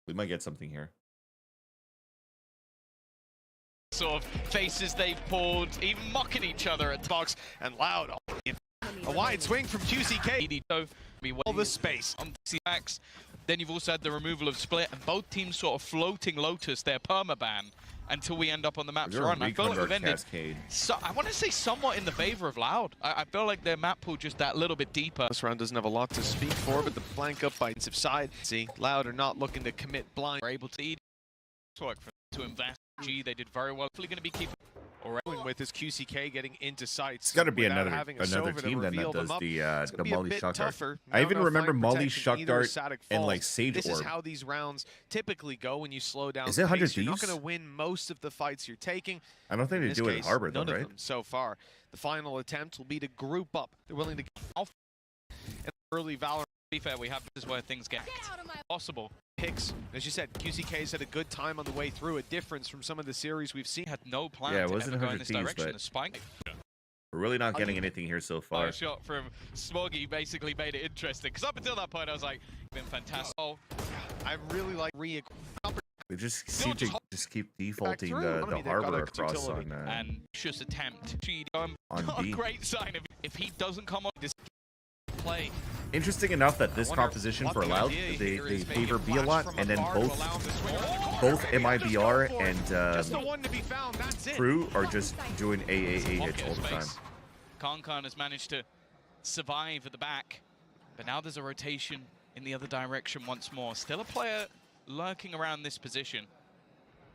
We might get something here. Sort of faces they've pulled, even mocking each other at box and Loud. A wide swing from QCK. All the space on CX. Then you've also had the removal of Split, and both teams sort of floating Lotus their permaban until we end up on the map's run. I feel like we've ended. So I want to say somewhat in the favor of Loud. I feel like their map pool just that little bit deeper. This round doesn't have a lot to speak for, but the flank up by defensive side. See, Loud are not looking to commit blind. We're able to eat work to invest. G, they did very well. Hopefully going to be keeping. Already with his QCK getting into sights. It's got to be without another having a Sova to team then that reveal them does up. the gonna be a Molly bit shock dart. tougher. I Now even no remember flank Molly protection, shock either dart Satic and falls. like Sage This Orb. is how these rounds typically go when you slow down. Is it the 100 pace. You're not Thieves? going to win most of the fights you're taking. I don't think In they this do it in case, Harbor though, none of right? them so far. The final attempt will be to group up. They're willing to get off and early Valor. To be fair, we have this is where things get possible. Picks, as you said, QCK's had a good time on the way through, a difference from some of the series we've seen. Had no plan Yeah, it to wasn't ever go in 100 this Thieves, direction. but- The spike. We're really not getting anything here so far. A shot from Smoggy basically made it interesting. Because up until that point, I was like, been fantastic. Oh, I really like They just seem to just keep defaulting through. the They've got Harbor a across utility. on and just attempt. on Not a B. great sign if he doesn't come on this play. Interesting enough that this wonder composition what for the Loud, idea they here is maybe favor a B a flash lot, from and then afar to allow him to swing around the corner. both Okay, MIBR just the and one to be found. That's it. KRU are just doing AAA hits Pocket all the time. space. Kankan has managed to survive at the back, but now there's a rotation in the other direction once more. Still a player lurking around this position.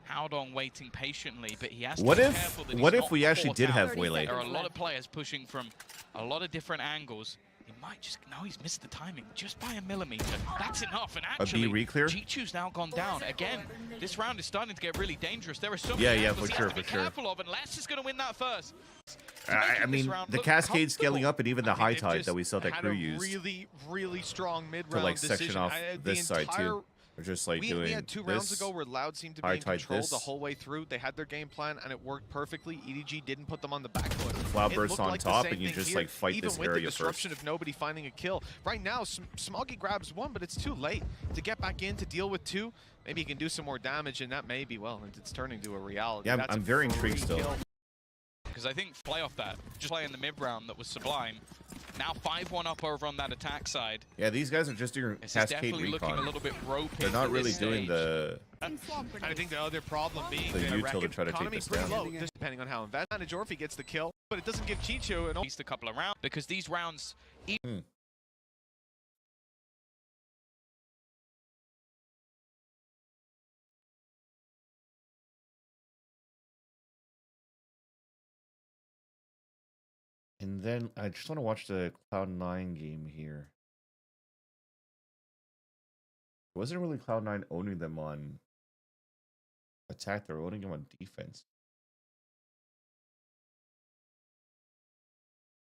Howdong waiting patiently, but he has to What be if- careful that he's what if not we actually caught did out. have Waylay? There are a lot of players pushing from a lot of different angles. He might just, no, he's missed the timing just by a millimeter. That's enough, and A B actually, re-clear? G2's now gone down. Again, this round is starting to get really dangerous. There are so Yeah, many yeah, angles for he sure, has to be for sure. careful of, and Les is going to win that first. I mean, the cascade scaling up and even the high They've tide just that we saw that had KRU a used really, really strong mid-round to like decision. section off The this side entire- too. They're just like we doing had 2 rounds this, ago where Loud seemed to be high in tide control this. the whole way through. They had their game plan and it worked perfectly. EDG didn't put them on the back foot. Cloud It bursts looked on like the top same and you thing just here, like fight even this with area the disruption first. of nobody finding a kill. Right now, Smoggy grabs 1, but it's too late to get back in to deal with 2. Maybe he can do some more damage, and that may be, well, it's turning to a reality. Yeah, That's I'm a very free intrigued still. kill. Because because I think play off that. Just play in the mid round that was sublime. Now 5-1 up over on that attack side. Yeah, these guys are just doing cascade looking a recon. little bit ropey. They're not really doing the I think the other problem being the the util to try to take economy this pretty down. low, just depending on how advantage or if he gets the kill. But it doesn't give Chicho At least a couple of rounds because these rounds. And then I just want to watch the Cloud9 game here. It wasn't really Cloud9 owning them on attack, they were owning them on defense.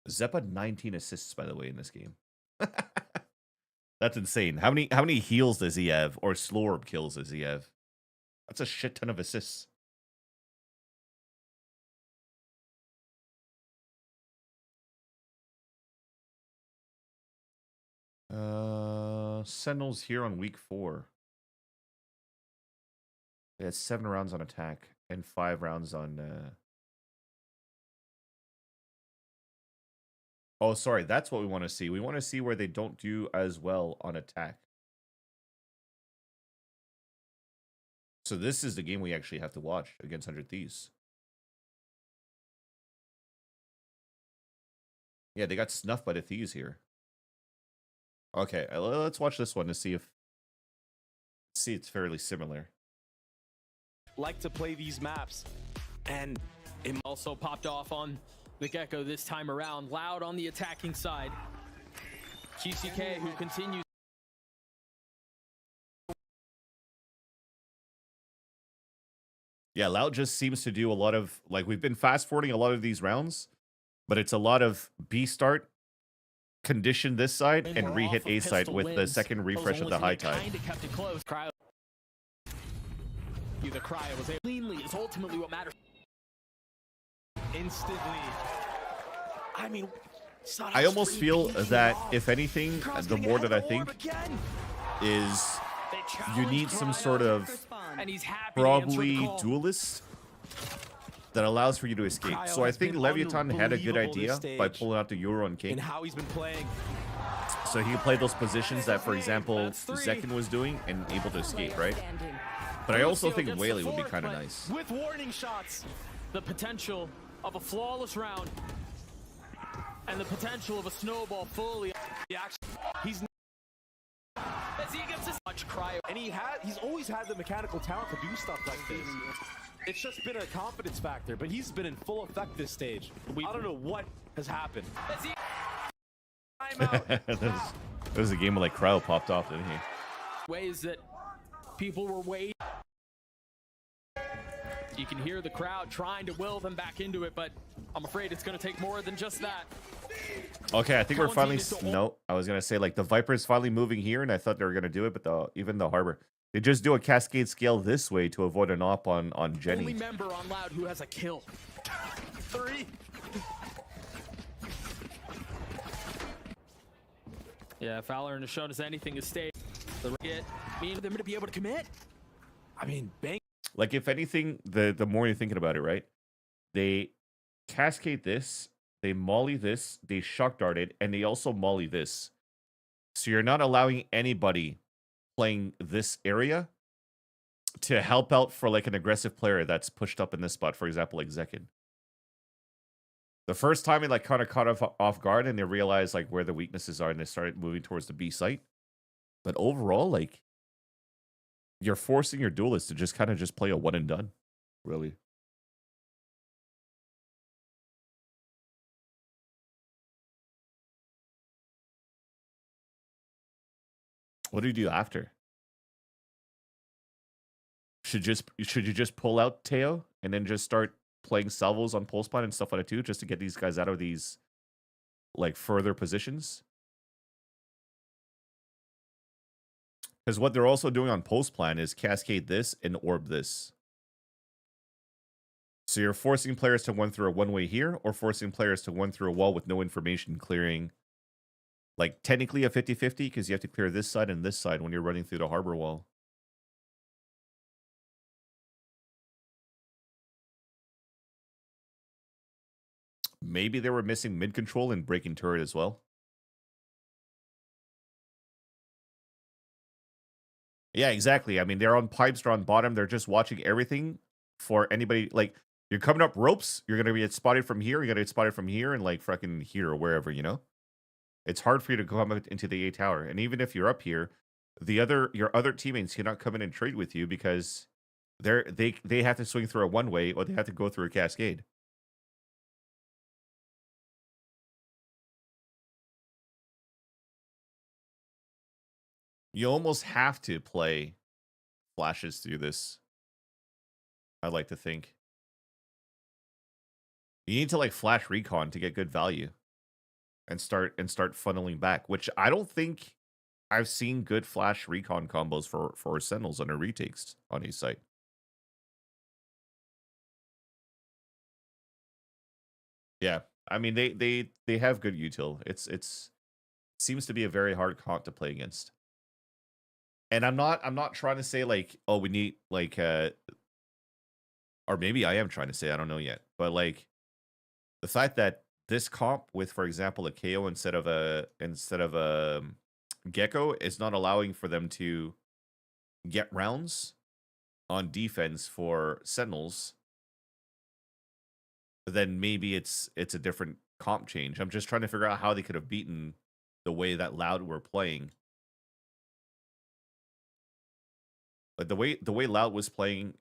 Zepp had 19 assists, by the way, in this game. That's insane. How many heals does he have, or slow orb kills does he have? That's a shit ton of assists. Sentinels here on week 4. They had 7 rounds on attack and 5 rounds on. Oh, sorry, that's what we want to see. We want to see where they don't do as well on attack. So this is the game we actually have to watch against 100 Thieves. Yeah, they got snuffed by the Thieves here. Okay, let's watch this one to see if it's fairly similar. Like to play these maps, and it also popped off on the Gecko this time around. Loud on the attacking side. GCK who continues. Yeah, Loud just seems to do a lot of, like, we've been fast forwarding a lot of these rounds, but it's a lot of B start, condition this side, and re-hit A side with the second refresh of the high tide. Kinda kept it close. Cryo. The cryo was cleanly is ultimately what matters. Instantly. I mean, I almost feel that if anything, the more that I think is you need some sort of probably duelist that allows for you to escape. So I think Leviathan had a good idea by pulling out the Euro and King. And how he's been playing. So he can play those positions that, for example, Zekin was doing and able to escape, right? But I also think Whaley would be kind of nice. With warning shots, the potential of a flawless round and the potential of a snowball fully. He's as he gets his much cryo, and he's always had the mechanical talent to do stuff like this. It's just been a confidence factor, but he's been in full effect this stage. I don't know what has happened. That was a game where like crowd popped off, didn't he? Ways that people were waiting. You can hear the crowd trying to will them back into it, but I'm afraid it's going to take more than just that. Okay, I think we're finally. No, I was gonna say like the Viper's finally moving here, and I thought they were gonna do it, but even the Harbor, they just do a cascade scale this way to avoid an op on Jenny. Only member on Loud who has a kill. 3. Yeah, Fowler has shown us anything is stay. The mean them to be able to commit. I mean, bang. Like if anything, the more you're thinking about it, right? They cascade this, they molly this, they shock dart it, and they also molly this. So you're not allowing anybody playing this area to help out for like an aggressive player that's pushed up in this spot, for example, like Zekin. The first time it like kind of caught off guard and they realized like where the weaknesses are and they started moving towards the B site. But overall, like you're forcing your duelists to just kind of just play a one and done, really. What do you do after? Should you just pull out Teo and then just start playing salvos on pole spawn and stuff like that too, just to get these guys out of these like further positions? Because what they're also doing on post plan is cascade this and orb this. So you're forcing players to run through a one-way here, or forcing players to run through a wall with no information, clearing like technically a 50-50 because you have to clear this side and this side when you're running through the harbor wall. Maybe they were missing mid control and breaking turret as well. Yeah, exactly. I mean, they're on pipes, they're on bottom. They're just watching everything for anybody. Like, you're coming up ropes, you're going to get spotted from here, you're going to get spotted from here, and like fucking here or wherever, you know? It's hard for you to come up into the A tower. And even if you're up here, your other teammates cannot come in and trade with you because they have to swing through a one-way or they have to go through a cascade. You almost have to play flashes through this. I'd like to think. You need to like flash recon to get good value and start funneling back, which I don't think I've seen good flash recon combos for Sentinels under retakes on his site. Yeah, I mean they have good util. It seems to be a very hard comp to play against. And I'm not trying to say like, oh, we need like or maybe I am trying to say, I don't know yet. But like the fact that this comp with, for example, a KO instead of a Gecko is not allowing for them to get rounds on defense for Sentinels, then maybe it's a different comp change. I'm just trying to figure out how they could have beaten the way that Loud were playing. Like the way Loud was playing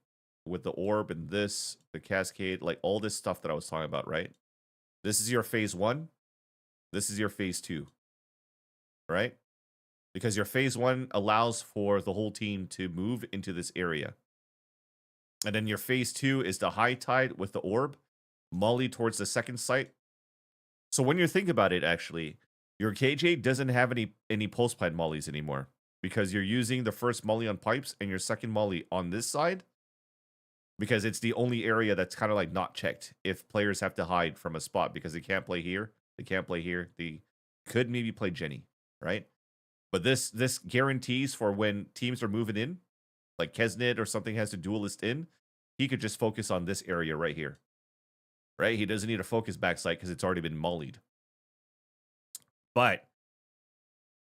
with the orb and this, the cascade, like all this stuff that I was talking about, right? This is your phase 1. This is your phase 2. Right? Because your phase 1 allows for the whole team to move into this area. And then your phase 2 is the high tide with the orb, molly towards the second site. So when you think about it, actually, your KJ doesn't have any post plant mollies anymore. Because you're using the first molly on pipes and your second molly on this side. Because it's the only area that's kind of like not checked if players have to hide from a spot because they can't play here. They can't play here. They could maybe play Jenny, right? But this guarantees for when teams are moving in, like Kesnid or something has to duelist in, he could just focus on this area right here. Right? He doesn't need to focus backside because it's already been mollied. But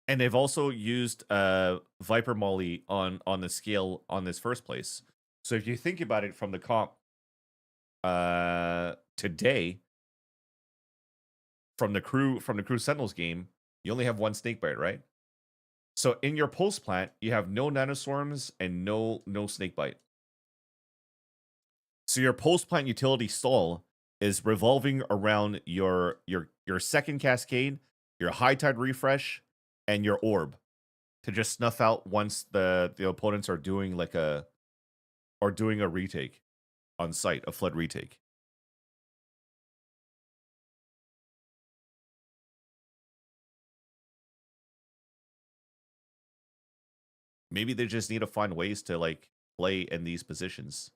and they've also used Viper Molly on the scale on this first place. So if you think about it from the comp today, from the crew Sentinels game, you only have one snakebite, right? So in your post plant, you have no nanoswarms and no snakebite. So your post plant utility stall is revolving around your second cascade, your high tide refresh, and your orb to just snuff out once the opponents are doing like a retake on site, a flood retake. Maybe they just need to find ways to like play in these positions.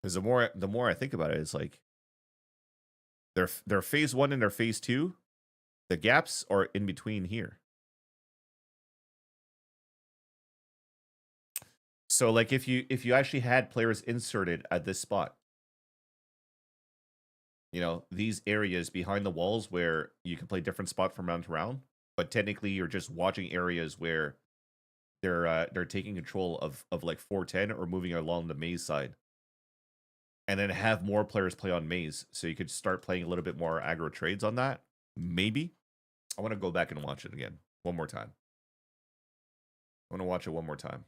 Because the more I think about it, it's like their phase 1 and their phase 2, the gaps are in between here. So like if you actually had players inserted at this spot, you know, these areas behind the walls where you can play different spot from round to round, but technically you're just watching areas where they're taking control of like 410 or moving along the maze side. And then have more players play on maze, so you could start playing a little bit more aggro trades on that. Maybe. I want to go back and watch it again. One more time. I want to watch it one more time.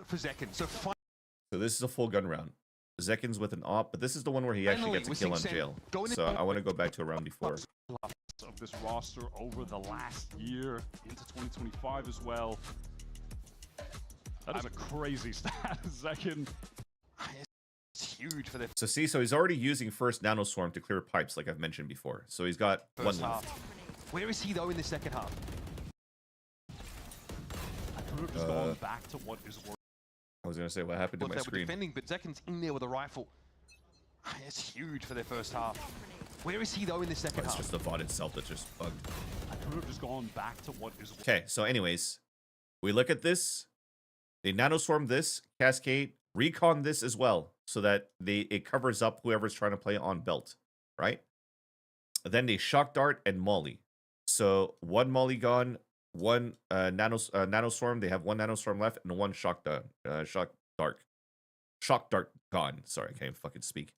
For Zekin. So this is a full gun round. Zekin's with an op, but this is the one where he actually gets a kill on jail. So I want to go back to a round before. Of this roster over the last year into 2025 as well. That is a crazy stat. Zekin. It's huge for the. So he's already using first nanoswarm to clear pipes, like I've mentioned before. So he's got one left. Where is he though in the second half? I could have just gone back to what is working. I was gonna say what happened to my they were screen. defending, but Zekin's in there with a rifle. It's huge for their first half. Where is he though in the second half? It's just the VOD itself that's just bugged. I could have just gone back to what is. Okay, so anyways, we look at this. They nanoswarm this, cascade, recon this as well, so that it covers up whoever's trying to play on belt, right? Then they shock dart and molly. So one molly gone, one nanoswarm. They have one nanoswarm left and one shock dart gone. Sorry, I can't even fucking speak.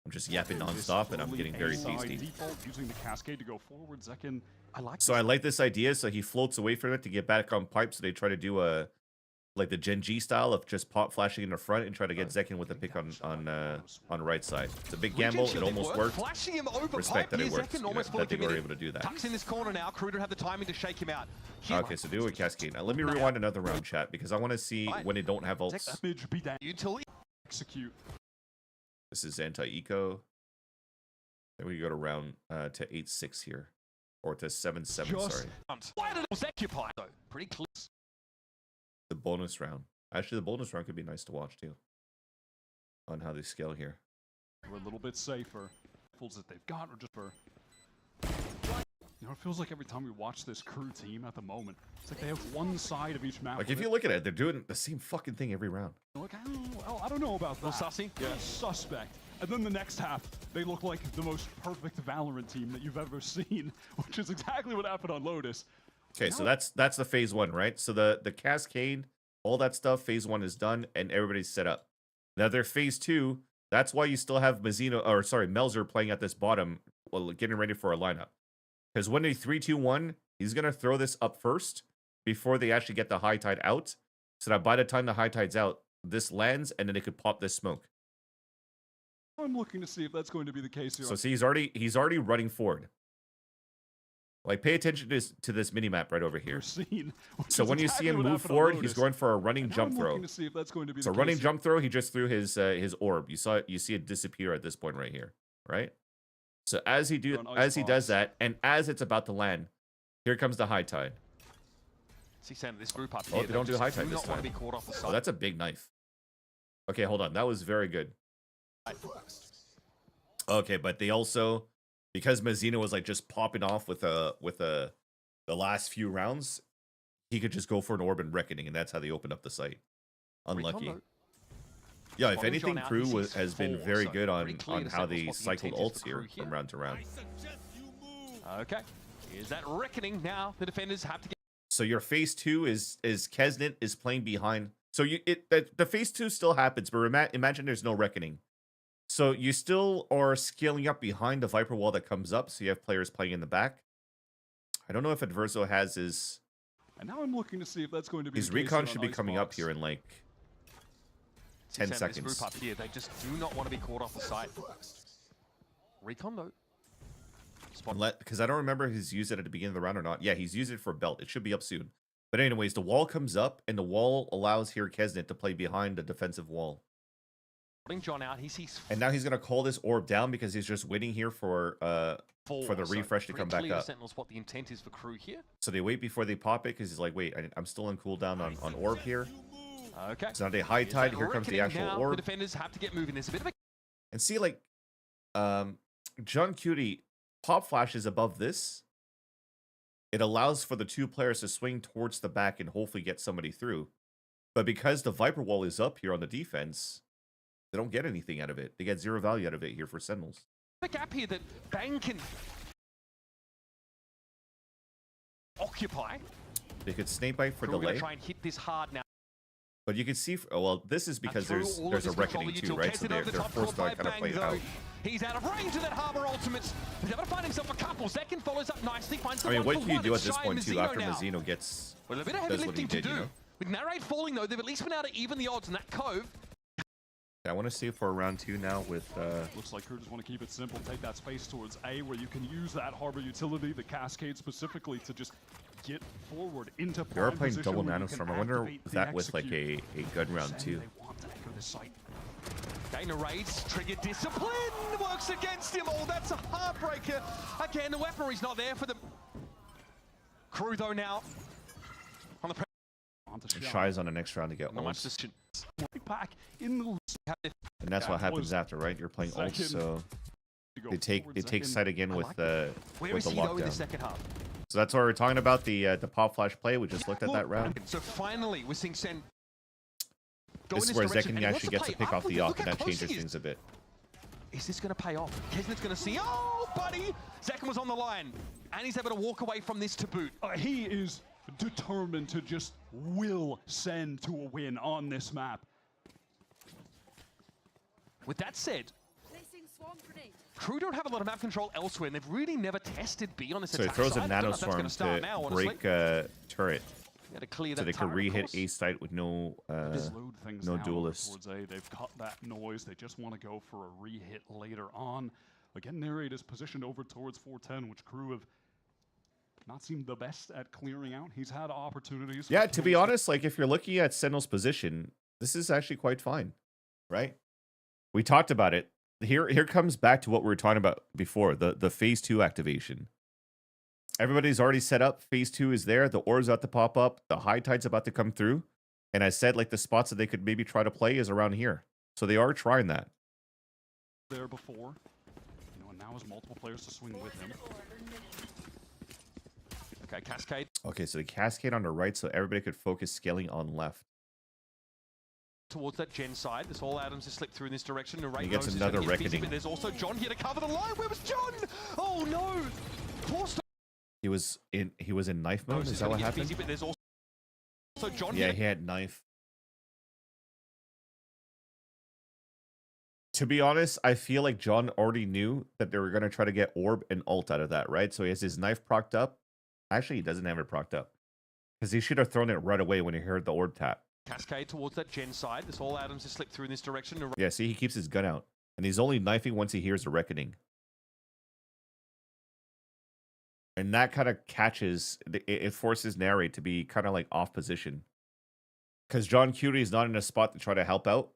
I'm just yapping nonstop, and I'm getting very tasty. Using the cascade to go forward, Zekin. I like this idea. So he floats away from it to get back on pipe. So they try to do a like the Gen G style of just pop flashing in the front and try to get Zekin with a pick on right side. It's a big gamble. It almost worked. Flashing him over Respect that it worked. That they were able to do that. Tucks in this corner now. KRU don't have the timing to shake him out. Okay, so do a cascade. Now let me rewind another round, chat, because I want to see when they don't have ults. Execute. This is anti-eco. Then we go to round to 8-6 here, or to 7-7. Sorry. Why did it occupy though? Pretty close. The bonus round. Actually, the bonus round could be nice to watch too. On how they scale here. We're a little bit safer. Fools that they've got are just for. You know, it feels like every time we watch this KRU team at the moment, it's like they have one side of each map. Like if you look at it, they're doing the same fucking thing every round. Look, I don't know about that. Sussy? Yeah, suspect. And then the next half, they look like the most perfect Valorant team that you've ever seen, which is exactly what happened on Lotus. Okay, so that's the phase one, right? So the cascade, all that stuff, phase one is done, and everybody's set up. Now they're phase two. That's why you still have Melzer playing at this bottom, well, getting ready for a lineup. Because when they 3-2-1, he's gonna throw this up first before they actually get the high tide out, so that by the time the high tide's out, this lands, and then they could pop this smoke. I'm looking to see if that's going to be the case here. So see, he's already running forward. Like, pay attention to this mini-map right over here. So when you see him move forward, he's going for a running jump throw. So running jump throw, he just threw his orb. You see it disappear at this point right here, right? So as he does that, and as it's about to land, here comes the high tide. See, this group up Oh, here, they don't do high tide this time. Oh, that's a big knife. Okay, hold on. That was very good. Okay, but they also, because Mazzino was like just popping off with the last few rounds, he could just go for an orb and reckoning, and that's how they opened up the site. Unlucky. Yeah, if anything, KRU has been very good on how they cycled ults here from round to round. Okay, here's that reckoning now. The defenders have to get. So your phase two is Kesnit is playing behind. So the phase two still happens, but imagine there's no reckoning. So you still are scaling up behind the Viper wall that comes up, so you have players playing in the back. I don't know if Adverso has his. And now I'm looking to see if that's going to be. His recon should be coming up here in like 10 seconds. This group up here, they just do not want to be caught off the side. Recon though. Because I don't remember if he's used it at the beginning of the round or not. Yeah, he's used it for belt. It should be up soon. But anyways, the wall comes up, and the wall allows here Kesnit to play behind the defensive wall. John out. He sees. And now he's gonna call this orb down because he's just waiting here for the refresh to come back up. Sentinels what the intent is for KRU here. So they wait before they pop it because he's like, wait, I'm still on cooldown on orb here. Okay. So now they high tide. Here comes the actual orb. The defenders have to get moving. There's a bit of a. And see, like, John Cutie pop flashes above this. It allows for the two players to swing towards the back and hopefully get somebody through. But because the Viper wall is up here on the defense, they don't get anything out of it. They get zero value out of it here for Sentinels. The gap here that Bang can occupy. They could snake bite for delay. Try and hit this hard now. But you can see, well, this is because there's a reckoning too, right? So they're forced to kind of play it out. He's out of range of that Harbor ultimate. He's able to find himself a couple. Zekin follows up nicely. Finds the what can you do at this point too after Mazzino gets a bit of heavy lifting to do. With Narrate falling though, they've at least been able to even the odds in that cove. I want to see for round two now with. Looks like KRU just want to keep it simple, take that space towards A, where you can use that Harbor utility, the Cascade specifically, to just get forward into prime. They are playing double nanostorm. I wonder if that with like a gun round too. Dana raids, trigger discipline, works against him. Oh, that's a heartbreaker. Again, the weaponry's not there for them. KRU though now on the. tries on the next round to get ults. Back in the And that's what happens after, right? You're playing ults, so they take side again with the lockdown. So that's why we're talking about the pop flash play. We just looked at that round. So finally, we're seeing Sen. This is where Zekin actually gets to pick off the off, and that changes things a bit. Is this going to pay off? Kesnet's going to see. Oh, buddy! Zekin was on the line, and he's able to walk away from this to boot. He is determined to just will Sen to a win on this map. With that said, KRU don't have a lot of map control elsewhere, and they've really never tested B on this attack side. So he throws a nanoswarm to break turret. So they can re-hit A site with no duelists. They've cut that noise. They just want to go for a re-hit later on. Again, Narrate is positioned over towards 410, which KRU have not seemed the best at clearing out. He's had opportunities. Yeah, to be honest, like if you're looking at Sentinel's position, this is actually quite fine, right? We talked about it. Here comes back to what we were talking about before, the phase 2 activation. Everybody's already set up. Phase 2 is there. The orb's about to pop up. The high tide's about to come through. And I said, like, the spots that they could maybe try to play is around here. So they are trying that. There before. And now has multiple players to swing with him. Okay, Cascade. Okay, so the Cascade on the right, so everybody could focus scaling on left. Towards that Gen side. There's all atoms to slip through in this direction. He gets another Reckoning. But there's also John here to cover the line. Where was John? Oh, no! He was in knife mode. Is that what happened? Busy, but there's also John he had knife. To be honest, I feel like John already knew that they were going to try to get orb and ult out of that, right? So he has his knife procced up. Actually, he doesn't have it procced up. Because he should have thrown it right away when he heard the orb tap. Cascade towards that Gen side. There's all atoms to slip through in this direction. Yeah, see, he keeps his gun out. And he's only knifing once he hears the Reckoning. And that kind of catches, it forces Narrate to be kind of like off position. Because John Curie is not in a spot to try to help out.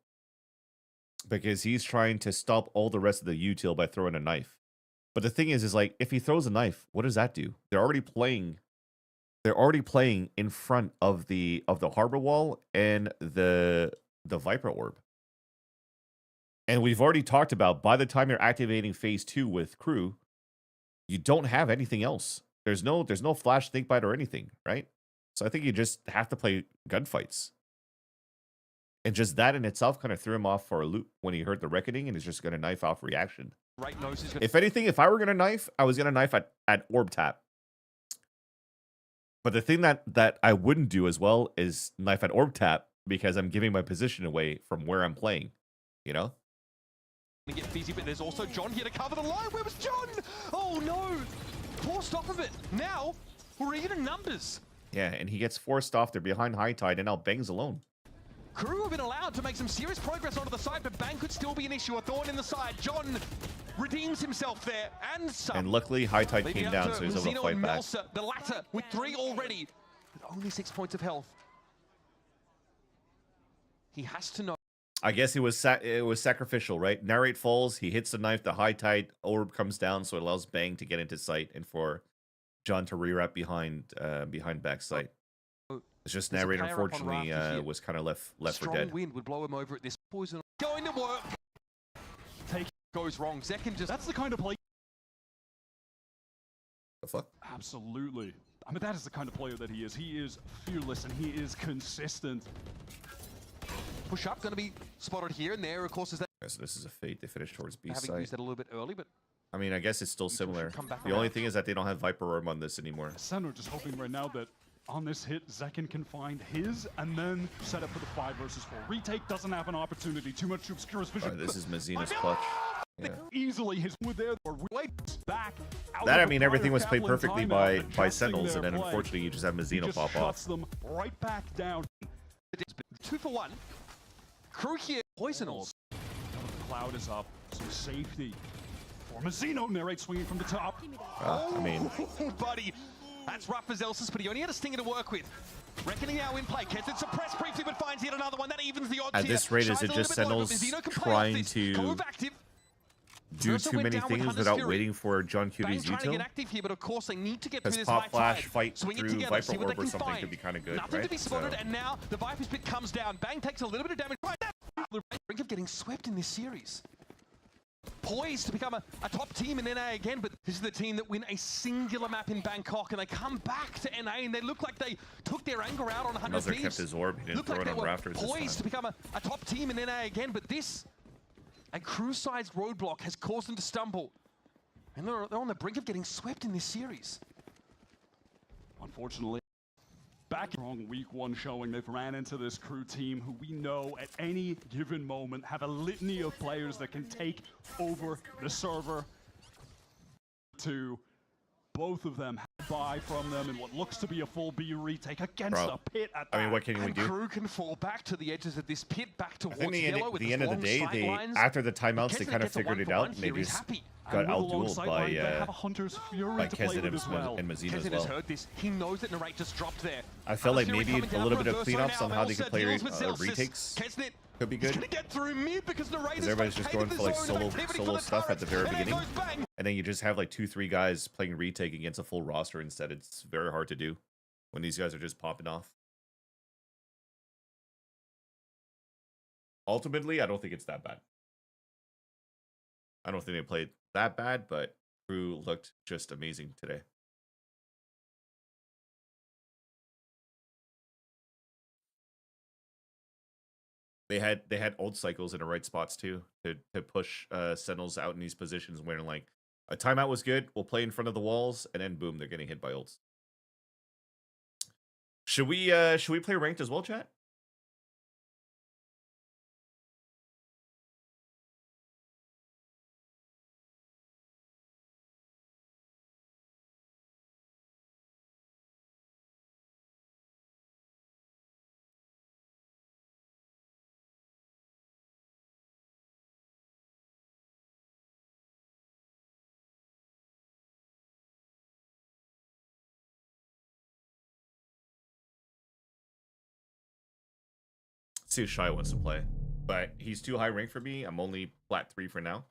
Because he's trying to stop all the rest of the util by throwing a knife. But the thing is like, if he throws a knife, what does that do? They're already playing in front of the harbor wall and the Viper orb. And we've already talked about, by the time you're activating phase 2 with KRU, you don't have anything else. There's no flash think bite or anything, right? So I think you just have to play gunfights. And just that in itself kind of threw him off for a loop when he heard the Reckoning and is just going to knife off reaction. Right nose is if anything, if I were going to knife, I was going to knife at orb tap. But the thing that I wouldn't do as well is knife at orb tap because I'm giving my position away from where I'm playing, you know? Get busy, but there's also John here to cover the line. Where was John? Oh no! Forced off of it. Now we're even in numbers. Yeah, and he gets forced off. They're behind high tide, and now Bang's alone. KRU have been allowed to make some serious progress onto the side, but Bang could still be an issue. A thorn in the side. John redeems himself there, and some. And luckily, high tide came down, so he's able to fight back. Melsa, the latter with 3 already, with only 6 points of health. He has to know. I guess it was sacrificial, right? Narrate falls, he hits the knife, the high tide orb comes down, so it allows Bang to get into sight and for John to re-wrap behind backside. It's just Narrate, unfortunately, was kind of left for dead. Strong wind would blow him over at this poison. Going to work. Take goes wrong. Zekin just. That's the kind of play. The fuck? Absolutely. I mean, that is the kind of player that he is. He is fearless and he is consistent. Push up, going to be spotted here and there. Of course, is that. So this is a fate. They finish towards B side. Having used that a little bit early, but. I mean, I guess it's still similar. The only thing is that they don't have Viper Orb on this anymore. SEN are just hoping right now that on this hit, Zekin can find his and then set up for the 5 versus 4. Retake doesn't have an opportunity. Too much to obscure his vision. This is Mazina's clutch. Yeah. Easily his with there or back. That I mean, everything was played perfectly by Sentinels, and then unfortunately you just have Mazina pop off. Them right back down. 2 for 1. KRU here, Poisonals. The cloud is up, so safety for Mazino. Narrate swinging from the top. I mean, buddy, that's rough for Zelsis, but he only had a stinger to work with. Reckoning now in play. Kesnet's suppressed briefly, but finds yet another one. That evens the odds at this rate, is it just Sentinels trying to do too many things without waiting for John QB's trying to util. get active here, but of course they need to get through Because this Pop high Flash, tide. Fight Swing it through together, see Viper what they Orb or can something find. could be kind of good, Nothing right? to be spotted, and now the Viper's Pit comes down. Bang takes a little bit of damage. Right there, the brink of getting swept in this series. Poised to become a top team in NA again, but this is the team that win a singular map in Bangkok, and they come back to NA, and they look like they took their anger out on 100 Nuzzer Thieves. kept his orb. He didn't Looked throw like it they on were rafters this poised to time. become a top team in NA again, but this, a crew-sized roadblock has caused them to stumble. And they're on the brink of getting swept in this series. Unfortunately, back strong week 1 showing, they've ran into this crew team who we know at any given moment have a litany of players that can take over the server. Both of them had buy from them in what looks to be a full B retake against a pit at that. I mean, what can we do? Crew can fall back to the edges of this pit, back towards I think yellow with the this end of the long day, sight lines. after the timeouts, they Kesnet kind of gets a figured it 1-for-1 out, and they here, he's just happy. got outdueled by Hunter's Fury by to play Kesnet with as well. and Mazina as Kesnet has well. heard this. He knows that Narrate just dropped there. I felt like Fury maybe coming a down little for bit of Verso cleanups now. on how they Elsa could play deals with Zelsis. retakes Kesnet could be is good. gonna get through mid because Narrate Because is everybody's just going vacated for like the zone of activity for solo the stuff at the very turret. And it beginning, goes bang. and then you just have like 2-3 guys playing retake against a full roster instead. It's very hard to do when these guys are just popping off. Ultimately, I don't think it's that bad. I don't think they played that bad, but Crew looked just amazing today. They had ult cycles in the right spots too to push Sentinels out in these positions where like a timeout was good. We'll play in front of the walls, and then boom, they're getting hit by ults. Should we play ranked as well, chat? See if Shy wants to play, but he's too high rank for me. I'm only flat 3 for now.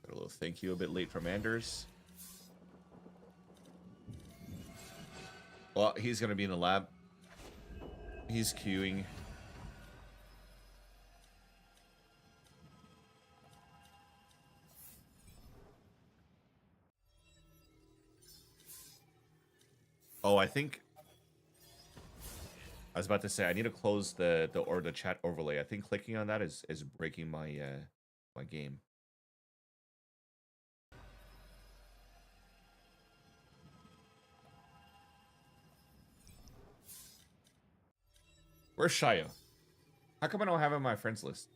Got a little thank you a bit late from Anders. Well, he's going to be in the lab. He's queuing. Oh, I think I was about to say I need to close the chat overlay. I think clicking on that is breaking my my game. Where's Shayo? How come I don't have him on my friends list?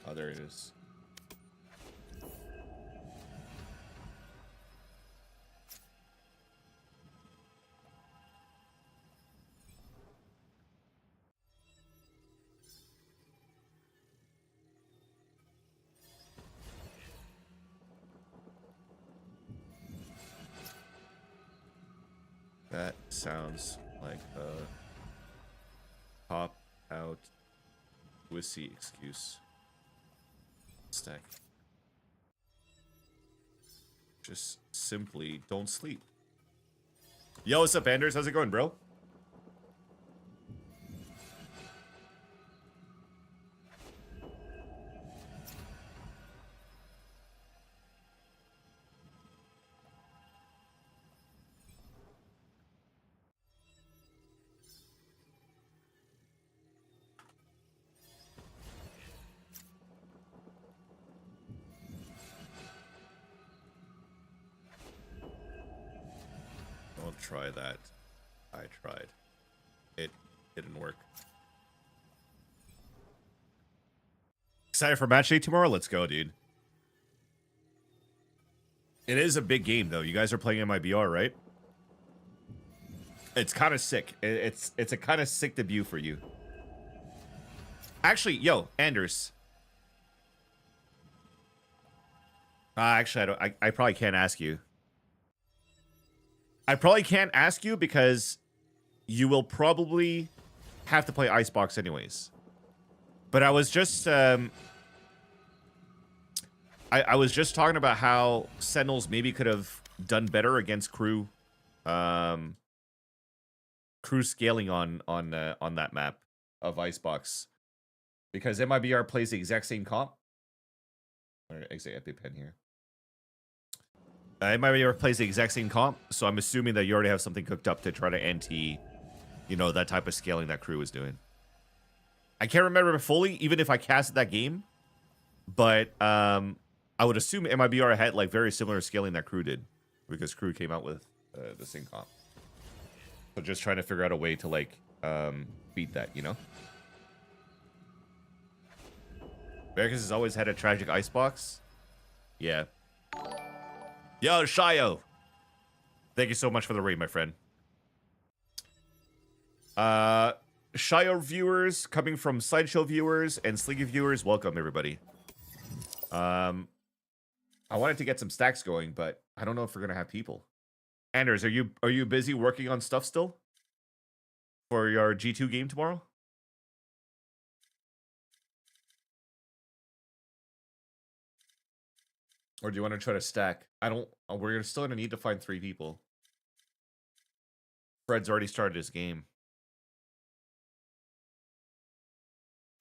Oh, there it is. That sounds like a pop out wussy excuse. Stack. Just simply don't sleep. Yo, what's up, Anders? How's it going, bro? Don't try that. I tried. It didn't work. Excited for match day tomorrow? Let's go, dude. It is a big game, though. You guys are playing MIBR, right? It's kind of sick. It's a kind of sick debut for you. Actually, yo, Anders. Actually, I probably can't ask you. I probably can't ask you because you will probably have to play Icebox anyways. But I was just I was just talking about how Sentinels maybe could have done better against KRU. KRU scaling on that map of Icebox. Because MIBR plays the exact same comp. Or exit EpiPen here. MIBR plays the exact same comp, so I'm assuming that you already have something cooked up to try to anti, you know, that type of scaling that KRU is doing. I can't remember it fully, even if I casted that game, but I would assume MIBR had like very similar scaling that KRU did, because KRU came out with the same comp. So just trying to figure out a way to like beat that, you know. Americas has always had a tragic icebox. Yeah. Yo, Shayo. Thank you so much for the raid, my friend. Shayo viewers, coming from Sideshow viewers and Slinky viewers, welcome everybody. I wanted to get some stacks going, but I don't know if we're gonna have people. Anders, are you busy working on stuff still? For your G2 game tomorrow? Or do you want to try to stack? We're still gonna need to find 3 people. Fred's already started his game.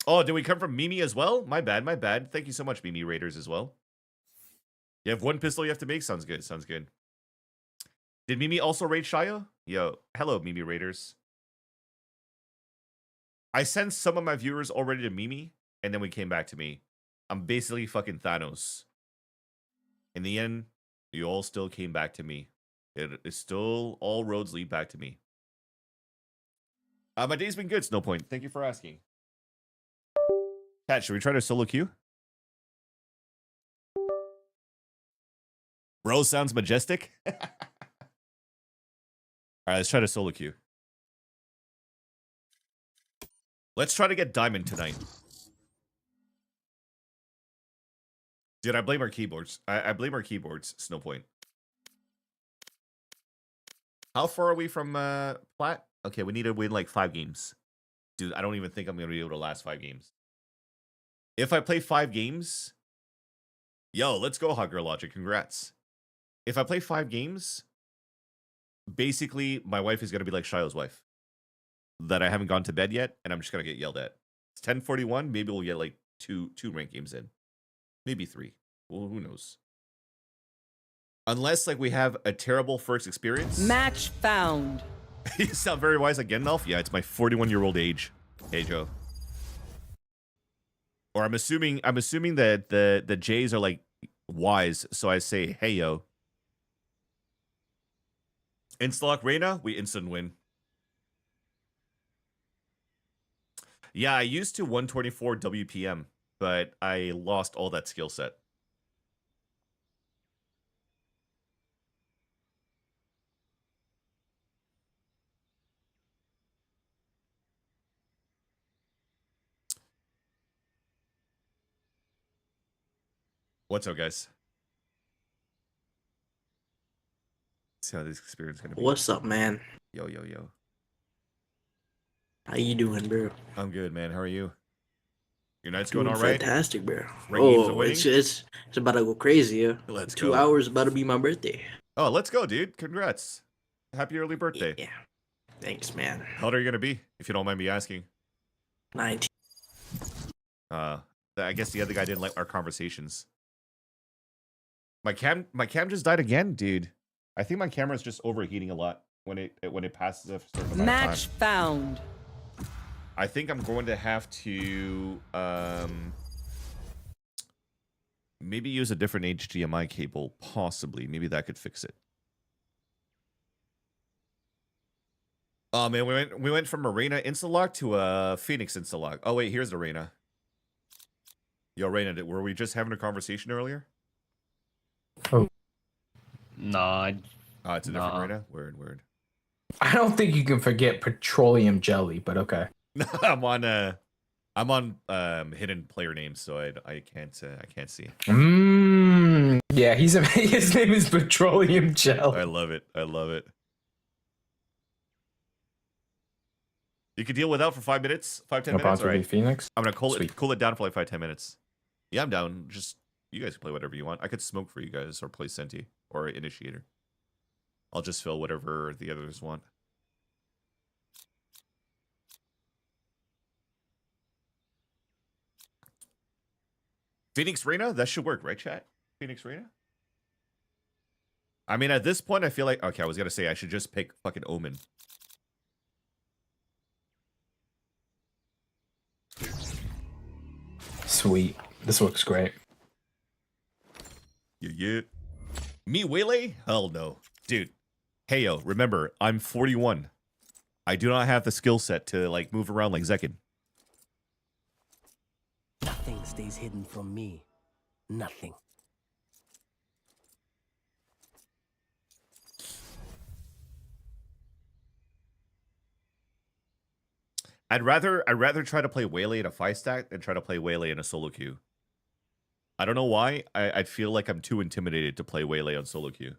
Oh, did we come from Mimi as well? My bad, my bad. Thank you so much, Mimi Raiders as well. You have 1 pistol you have to make? Sounds good, sounds good. Did Mimi also raid Shayo? Yo, hello, Mimi Raiders. I sent some of my viewers already to Mimi, and then we came back to me. I'm basically fucking Thanos. In the end, you all still came back to me. It is still, all roads lead back to me. My day's been good, Snowpoint. Thank you for asking. Cat, should we try to solo queue? Bro sounds majestic. Alright, let's try to solo queue. Let's try to get Diamond tonight. Dude, I blame our keyboards. I blame our keyboards, Snowpoint. How far are we from Plat? Okay, we need to win like 5 games. Dude, I don't even think I'm going to be able to last 5 games. If I play 5 games... Yo, let's go, Hot Girl Logic. Congrats. If I play 5 games, basically, my wife is going to be like Shilo's wife. That I haven't gone to bed yet, and I'm just going to get yelled at. It's 10:41. Maybe we'll get like 2 ranked games in. Maybe 3. Well, who knows? Unless, like, we have a terrible first experience. Match found. You sound very wise like Gandalf. Yeah, it's my 41-year-old age. Hey, Joe. Or I'm assuming that the J's are, like, wise, so I say, hey, yo. Instalock Reyna, we instant win. Yeah, I used to 124 WPM. But I lost all that skill set. What's up, guys? See how this experience is gonna be. What's up, man? Yo, yo, yo. How you doing, bro? I'm good, man. How are you? Your night's going all right? Fantastic, bro. Oh, it's about to go crazy, yeah. Let's 2 go. hours about to be my birthday. Oh, let's go, dude. Congrats. Happy early birthday. Yeah. Thanks, man. How old are you gonna be, if you don't mind me asking? 19. I guess the other guy didn't like our conversations. My cam just died again, dude. I think my camera's just overheating a lot when it passes a certain amount of time. Match found. I think I'm going to have to maybe use a different HDMI cable, possibly. Maybe that could fix it. Oh man, we went from Arena Instalock to Phoenix Instalock. Oh wait, here's Arena. Yo, Arena, were we just having a conversation earlier? Oh. Nah. Oh, it's a different Arena? Word. I don't think you can forget petroleum jelly, but okay. I'm on hidden player names, so I can't see. Yeah, his name is petroleum jelly. I love it. I love it. You can deal without for 5 minutes, 5-10 minutes. All right. Phoenix. I'm gonna cool it down for like 5-10 minutes. Yeah, I'm down. Just you guys can play whatever you want. I could smoke for you guys or play Senti or Initiator. I'll just fill whatever the others want. Phoenix Reyna? That should work, right, chat? Phoenix Reyna? I mean, at this point, I feel like... Okay, I was gonna say I should just pick fucking Omen. Sweet. This looks great. Yeah. Me Waylay? Hell no. Dude. Hey, yo, remember, I'm 41. I do not have the skill set to, like, move around like Zekin. Nothing stays hidden from me. Nothing. I'd rather try to play Waylay in a 5-stack than try to play Waylay in a solo queue. I don't know why. I'd feel like I'm too intimidated to play Waylay on solo queue.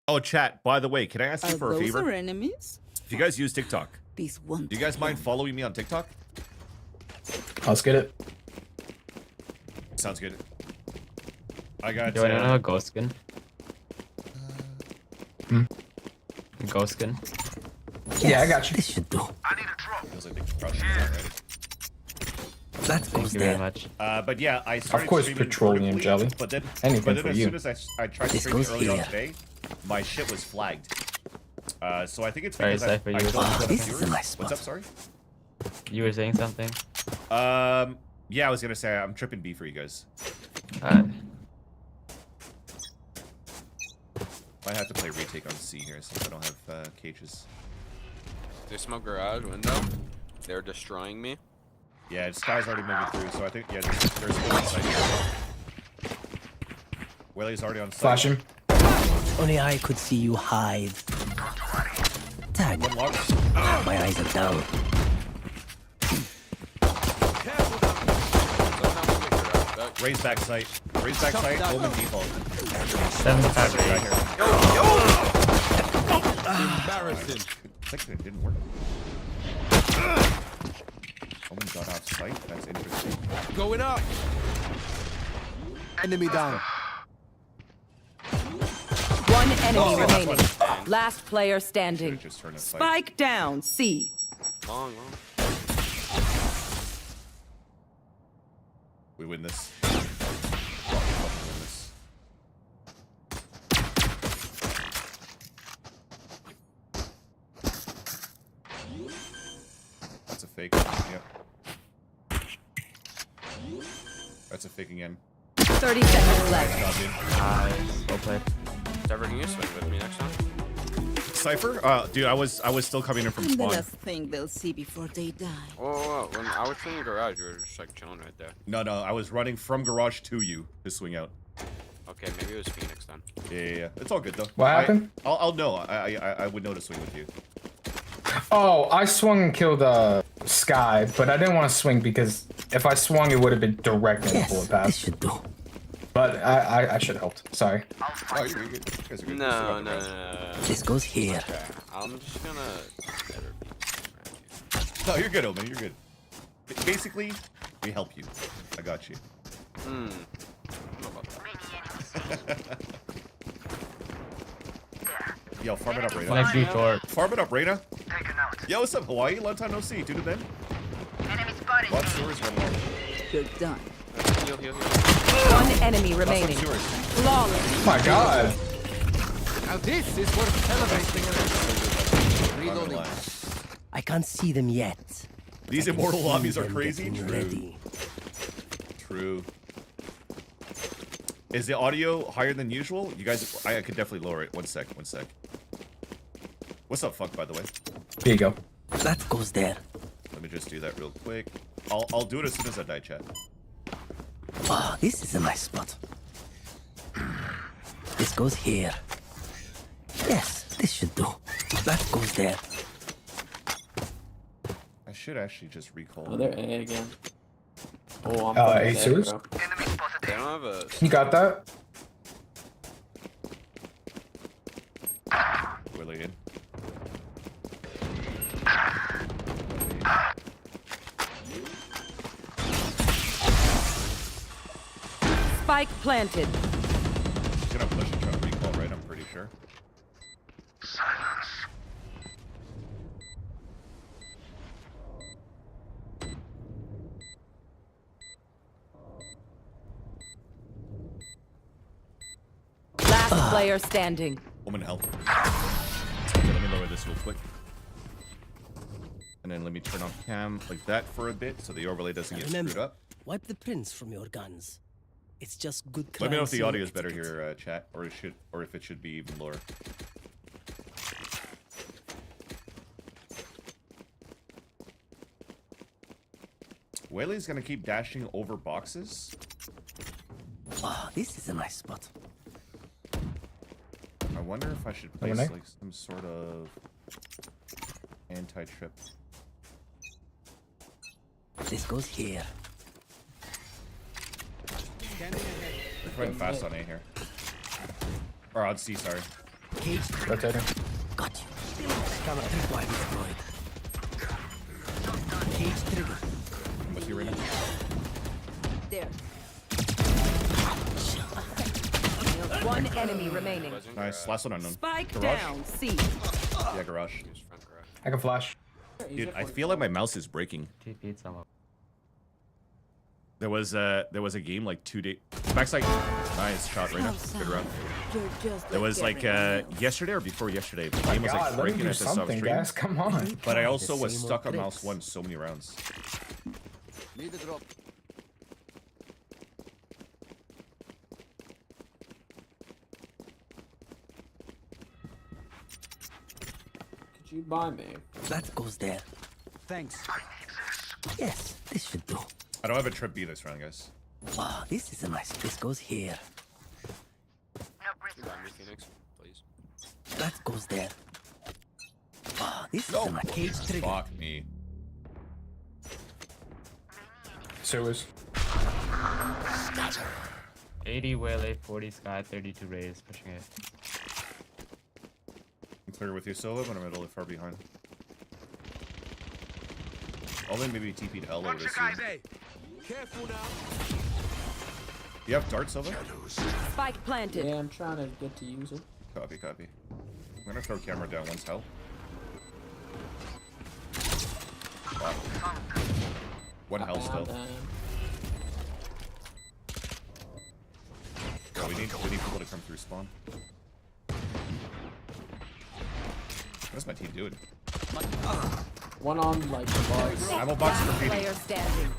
Oh, chat, by the way, can I ask you for a favor? Those are enemies? If you guys use TikTok, These one. do you guys mind following me on TikTok? Let's get it. Sounds good. I got... You wanna know a ghost skin? Ghost skin? Yeah, I got you. This should do. I need a drop. Feels like they can crush me already. Thank you very much. But yeah, I started Of course, streaming petroleum vertically, jelly. But then Anything for as you. soon as I tried This streaming goes early on here. today, my shit was flagged. So I think it's Sorry, because I Cypher, don't you were have This is viewers. a nice What's spot. up, sorry? You were saying something? Yeah, I was gonna say I'm tripping B for you guys. Might have to play retake on C here since I don't have cages. They smoke garage window. They're destroying me. Yeah, Sky's already moving through, so I think yeah, there's one side here. Willie's already on site. Flash him. Only I could see you hide. Tag. One lock. My eyes are down. Raise back sight. Raise back sight. Omen default. 75 Right here. Embarrassing. It's like it didn't work. Omen got off sight. That's interesting. Going up. Enemy down. One enemy remaining. Last player standing. Just turn it Spike down. C. Long. We win this. That's a fake. Yep. That's a fake again. 30 seconds left. Nice job, dude. Nice. Well played. Cypher, can you swing with me next time? Cypher? Dude, I was still coming in from The spawn. last thing they'll see before they die. Whoa. When I was swinging garage, you were just like chilling right there. No, I was running from garage to you to swing out. Okay, maybe it was Phoenix then. Yeah. It's all good though. What happened? I'll know. I would know to swing with you. Oh, I swung and killed Sky, but I didn't want to swing because if I swung, it would have been direct in the bullet path. This should do. But I should have helped. Sorry. Oh, you're good. You guys are good. No. This goes here. Okay, I'm just gonna. No, you're good, Omen. You're good. Basically, we help you. I got you. I don't know about that. Yo, farm it up, Reyna. Flash you short. Farm it up, Reyna. Yo, what's up, Hawaii? Long time no see. Tune in then. Watch sewers, one more. You're done. Heal. One enemy remaining. Sewers. Flawless. Oh my god. Now this is worth celebrating. Not gonna lie. I can't see them yet. These I can immortal feel lobbies are them crazy. getting True. ready. True. Is the audio higher than usual? You guys, I could definitely lower it. One sec. What's up, fuck, by the way? Here you go. That goes there. Let me just do that real quick. I'll do it as soon as I die, chat. Oh, this is a nice spot. This goes here. Yes, this should do. That goes there. I should actually just recall. Oh, they're A again. Oh, I'm Asus? They don't have a... You got that? Willie in. Spike planted. He's gonna push and try to recall, right? I'm pretty sure. Last player standing. Woman help. Okay, let me lower this real quick. And then let me turn off cam like that for a bit so the overlay doesn't get screwed up. Wipe the prints from your guns. It's just good crime. Let me know if the scene audio is better etiquette. here, chat, or if it should be even lower. Whaley's gonna keep dashing over boxes. Oh, this is a nice spot. I wonder if I should place like some sort of anti-trip. This goes here. We're playing fast on A here. Or on C, sorry. Cage rotating. Got you. Camera tripwire deployed. Cage trigger. I'm with you right now. There. One enemy remaining. Nice. Last one unknown. Spike Garage. down. C. Yeah, garage. I can flash. Dude, I feel like my mouse is breaking. There was a game like 2 days. Backside. Nice shot right now. Good round. There was like yesterday or before yesterday. The game was like breaking as I saw stream. Guys, come on. But I also was stuck on mouse 1 so many rounds. Need the drop. Could you buy me? That goes there. Thanks. Yes, this should do. I don't have a trip B this round, guys. Oh, this is a nice. This goes here. Phoenix, please. That goes there. Oh, this is a nice cage trigger. Fuck me. Sewers. 80 Whaley, 40 Sky, 32 Rays, pushing it. I'm clear with you, Solo, but I'm a little far behind. I'll then maybe TP to L over this soon. Careful now. You have darts, Solo? Spike planted. Yeah, I'm trying to get to use it. Copy, copy. I'm gonna throw camera down once hell. Wow. One hell still. Oh, we need people to come through spawn. What's my team doing? One on like the box. Ammo box graffiti. Player standing.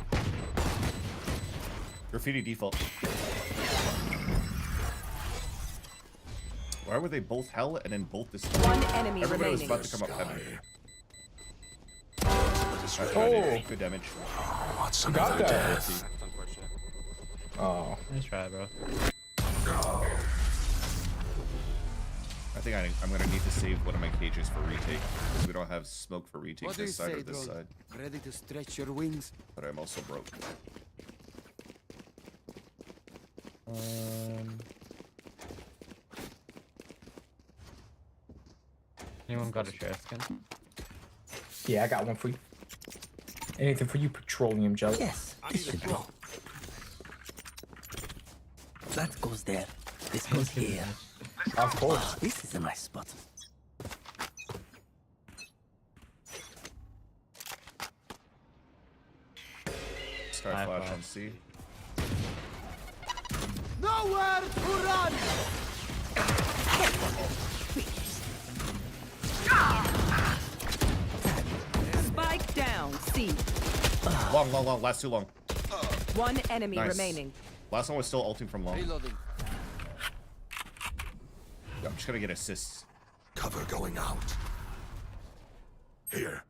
Graffiti default. Why were they both hell and then both this? One enemy Everybody was remaining. about to come up heaven. Oh. Good damage. You got that. Oh. Nice try, bro. I think I'm gonna need to save one of my cages for retake because we don't have smoke for retake What do you this side say, or this Droll? side. Ready to stretch your wings? But I'm also broke. Anyone got a sheriff skin? Yeah, I got one for you. Anything for you, petroleum jelly? Yes, this should go. That goes there. This goes here. Of course. This is a nice spot. Sky flash on C. Nowhere to run! Spike down. C. Long, long, long. Last too long. One enemy Nice. remaining. Last one was still ulting from long. Reloading. I'm just gonna get assists. Cover going out. Here.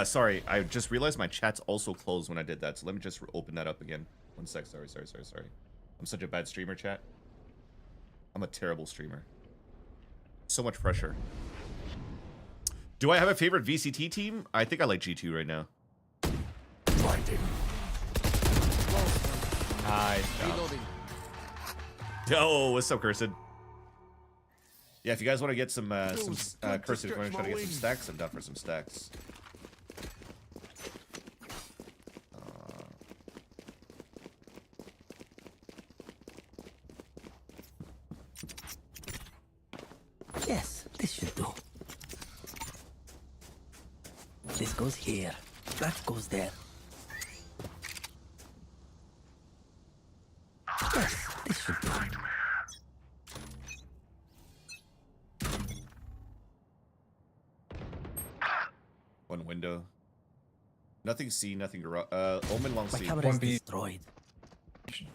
Sorry, I just realized my chat's also closed when I did that, so let me just open that up again. 1 sec, sorry. I'm such a bad streamer, chat. I'm a terrible streamer. So much pressure. Do I have a favorite VCT team? I think I like G2 right now. Nice. Yo, what's up, Cursed? Yeah, if you guys want to get some Cursed, if you want to try to get some stacks, I'm down for some stacks. Yes, this should do. This goes here. That goes there. Yes, this should do. One window. Nothing C, nothing garage. Omen long C. One B destroyed.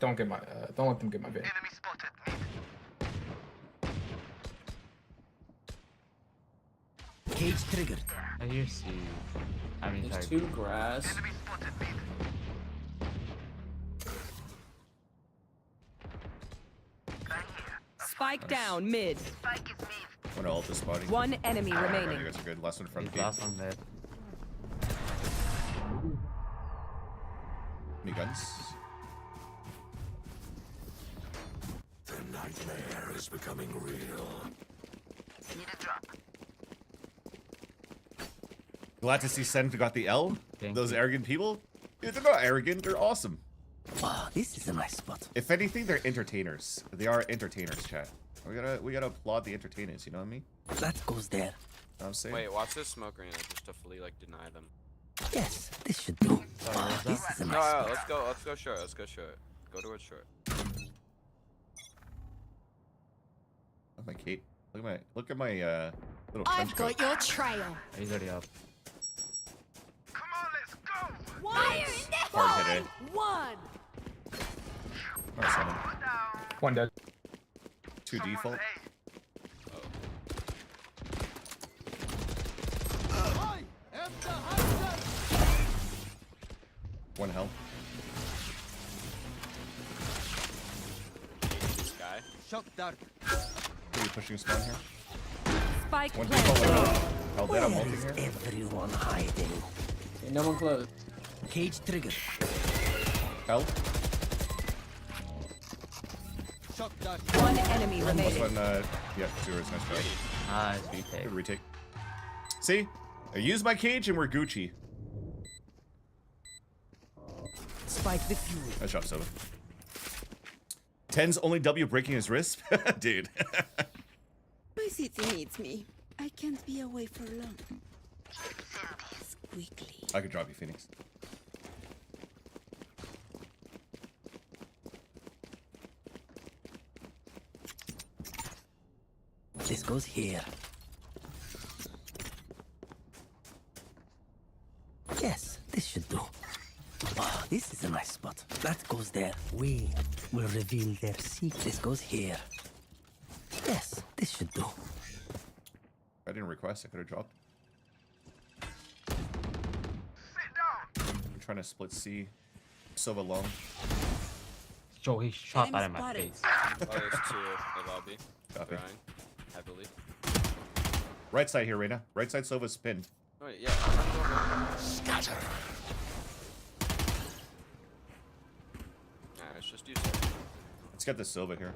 Don't get my. Don't let them get my vid. Cage triggered. I hear C. I mean, There's sorry. 2 grass. Spike down mid. One ult is spotting. One enemy You remaining. guys are good. Last one front B. Last one mid. Any guns? The nightmare is becoming real. Glad to see SEN got the L. Thank Those you. arrogant people. Dude, they're not arrogant. They're awesome. Wow, this is a nice spot. If anything, they're entertainers. They are entertainers, chat. We gotta applaud the entertainers. You know what I mean? That goes there. You know what I'm saying? Wait, watch this smoke arena just to fully like deny them. Yes, this should do. Wow, this is a No, nice spot. let's go short. Let's go short. Go towards short. Oh my Kate. Look at my little I've trench coat. got your trail. He's already up. Fire in the Hard hit, eh? One. Alright, Simon. One dead. 2 default. One health. This guy. Shock dart. Are you pushing spawn here? Spike One default, one planted. health. Held dead, I'm Where ulting is here. everyone hiding? Okay, no one close. Cage triggered. Health. Shock dart. One enemy Last remaining. one, yeah, Zera's nice try. Nice retake. Good retake. See? I use my cage and we're Gucci. Spike diffused. Nice job, Sova. 10's only W breaking his wrist? Dude. My city needs me. I can't be away for long. Quickly. I could drop you, Phoenix. This goes here. Yes, this should do. Wow, this is a nice spot. That goes there. We will reveal their secret. This goes here. Yes, this should do. I didn't request, I could have dropped. I'm trying to split C. Sova long. Joe, he shot that in my face. Oh, there's 2 in the lobby. Copy. Crying, heavily. Right side here, Reyna. Right side Sova's pinned. Wait, yeah. Scatter. Nah, it's just you, sir. Let's get this Sova here.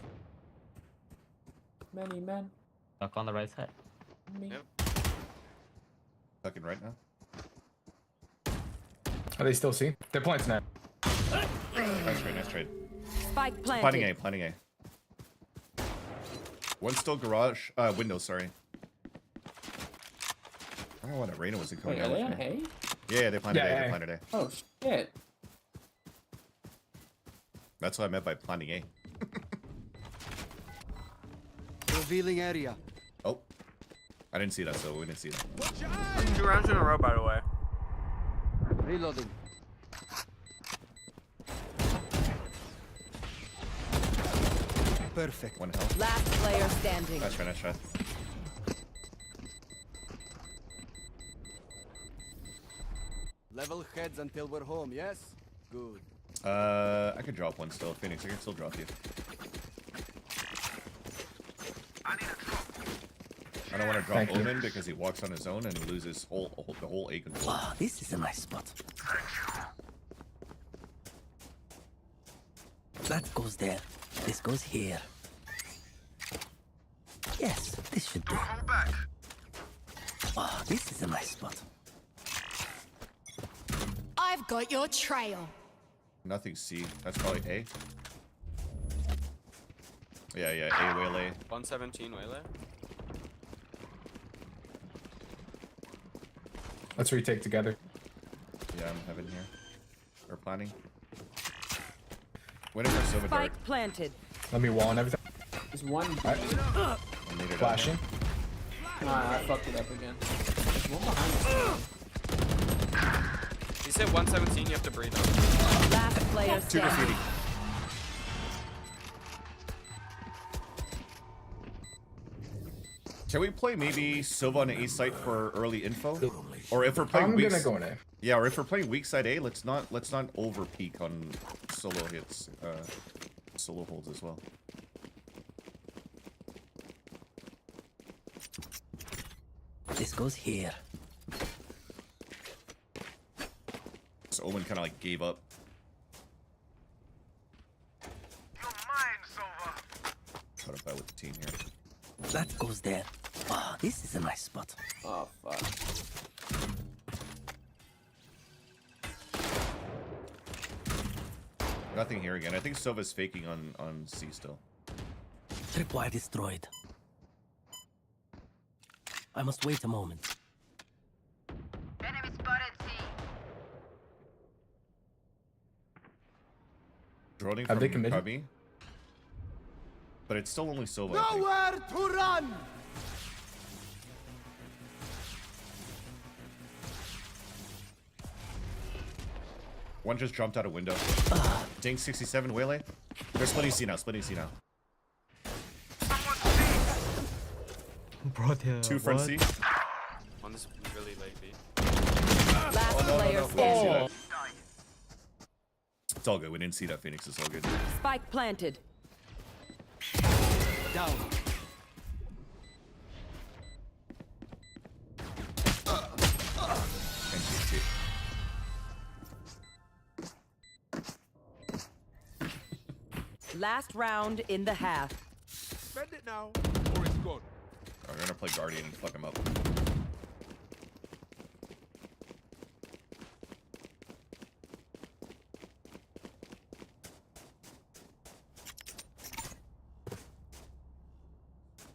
Many men. Knock on the right side. Me. Yep. Tucking right now. Are they still C? They're playing snap. Nice trade, nice trade. Spike planted. Planning A. One still garage, window, sorry. I don't know what Reyna wasn't coming Wait, out are they with on me. A? Yeah, they planted Yeah, A, A. they planted A. Oh shit. That's what I meant by planning A. Revealing area. Oh. I didn't see that, so we didn't see that. 2 rounds in a row, by the way. Reloading. Perfect. One health. Last player standing. Nice try, nice try. heads until we're home, yes? Good. I could drop one still. Phoenix, I can still drop you. I don't want to drop Omen because he walks on his own and loses the whole A control. Wow, this is a nice spot. That goes there. This goes here. Yes, this should do. Wow, this is a nice spot. I've got your trail. Nothing C. That's probably A. Yeah, A Waylay. 117 Waylay. Let's retake together. Yeah, I'm having here. We're planning. When is our Silva Dark? Spike planted. Let me wall and everything. There's one. Flashing. Nah, I fucked it up again. There's one behind us. He said 117, you have to breathe out. Last player Two standing. graffiti. Can we play maybe Silva on A site for early info? Or if we're playing I'm gonna go in A. Yeah, or if we're playing weak side A, let's not over peak on solo hits, solo holds as well. This goes here. So Omen kind of like gave up. Put up that with the team here. That goes there. Wow, this is a nice spot. Oh, fuck. Nothing here again. I think Silva's faking on C still. Tripwire destroyed. I must wait a moment. Enemy spotted C. Droning Have they from committed? Cubby. But it's still only Silva, I think. Nowhere to run! One just jumped out a window. Ding 67 Waylay. They're splitting C now, Bro, Two front C. One is really late B. Last player standing. It's all good. We didn't see that, Phoenix. It's all good. Spike planted. Down. Last round in the half. Spend it now, or it's gone. We're gonna play Guardian and fuck him up.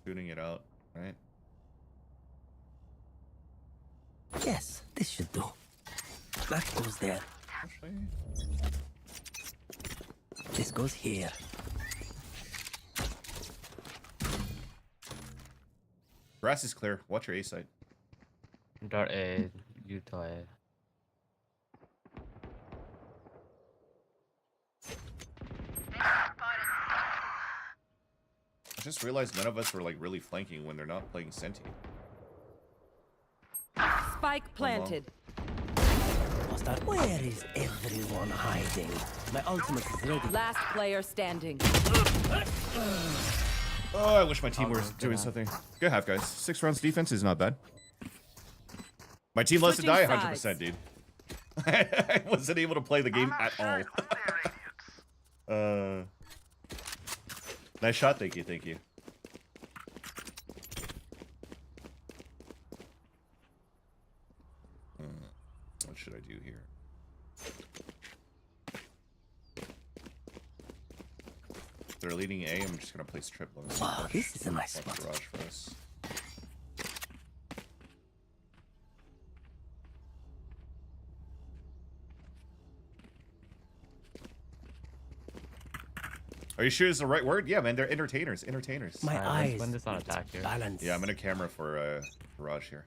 Shooting it out, right? Yes, this should do. That goes there. This goes here. Grass is clear. Watch your A side. Dart A, Utah A. I just realized none of us were like really flanking when they're not playing Senti. Spike planted. Where is everyone hiding? My ultimate is ready. Last player standing. Oh, I wish my team were doing something. Good half, guys. 6 rounds defense is not bad. My team lets it die 100%, dude. I wasn't able to play the game at all. Nice shot, thank you, thank you. What should I do here? If they're leading A, I'm just gonna place trip on this. Wow, this is a nice spot. Garage for us. Are you sure it's the right word? Yeah, man, they're entertainers. Entertainers. My eyes. When this on attack here. Balance. Yeah, I'm gonna camera for garage here.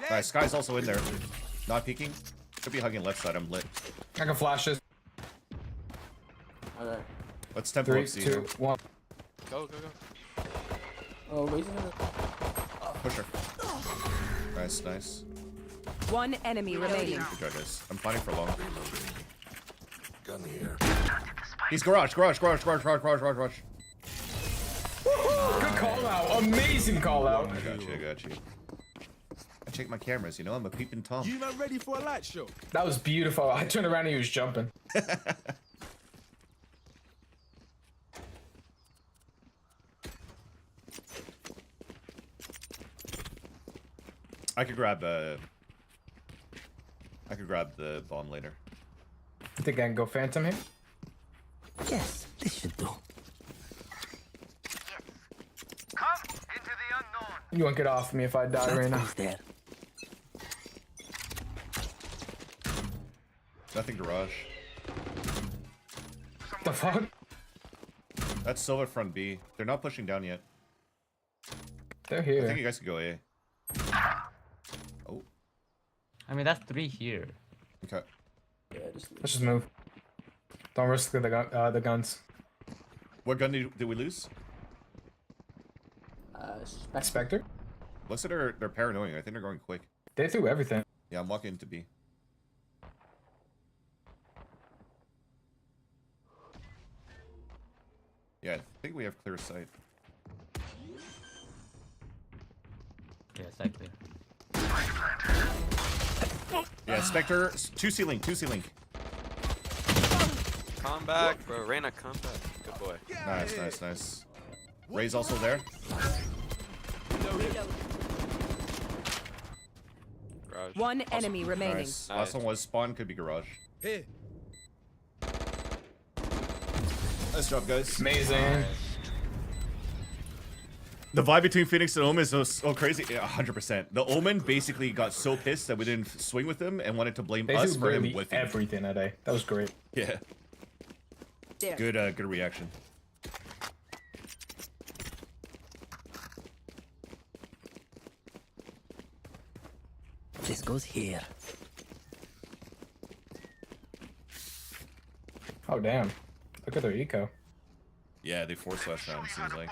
Nice, Sky's also in there. Not peeking. Could be hugging left side. I'm lit. I can flash this. Okay. Let's tempo 3, up C. 2, 1. Go Go, go, go. Oh, raising it. Push her. Nice, nice. One enemy remaining. Good job, guys. I'm fighting for long. Gun here. He's garage. Woohoo! Good call out. Amazing call out. I got you. I check my cameras, you know, I'm a peeping Tom. You man ready for a light show? That was beautiful. I turned around and he was jumping. I could grab the bomb later. Think I can go Phantom here? Yes, this should do. Come into the unknown. You won't get off me if I die right now. There. Nothing garage. The fuck? That's Silver front B. They're not pushing down yet. They're I here. think you guys could go A. Oh. I mean, that's 3 here. Okay. Yeah, Let's just move. Don't risk the guns. What gun did we lose? Spectre? Looks like they're paranoid. I think they're going quick. They threw everything. Yeah, I'm walking into B. Yeah, I think we have clear sight. Yeah, sight clear. Yeah, Spectre, 2C link. Come back, bro. Reyna, come back. Good boy. Nice. Ray's also there. Garage. One enemy remaining. Nice. Last one was spawn, could be garage. Hey. Nice job, guys. Amazing. The vibe between Phoenix and Omen is so crazy. Yeah, 100%. The Omen basically got so pissed that we didn't swing with him and wanted to blame They us threw for him really with him. everything today. That was great. Yeah. There. Good reaction. This goes here. Oh damn! Look at their eco. Yeah, they forced last round, seems like.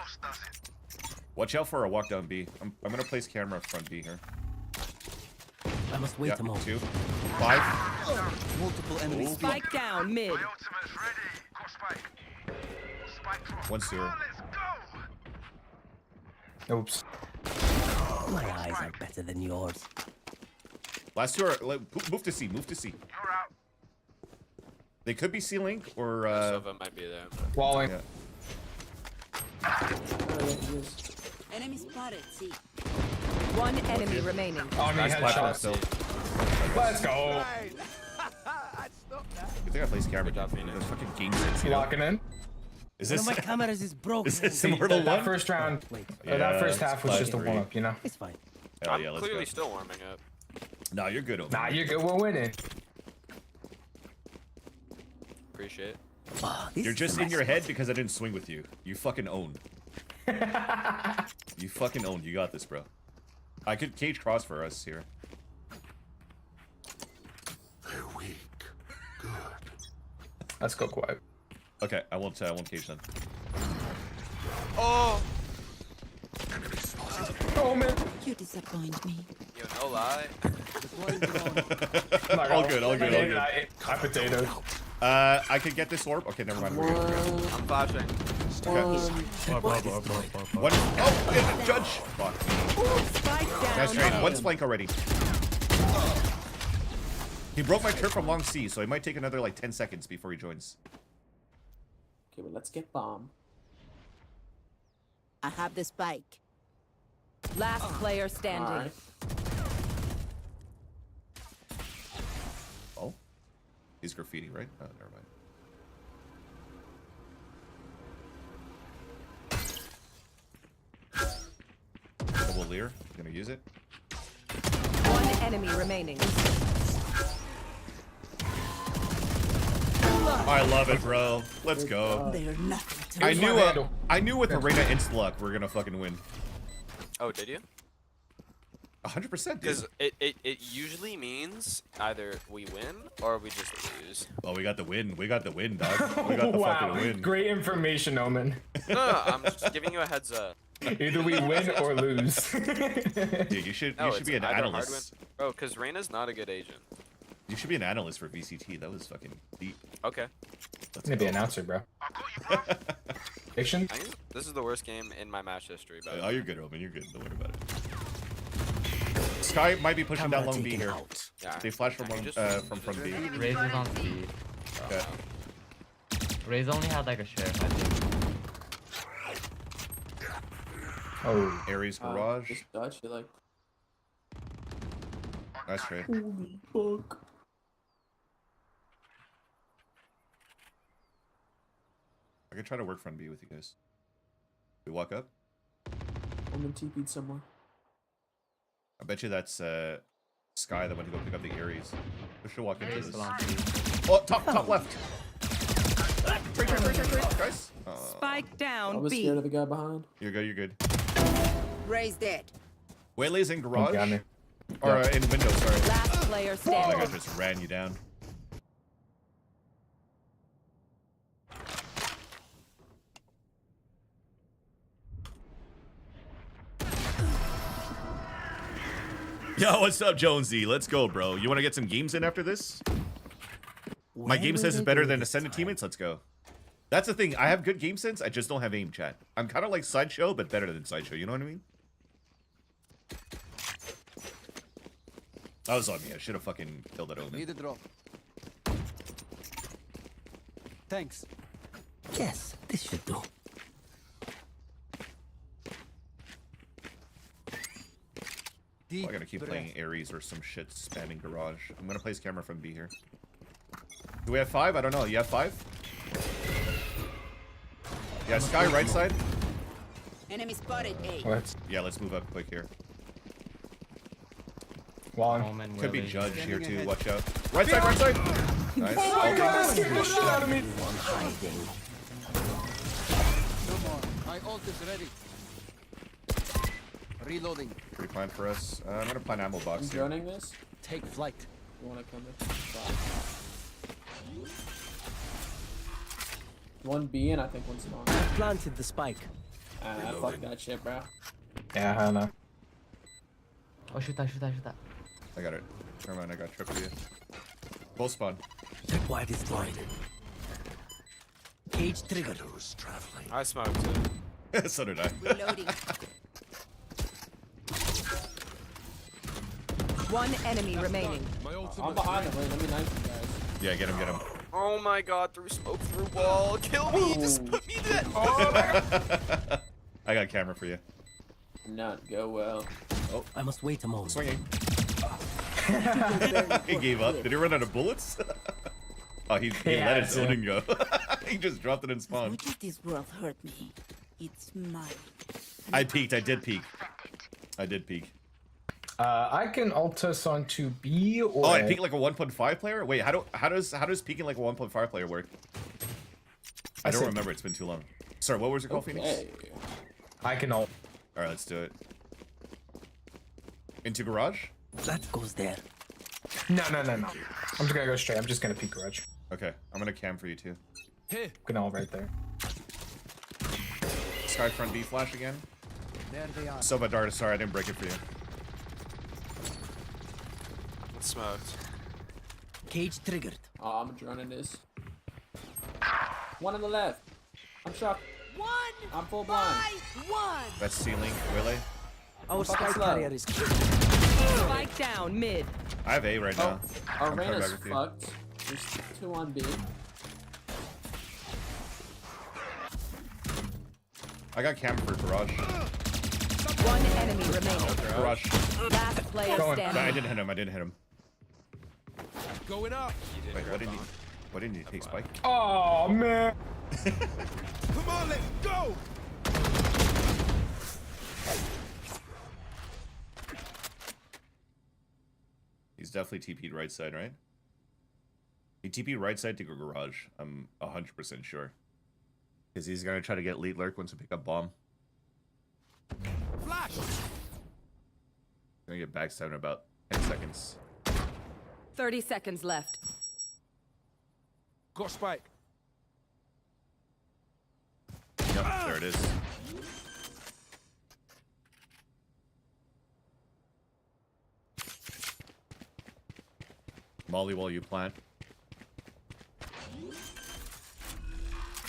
Watch out for a walk down B. I'm gonna place camera front B here. I must wait a moment. 2, 5. Multiple enemies. Spike down mid. One sewer. Oops. My eyes are better than yours. Last two are move to C. They could be C link or Silva might be there. Walling. Yeah. Enemy spotted. See. One enemy remaining. Oh, I mean, headshot still. Let's go. I think I placed camera. There's fucking game sense. Locking in. Is One this? of my cameras is broken. Is this Immortal That One? first round, Yeah, that first half was it's just a +3. warm up, you know. It's fine. Hell yeah, let's Clearly go. still warming up. Nah, you're good. Omen. Nah, you're good. We're winning. Appreciate it. Oh, this You're is just a in your nice head because I didn't swing with you. You fucking own. You fucking own. You got this, bro. I could cage cross for us here. They're weak. Good. Let's go quiet. Okay, I won't cage them. Oh! Oh man. You disappoint me. Yo, no lie. All good. I potatoed. I could get this orb. Okay, never mind. We're good. I'm flashing. One. Oh, yeah, Judge. Fuck. Spike down. Nice trade. One's flank already. He broke my turret from long C, so it might take another like 10 seconds before he joins. Okay, well, let's get bomb. I have the spike. Last player standing. Alright. Oh, he's graffiti, right? Oh, never mind. Double Lear. Gonna use it. One enemy remaining. I love it, bro. Let's go. They're nothing to I knew with the Reyna insta-lock we're gonna fucking win. Oh, did you? 100%. Because it usually means either we win or we just lose. Oh, we got the win. We got the win, dog. We got the fucking win. Great information, Omen. No, I'm just giving you a heads up. Either we win or lose. Dude, you should be an analyst. Bro, because Reyna's not a good agent. You should be an analyst for VCT. That was fucking deep. Okay. I'm gonna be an announcer, bro. Fiction? This is the worst game in my match history, bro. Oh, you're good, Omen. You're good. Don't worry about it. Sky might be pushing down long B here. Yeah. They flash from from B. Raze is on C. Okay. Raze only had like a sheriff, I think. Oh, Ares Garage. Just dodge it like. Nice trade. Holy fuck. I could try to work front B with you guys. We walk up. I'm in TP'd somewhere. I bet you that's Sky that went to go pick up the Ares. We should walk into this. Oh, top left. Break, guys. Spike down. I was scared of the guy behind. You're good. You're good. Raise dead. Waylay's in garage. Okay, or in window. Sorry. Last player Oh standing. my god, just ran you down. Yo, what's up, Jonesy? Let's go, bro. You want to get some games in after this? My game sense is better than Ascended teammates. Let's go. That's the thing. I have good game sense. I just don't have aim, chat. I'm kind of like Sideshow, but better than Sideshow. You know what I mean? That was on me. I should have fucking killed that Omen. Need a drop. Thanks. Yes, this should do. Oh, I gotta keep playing Ares or some shit spamming garage. I'm gonna place camera from B here. Do we have 5? I don't know. You have 5? Yeah, Sky right side. Enemy spotted A. Yeah, let's move up quick here. One. Could be Judge here too. Watch out. Right side, right side. Nice. Oh my god, scared the shit out of me. No more. My ult is ready. Reloading. Pretty plan for us. I'm gonna plan ammo box I'm here. joining this. Take flight. You wanna come in? One B and I think one's long. Planted the spike. Fuck that shit, bro. Yeah, I don't know. Oh, shoot that. I got it. Never mind, I got trip for you. Both spawn. Why destroyed? Cage triggered. I smoked it. So did I. Reloading. One enemy remaining. I'm behind him. Wait, let me knife you guys. Yeah, get him. Oh my god, through smoke, through wall. Kill me, just put me dead. I got camera for you. Not go well. Oh, I must wait a moment. Swinging. He gave up. Did he run out of bullets? Oh, he let his Odin go. He just dropped it in spawn. As much as this world hurt me, it's mine. I peeked. I did peek. I can ult us onto B or. Oh, I peeked like a 1.5 player. Wait, how does peeking like a 1.5 player work? I don't remember. It's been too long. Sorry, what was it called, Phoenix? I can ult. All right, let's do it. Into garage. That goes there. No. I'm just gonna go straight. I'm just gonna peek garage. Okay, I'm gonna cam for you too. Hey. Can all right there. Sky front B flash again. There they are. Soba dart. Sorry, I didn't break it for you. It's smoked. Cage triggered. Oh, I'm droning this. One on the left. I'm shocked. One. I'm full blind. One. That's ceiling. Willie. Our fucking sky slow. carrier is Spike down mid. I have A right now. Our I'm coming Reyna's back with you. fucked. There's 2 on B. I got camera for garage. One enemy remaining. Garage. Last player I standing. didn't hit him. Going up. Wait, what didn't he take spike? Oh man. Come on, let's go. He's definitely TP'd right side, right? He TP'd right side to go garage. I'm 100% sure. Because he's gonna try to get lead lurk once we pick up bomb. Flash. Gonna Gonna get backstabbed in about 10 seconds. 30 seconds left. Got spike. Yep, there it is. Molly while you plant.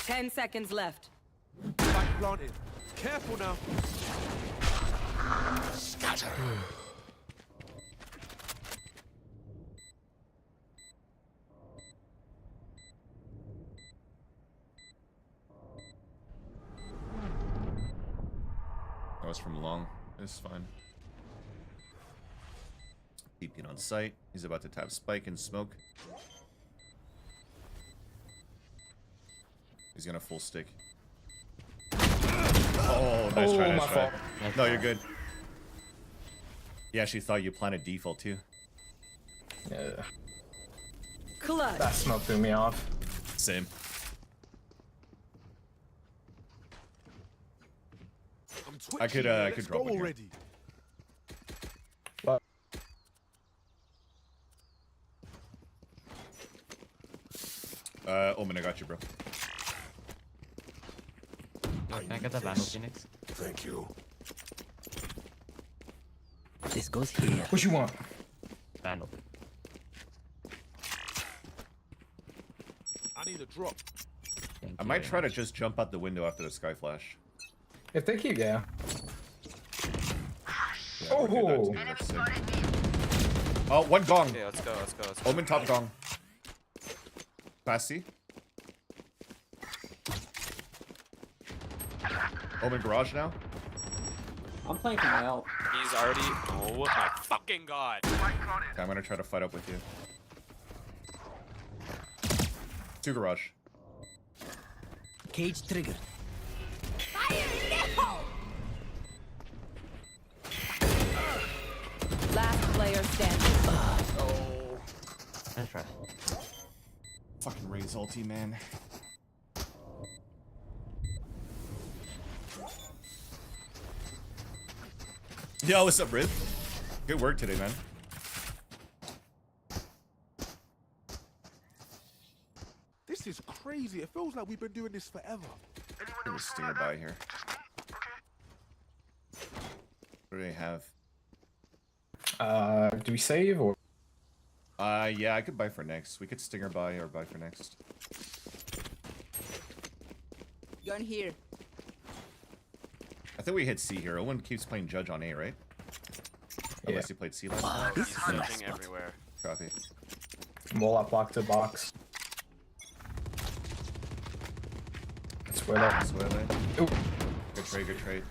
10 seconds left. Spike planted. Careful now. Scatter. That was from long. It's fine. TP'ing on site. He's about to tap spike and smoke. He's gonna full stick. Oh, nice try, nice try. No, you're good. He actually thought you planted default too. Yeah. Clutch. That smoke threw me off. Same. I could drop one already. What? Omen, I got you, bro. Can I get the Vandal Phoenix? Thank you. This goes here. What you want? Vandal. I need a drop. I might try to just jump out the window after the sky flash. If they keep, yeah. Yeah, oh, oh, one gong. Okay, let's go, let's go, let's go. Omen top gong. Pass C. Omen garage now. I'm playing for my ult. He's already. Oh my fucking god. Okay, I'm gonna try to fight up with you. 2 garage. Cage triggered. Last player standing. Oh. Nice try. Fucking Ray's ulti, man. Yo, what's up, Riv? Good work today, man. This is crazy. It feels like we've been doing this forever. There's a stinger by here. What do they have? Do we save or? Yeah, I could buy for next. We could stinger buy or buy for next. Gun here. I think we hit C here. Owen keeps playing Judge on A, right? Unless he played C last time. He's searching everywhere. Copy. Moloch block to box. That's where they. Ooh. Good trade, good trade.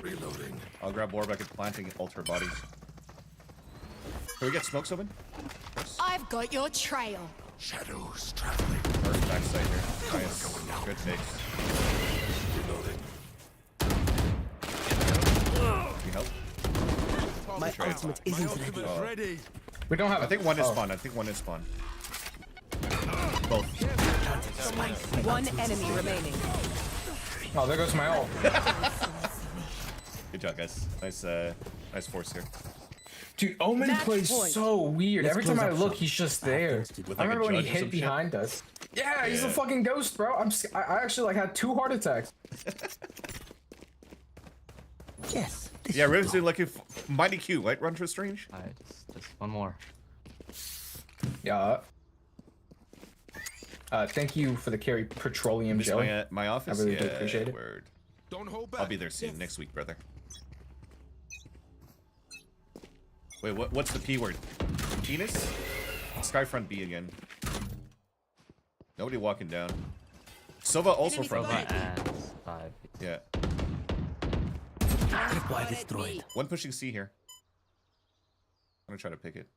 Reloading. I'll grab Warbeck and planting and alter body. Can we get smokes open? I've got your trail. Shadows traveling. First backside here. Nice. Good fix. Reloading. You help? My ultimate isn't ready. Ready. We don't have. I think one is spawn. I think one is spawn. Both. One enemy remaining. Oh, there goes my ult. Good job, guys. Nice, nice force here. Dude, Omen Match plays point. so weird. Let's Every time I close up look, shop. he's just there. With I like a remember when he judge or some hid shit? behind us. Yeah, he's a Yeah. fucking ghost, bro. I actually like had 2 heart attacks. Yes. This Yeah, should Riv's do. like a mighty Q, right? Run for Strange? Alright, just one more. Yeah. Thank you for the carry petroleum Miss jelly. my office? I really yeah, do appreciate it. Word. Don't hold back. I'll be there soon, next week, brother. Wait, what's the P word? Penis? Skyfront B again. Nobody walking down. Sova also front B. And 5. Yeah. Tripwire destroyed. One pushing C here. I'm gonna try to pick it.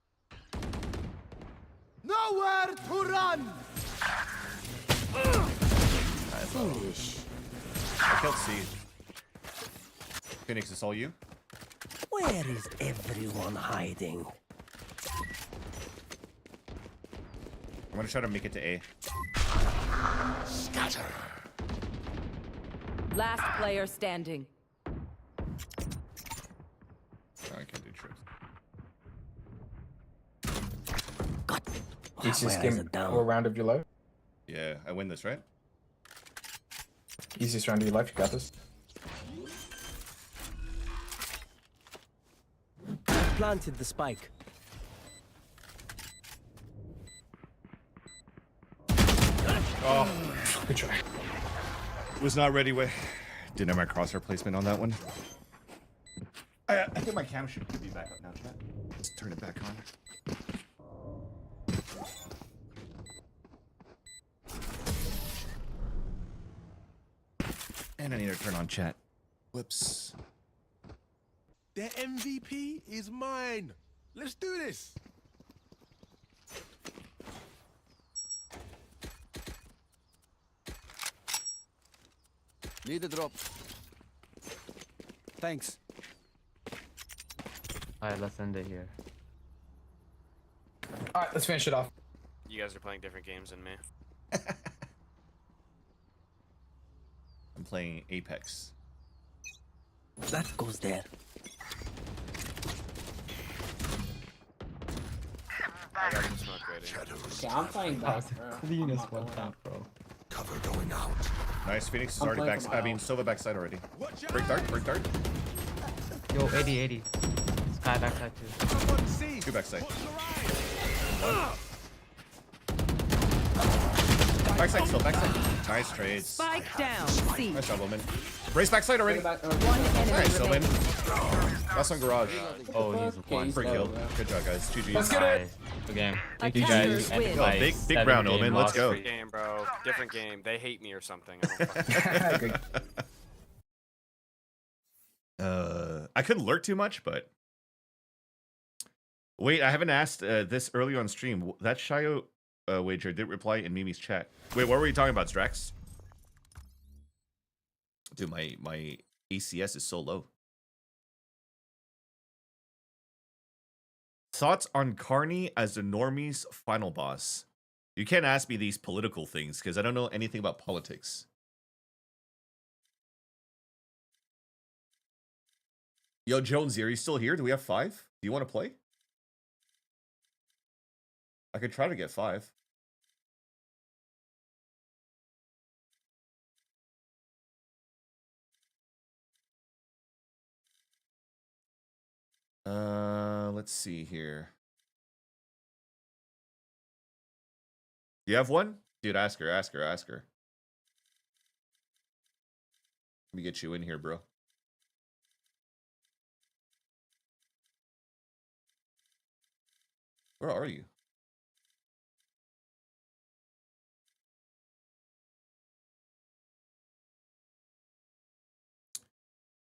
Nowhere to run. Foolish. I killed C. Phoenix, is all you? Where is everyone hiding? I'm gonna try to make it to A. Scatter. Last player standing. Oh, I can't do Easiest game or round of your life. Yeah, I win this, right? Easiest round of your life. You got this. Planted the spike. Oh, good try. Was not ready with. Didn't have my crosshair placement on that one. I think my cam should be back up now, chat. Let's turn it back on. And I need to turn on chat. Whoops. Their MVP is mine. Let's do this. Need a drop. Thanks. Alright, let's end it here. Alright, let's finish it off. You guys are playing different games than me. I'm playing Apex. That goes there. I got some smoke ready. Okay, I'm playing back, bro. Cleanest one tap, bro. Cover going out. Nice, Phoenix is I'm already playing back. for my I mean, Sova backside already. Break dart, break dart. Yo, 80. Sky backside too. Two backside. Backside still, backside. Nice trades. Spike down. C. Nice job, Omen. Race backside already. One enemy Nice, Omen. remaining. Last one, garage. Oh, he's one. Free kill. Good job, guys. GG. Let's get it. Good game. Thank you Attackers guys. win. And Oh, by big round, 7 Omen. Let's go. Different game, bro. Different game. They hate me or something. I don't fucking I couldn't lurk too much, but wait, I haven't asked this early on stream. That Shio wager did reply in Mimi's chat. Wait, what were you talking about, Strax? Dude, my ACS is so low. Thoughts on Carney as the normies final boss? You can't ask me these political things because I don't know anything about politics. Yo, Jonesy, are you still here? Do we have 5? Do you want to play? I could try to get 5. Let's see here. You have one? Dude, ask her, ask her, ask her. Let me get you in here, bro. Where are you?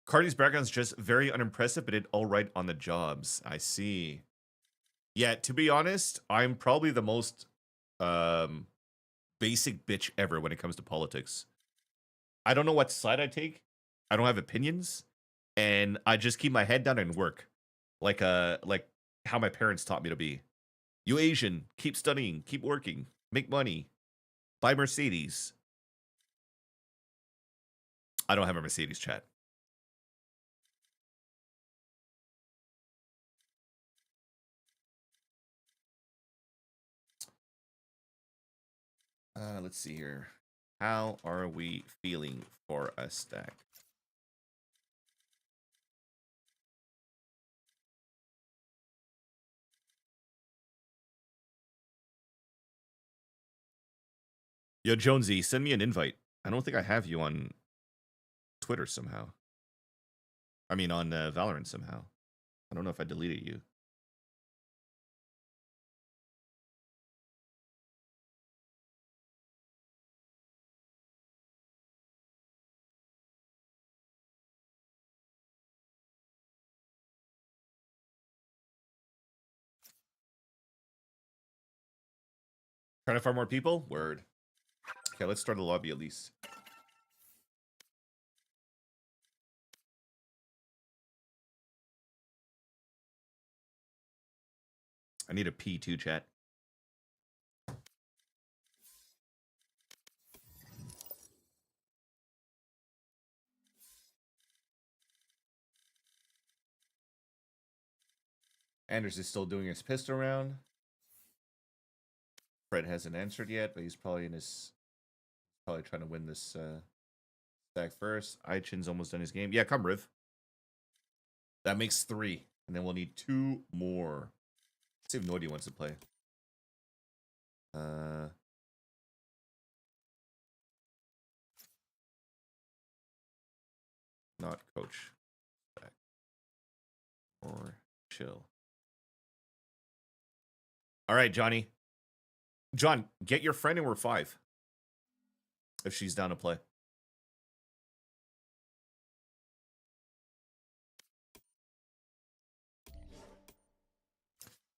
Cardi's background's just very unimpressive, but did all right on the jobs. I see. Yeah, to be honest, I'm probably the most basic bitch ever when it comes to politics. I don't know what side I take. I don't have opinions, and I just keep my head down and work, like how my parents taught me to be. You Asian, keep studying, keep working, make money, buy Mercedes. I don't have a Mercedes, chat. Let's see here. How are we feeling for a stack? Yo, Jonesy, send me an invite. I don't think I have you on Twitter somehow. I mean, on Valorant somehow. I don't know if I deleted you. Trying to find more people? Word. Okay, let's start the lobby at least. I need a P2 chat. Anders is still doing his pistol round. Fred hasn't answered yet, but he's probably in his probably trying to win this stack first. Aichin's almost done his game. Yeah, come Riv. That makes 3, and then we'll need 2 more. Let's see if Noidi wants to play. Not coach. Or chill. All right, Johnny. John, get your friend and we're 5. If she's down to play.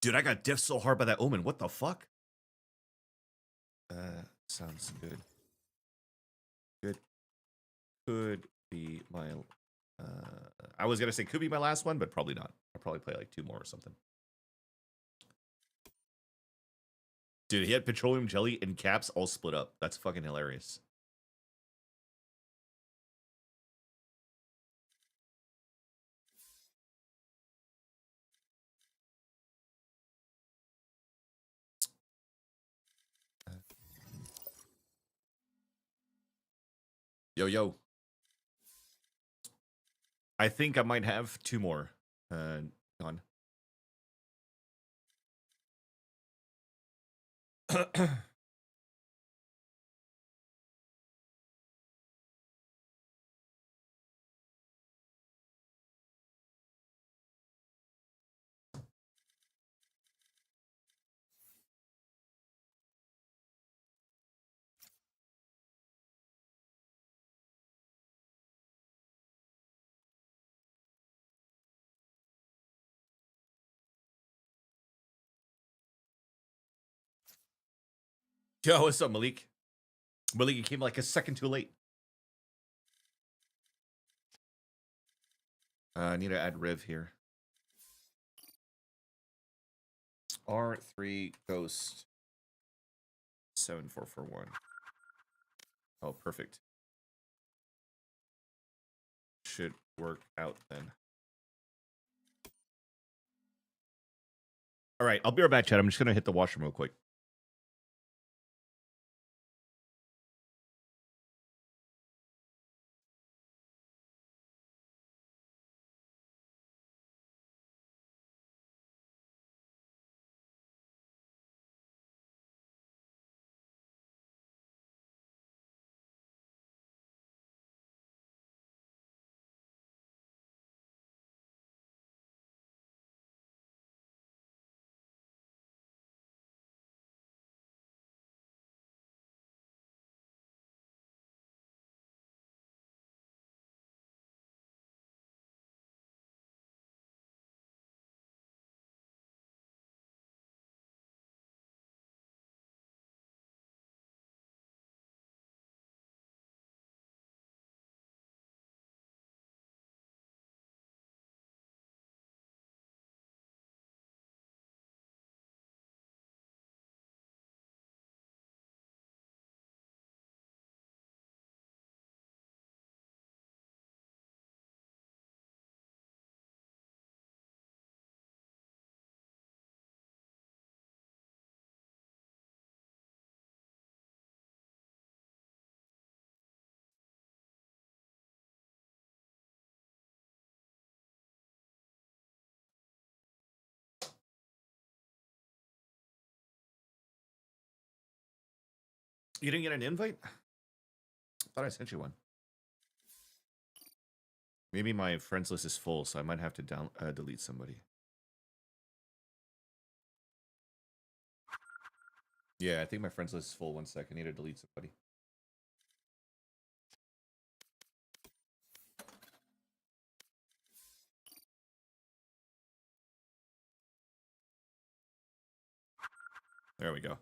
Dude, I got diffed so hard by that Omen. What the fuck? Sounds good. Good. Could be my... I was going to say could be my last one, but probably not. I'll probably play like 2 more or something. Dude, he had petroleum jelly and caps all split up. That's fucking hilarious. Yo, yo. I think I might have 2 more. On. Yo, what's up, Malik? Malik, you came like a second too late. I need to add Riv here. R3 Ghost 7441. Oh, perfect. Should work out then. All right, I'll be right back, chat. I'm just gonna hit the washroom real quick. You didn't get an invite? I thought I sent you one. Maybe my friends list is full, so I might have to delete somebody. Yeah, I think my friends list is full. 1 sec. I need to delete somebody. There we go.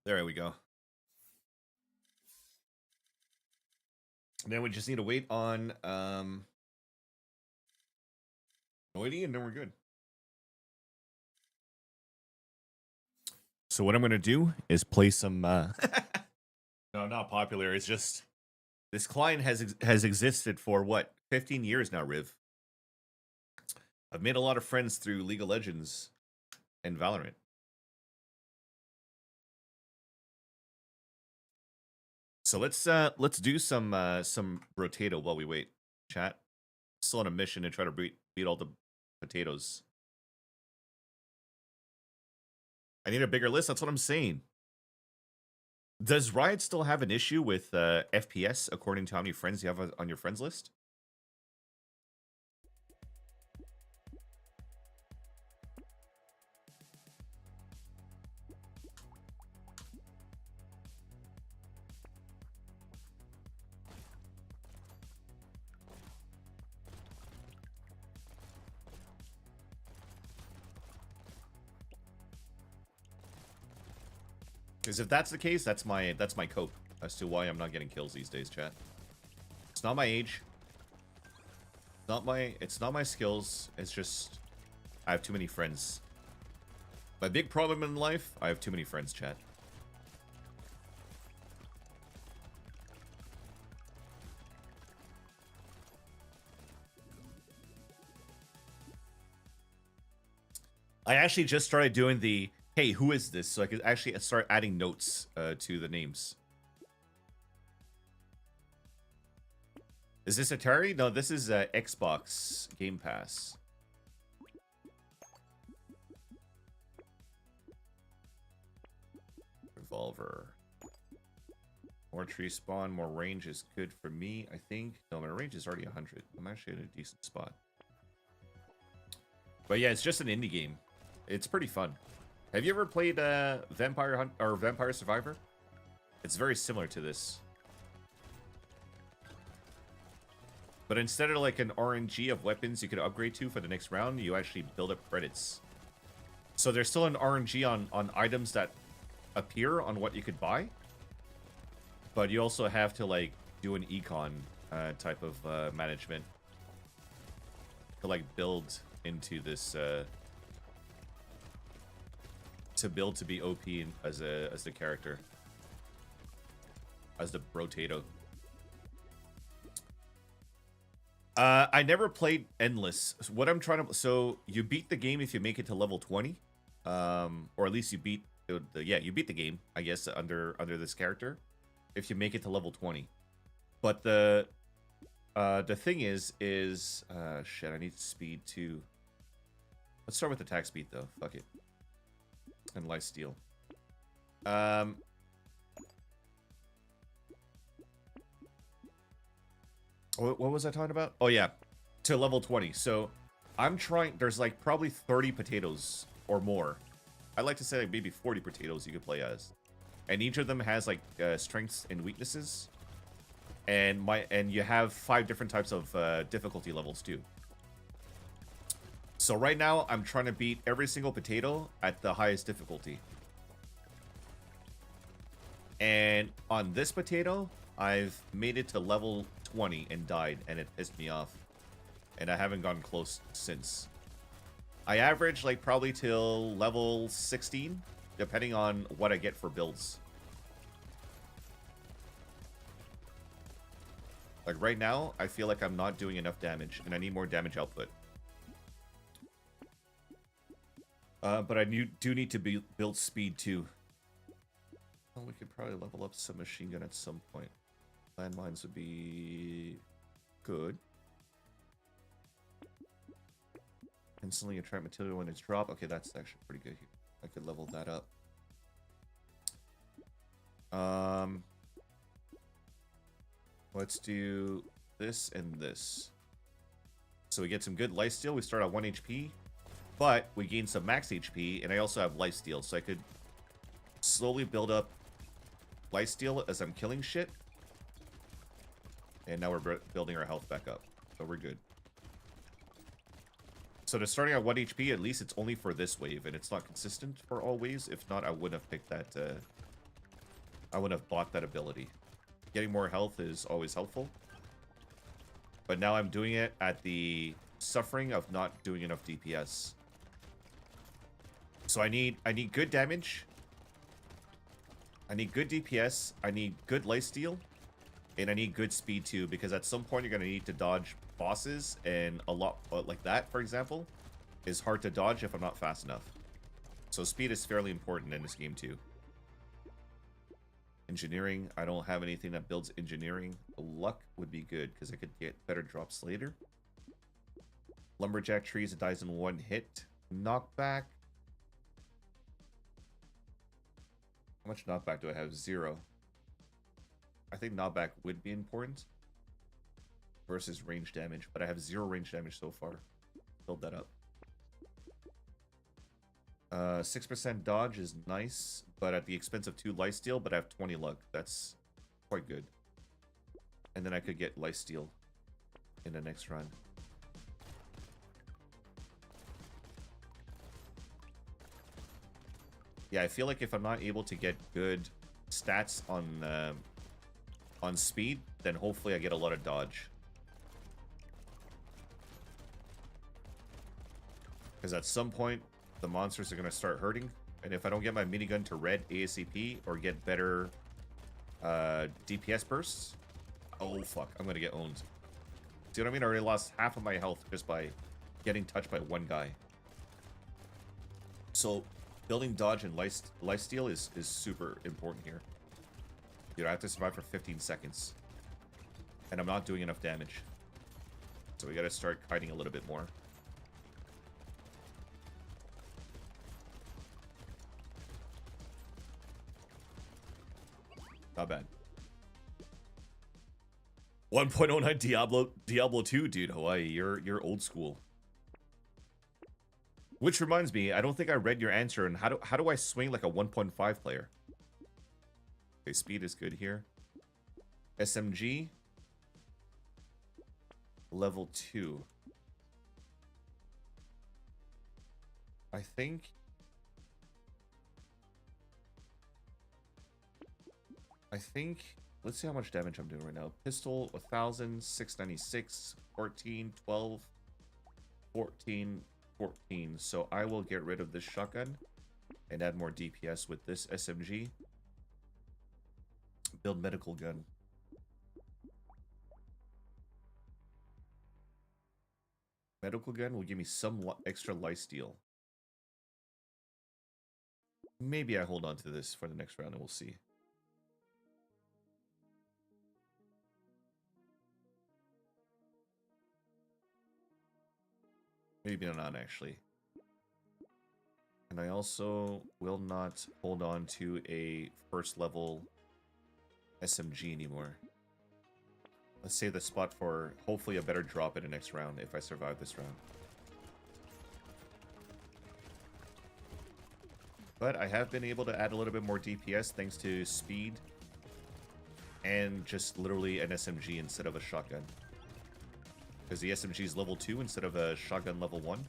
There we go. Then we just need to wait on Noidi, and then we're good. So what I'm gonna do is play some no, not popular, it's just This client has existed for what, 15 years now, Riv. I've made a lot of friends through League of Legends and Valorant. So let's do some rotato while we wait. Chat. Still on a mission to try to beat all the potatoes. I need a bigger list. That's what I'm saying. Does Riot still have an issue with FPS according to how many friends you have on your friends list? Because if that's the case, that's my cope as to why I'm not getting kills these days, chat. It's not my age. It's not my skills. It's just I have too many friends. My big problem in life, I have too many friends, chat. I actually just started doing the hey, who is this? So I could actually start adding notes to the names. Is this Atari? No, this is Xbox Game Pass. Revolver. More tree spawn, more range is good for me, I think. No, my range is already 100. I'm actually in a decent spot. But yeah, it's just an indie game. It's pretty fun. Have you ever played Vampire Hunt or Vampire Survivor? It's very similar to this. But instead of like an RNG of weapons you could upgrade to for the next round, you actually build up credits. So there's still an RNG on items that appear on what you could buy. But you also have to like do an econ type of management to like build into this to build to be OP as the character, as the rotato. I never played Endless. What I'm trying to, so you beat the game if you make it to level 20, or at least you beat you beat the game, I guess, under this character if you make it to level 20. But the thing is shit, I need speed too. Let's start with attack speed though. Fuck it. And lifesteal. What was I talking about? Oh yeah, to level 20. So I'm trying. There's like probably 30 potatoes or more. I like to say like maybe 40 potatoes you could play as, and each of them has like strengths and weaknesses, and you have 5 different types of difficulty levels too. So right now, I'm trying to beat every single potato at the highest difficulty. And on this potato, I've made it to level 20 and died, and it pissed me off. And I haven't gotten close since. I average like probably till level 16, depending on what I get for builds. Like right now, I feel like I'm not doing enough damage, and I need more damage output. But I do need to build speed too. Well, we could probably level up some machine gun at some point. Landmines would be good. Instantly attract material when it's dropped. Okay, that's actually pretty good here. I could level that up. Let's do this and this. So we get some good lifesteal. We start at 1 HP. But we gain some max HP, and I also have lifesteal, so I could slowly build up lifesteal as I'm killing shit. And now we're building our health back up, so we're good. So to starting at 1 HP, at least it's only for this wave, and it's not consistent for all waves. If not, I wouldn't have picked that. I wouldn't have bought that ability. Getting more health is always helpful. But now I'm doing it at the suffering of not doing enough DPS. So I need good damage. I need good DPS. I need good lifesteal. And I need good speed too, because at some point you're going to need to dodge bosses, and a lot like that, for example, is hard to dodge if I'm not fast enough. So speed is fairly important in this game too. Engineering, I don't have anything that builds engineering. Luck would be good, because I could get better drops later. Lumberjack trees, it dies in one hit. Knockback. How much knockback do I have? 0. I think knockback would be important versus range damage, but I have 0 range damage so far. Build that up. 6% dodge is nice, but at the expense of 2 lifesteal, but I have 20 luck. That's quite good. And then I could get lifesteal in the next run. Yeah, I feel like if I'm not able to get good stats on speed, then hopefully I get a lot of dodge. Because at some point, the monsters are going to start hurting. And if I don't get my minigun to red ASAP or get better DPS bursts, oh fuck, I'm going to get owned. See what I mean? I already lost half of my health just by getting touched by one guy. So building dodge and lifesteal is super important here. Dude, I have to survive for 15 seconds. And I'm not doing enough damage. So we gotta start kiting a little bit more. Not bad. 1.09 Diablo 2, dude. Hawaii, you're old school. Which reminds me, I don't think I read your answer. And how do I swing like a 1.5 player? Okay, speed is good here. SMG. Level 2. I think... Let's see how much damage I'm doing right now. Pistol, 1,000, 696, 14, 12, 14, 14. So I will get rid of this shotgun and add more DPS with this SMG. Build medical gun. Medical gun will give me some extra lifesteal. Maybe I hold on to this for the next round and we'll see. Maybe not, actually. And I also will not hold on to a first level SMG anymore. Let's save the spot for hopefully a better drop in the next round if I survive this round. But I have been able to add a little bit more DPS thanks to speed and just literally an SMG instead of a shotgun. Because the SMG is level 2 instead of a shotgun level 1.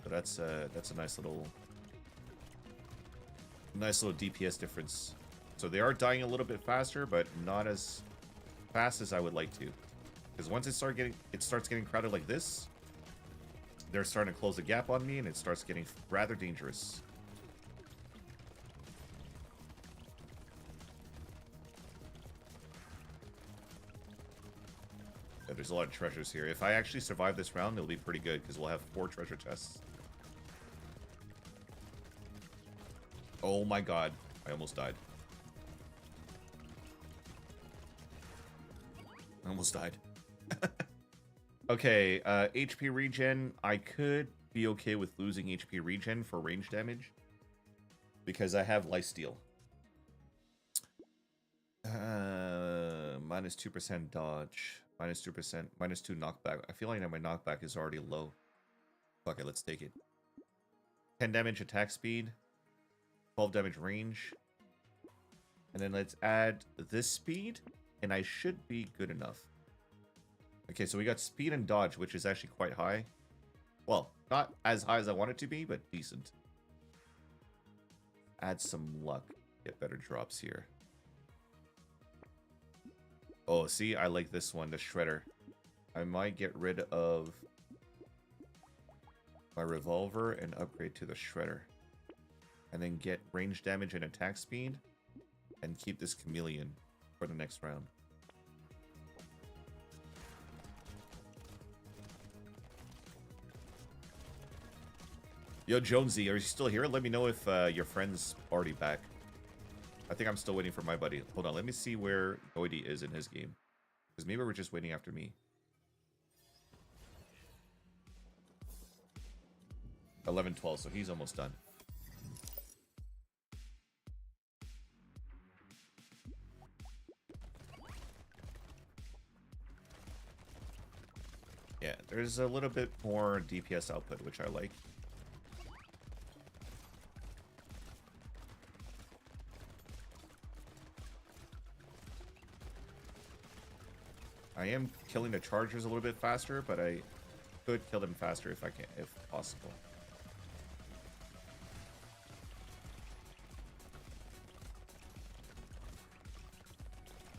So that's a nice little DPS difference. So they are dying a little bit faster, but not as fast as I would like to. Because once it starts getting crowded like this, they're starting to close the gap on me, and it starts getting rather dangerous. Yeah, there's a lot of treasures here. If I actually survive this round, it'll be pretty good, because we'll have 4 treasure chests. Oh my god. I almost died. I almost died. Okay, HP regen. I could be okay with losing HP regen for range damage. Because I have lifesteal. Minus 2% dodge. Minus 2%. Minus 2 knockback. I feel like my knockback is already low. Fuck it, let's take it. 10 damage attack speed. 12 damage range. And then let's add this speed. And I should be good enough. Okay, so we got speed and dodge, which is actually quite high. Well, not as high as I want it to be, but decent. Add some luck. Get better drops here. Oh, see, I like this one, the Shredder. I might get rid of my revolver and upgrade to the Shredder. And then get range damage and attack speed. And keep this chameleon for the next round. Yo, Jonesy, are you still here? Let me know if your friend's already back. I think I'm still waiting for my buddy. Hold on, let me see where Noity is in his game. Because maybe we're just waiting after me. 11-12, so he's almost done. Yeah, there's a little bit more DPS output, which I like. I am killing the chargers a little bit faster, but I could kill them faster if I can, if possible.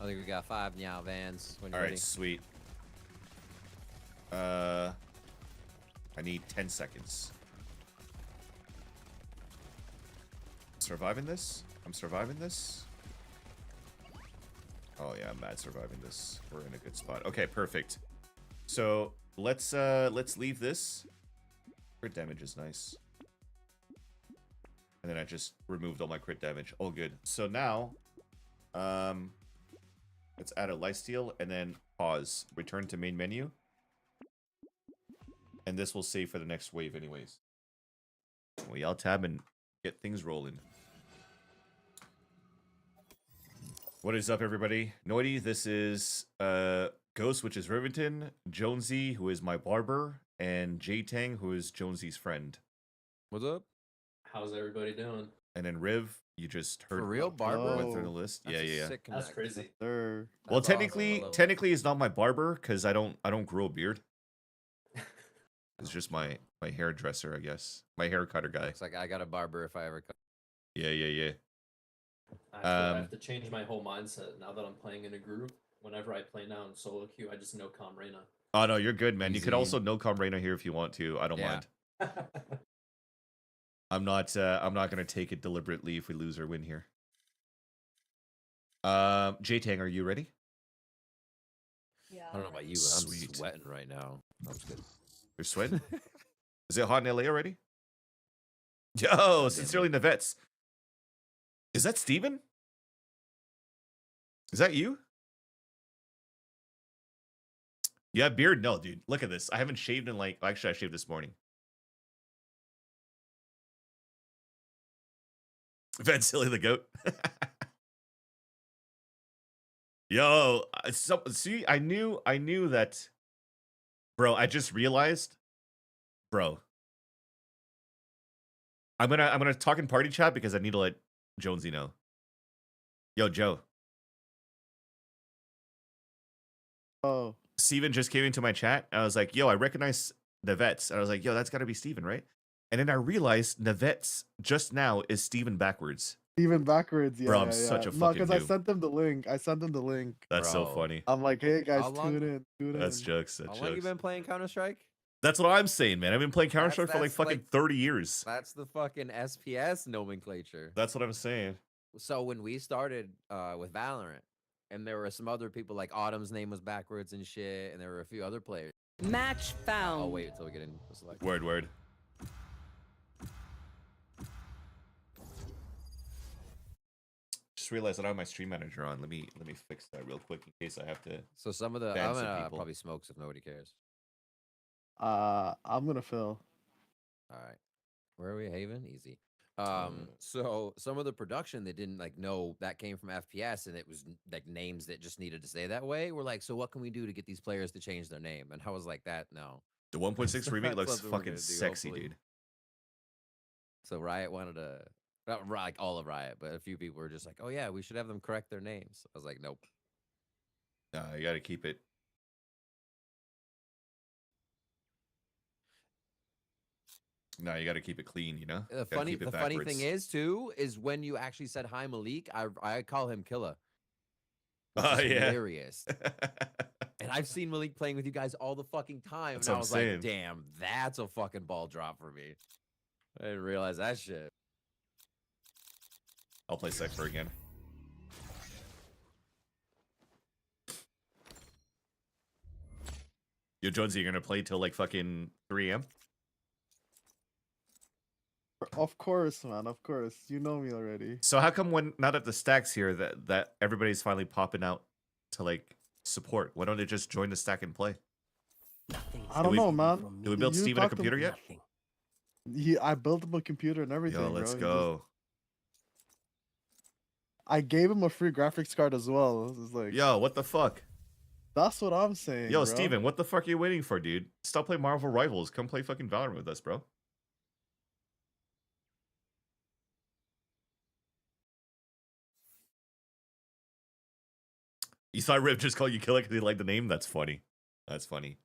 I think we got 5 now, Vans. When you're All right, ready. sweet. I need 10 seconds. Surviving this? I'm surviving this? Oh yeah, I'm mad surviving this. We're in a good spot. Okay, perfect. So let's leave this. Crit damage is nice. And then I just removed all my crit damage. All good. So now, let's add a lifesteal and then pause. Return to main menu. And this will save for the next wave anyways. We alt tab and get things rolling. What is up, everybody? Noity, this is Ghost, which is Rivington, Jonesy, who is my barber, and J-Tang, who is Jonesy's friend. What's up? How's everybody doing? And then Riv, you just heard. For real, barber? Went through the list. That's Yeah. That's crazy. Well, That's technically, awesome. technically, it's not my barber because I don't grow a beard. It's just my hairdresser, I guess. My hair cutter guy. Looks like I got a barber if I ever cut. Yeah. I have to change my whole mindset now that I'm playing in a group. Whenever I play now in solo queue, I just no com Reyna. Oh no, you're good, man. You Easy. could also no com Reyna here if you want to. I don't mind. I'm not gonna take it deliberately if we lose or win here. J-Tang, are you ready? Yeah. I don't know about you, but Sweet. I'm sweating right now. That's good. You're sweating? Is it hot in LA already? Yo, sincerely, Navets. Is that Steven? Is that you? You have beard? No, dude. Look at this. I haven't shaved in like... Actually, I shaved this morning. Van Silly the goat. Yo, see, I knew that... Bro, I just realized... Bro. I'm gonna talk in party chat because I need to let Jonesy know. Yo, Joe. Oh. Steven just came into my chat. I was like, yo, I recognize Navets. And I was like, yo, that's gotta be Steven, right? And then I realized Navets just now is Steven backwards. Even backwards, yeah. Bro, I'm such a fucking because I noob. sent them the link. That's so funny. I'm like, hey guys, How long- tune in. That's jokes. That's How long you jokes. been playing Counter-Strike? That's what I'm saying, man. I've been playing Counter-Strike for like That's fucking 30 years. That's the fucking SPS nomenclature. That's what I'm saying. So when we started with Valorant, and there were some other people, like Autumn's name was backwards and shit, and there were a few other players. Match found. I'll wait until we get in the select. Word. Just realized I don't have my stream manager on. Let me fix that real quick in case I have to. So some of the ban I'm some gonna people. probably smoke if nobody cares. I'm gonna fill. All right, where are we? Haven, easy. So some of the production they didn't like know that came from FPS, and it was like names that just needed to stay that way. We're like, so what can we do to get these players to change their name? And I was like, that no. The 1.6 remake That's looks something we're fucking gonna do, sexy, hopefully. dude. So Riot wanted to, not like all of Riot, but a few people were just like, oh yeah, we should have them correct their names. I was like, nope. No, you gotta keep it. No, you gotta keep it clean, you know? The Gotta funny, keep it the funny thing backwards. is too, is when you actually said hi Malik, I call him Killa. Oh, yeah. Hilarious. And I've seen Malik playing with you guys all the fucking time, That's and I what was I'm like, saying. damn, that's a fucking ball drop for me. I didn't realize that shit. I'll play Cypher again. Yo, Jonesy, you're gonna play till like fucking 3 a.m.? Of course, man. Of course. You know me already. So how come when now that the stack's here that everybody's finally popping out to like support? Why don't they just join the stack and play? I don't know, man. Do we build You Steven a talk to computer him. yet? I built him a computer and everything. Yo, let's bro. go. I gave him a free graphics card as well. It's like, Yo, what the fuck? that's what I'm saying. Yo, bro. Steven, what the fuck are you waiting for, dude? Stop playing Marvel Rivals. Come play fucking Valorant with us, bro. You thought Rip just called you Killer because he liked the name? That's funny. That's funny.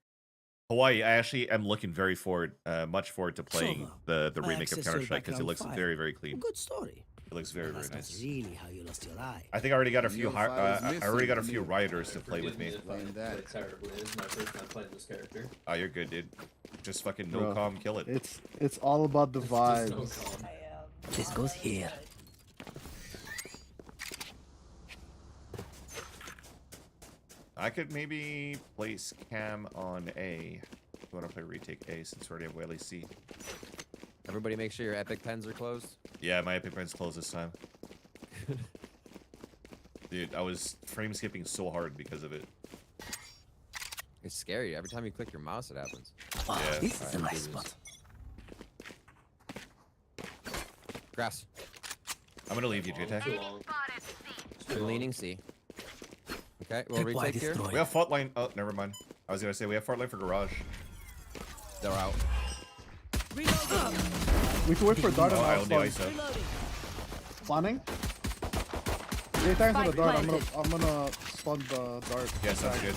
Hawaii, I actually am looking very forward, much forward to playing the remake of Counter-Strike because it looks very, very clean. Good story. It looks very, very nice. Really how you lost your eye. I think I already got a few I already got a few rioters to play with me. If I play terribly, it's my first time playing this character. Oh, you're good, dude. Just fucking no Bro, calm, kill it. It's all about the vibes. No calm. This goes here. I could maybe place Cam on A. If you want to play retake A since we already have Whaley C. Everybody make sure your epic pens are closed. Yeah, my epic pen's closed this time. Dude, I was frame skipping so hard because of it. It's scary. Every time you click your mouse, it happens. Oh, Yeah, this is a nice spot. Grass. I'm gonna leave you, JTech. Too long. I'm leaning C. Okay, we'll retake here. We have fault line. Oh, never mind. I was gonna say we have fault line for garage. They're out. We can wait for Dart Oh, I and own I'll the ISO. Planning? Yeah, thanks for the Dart. I'm gonna spawn the Dart. Yeah, sounds good.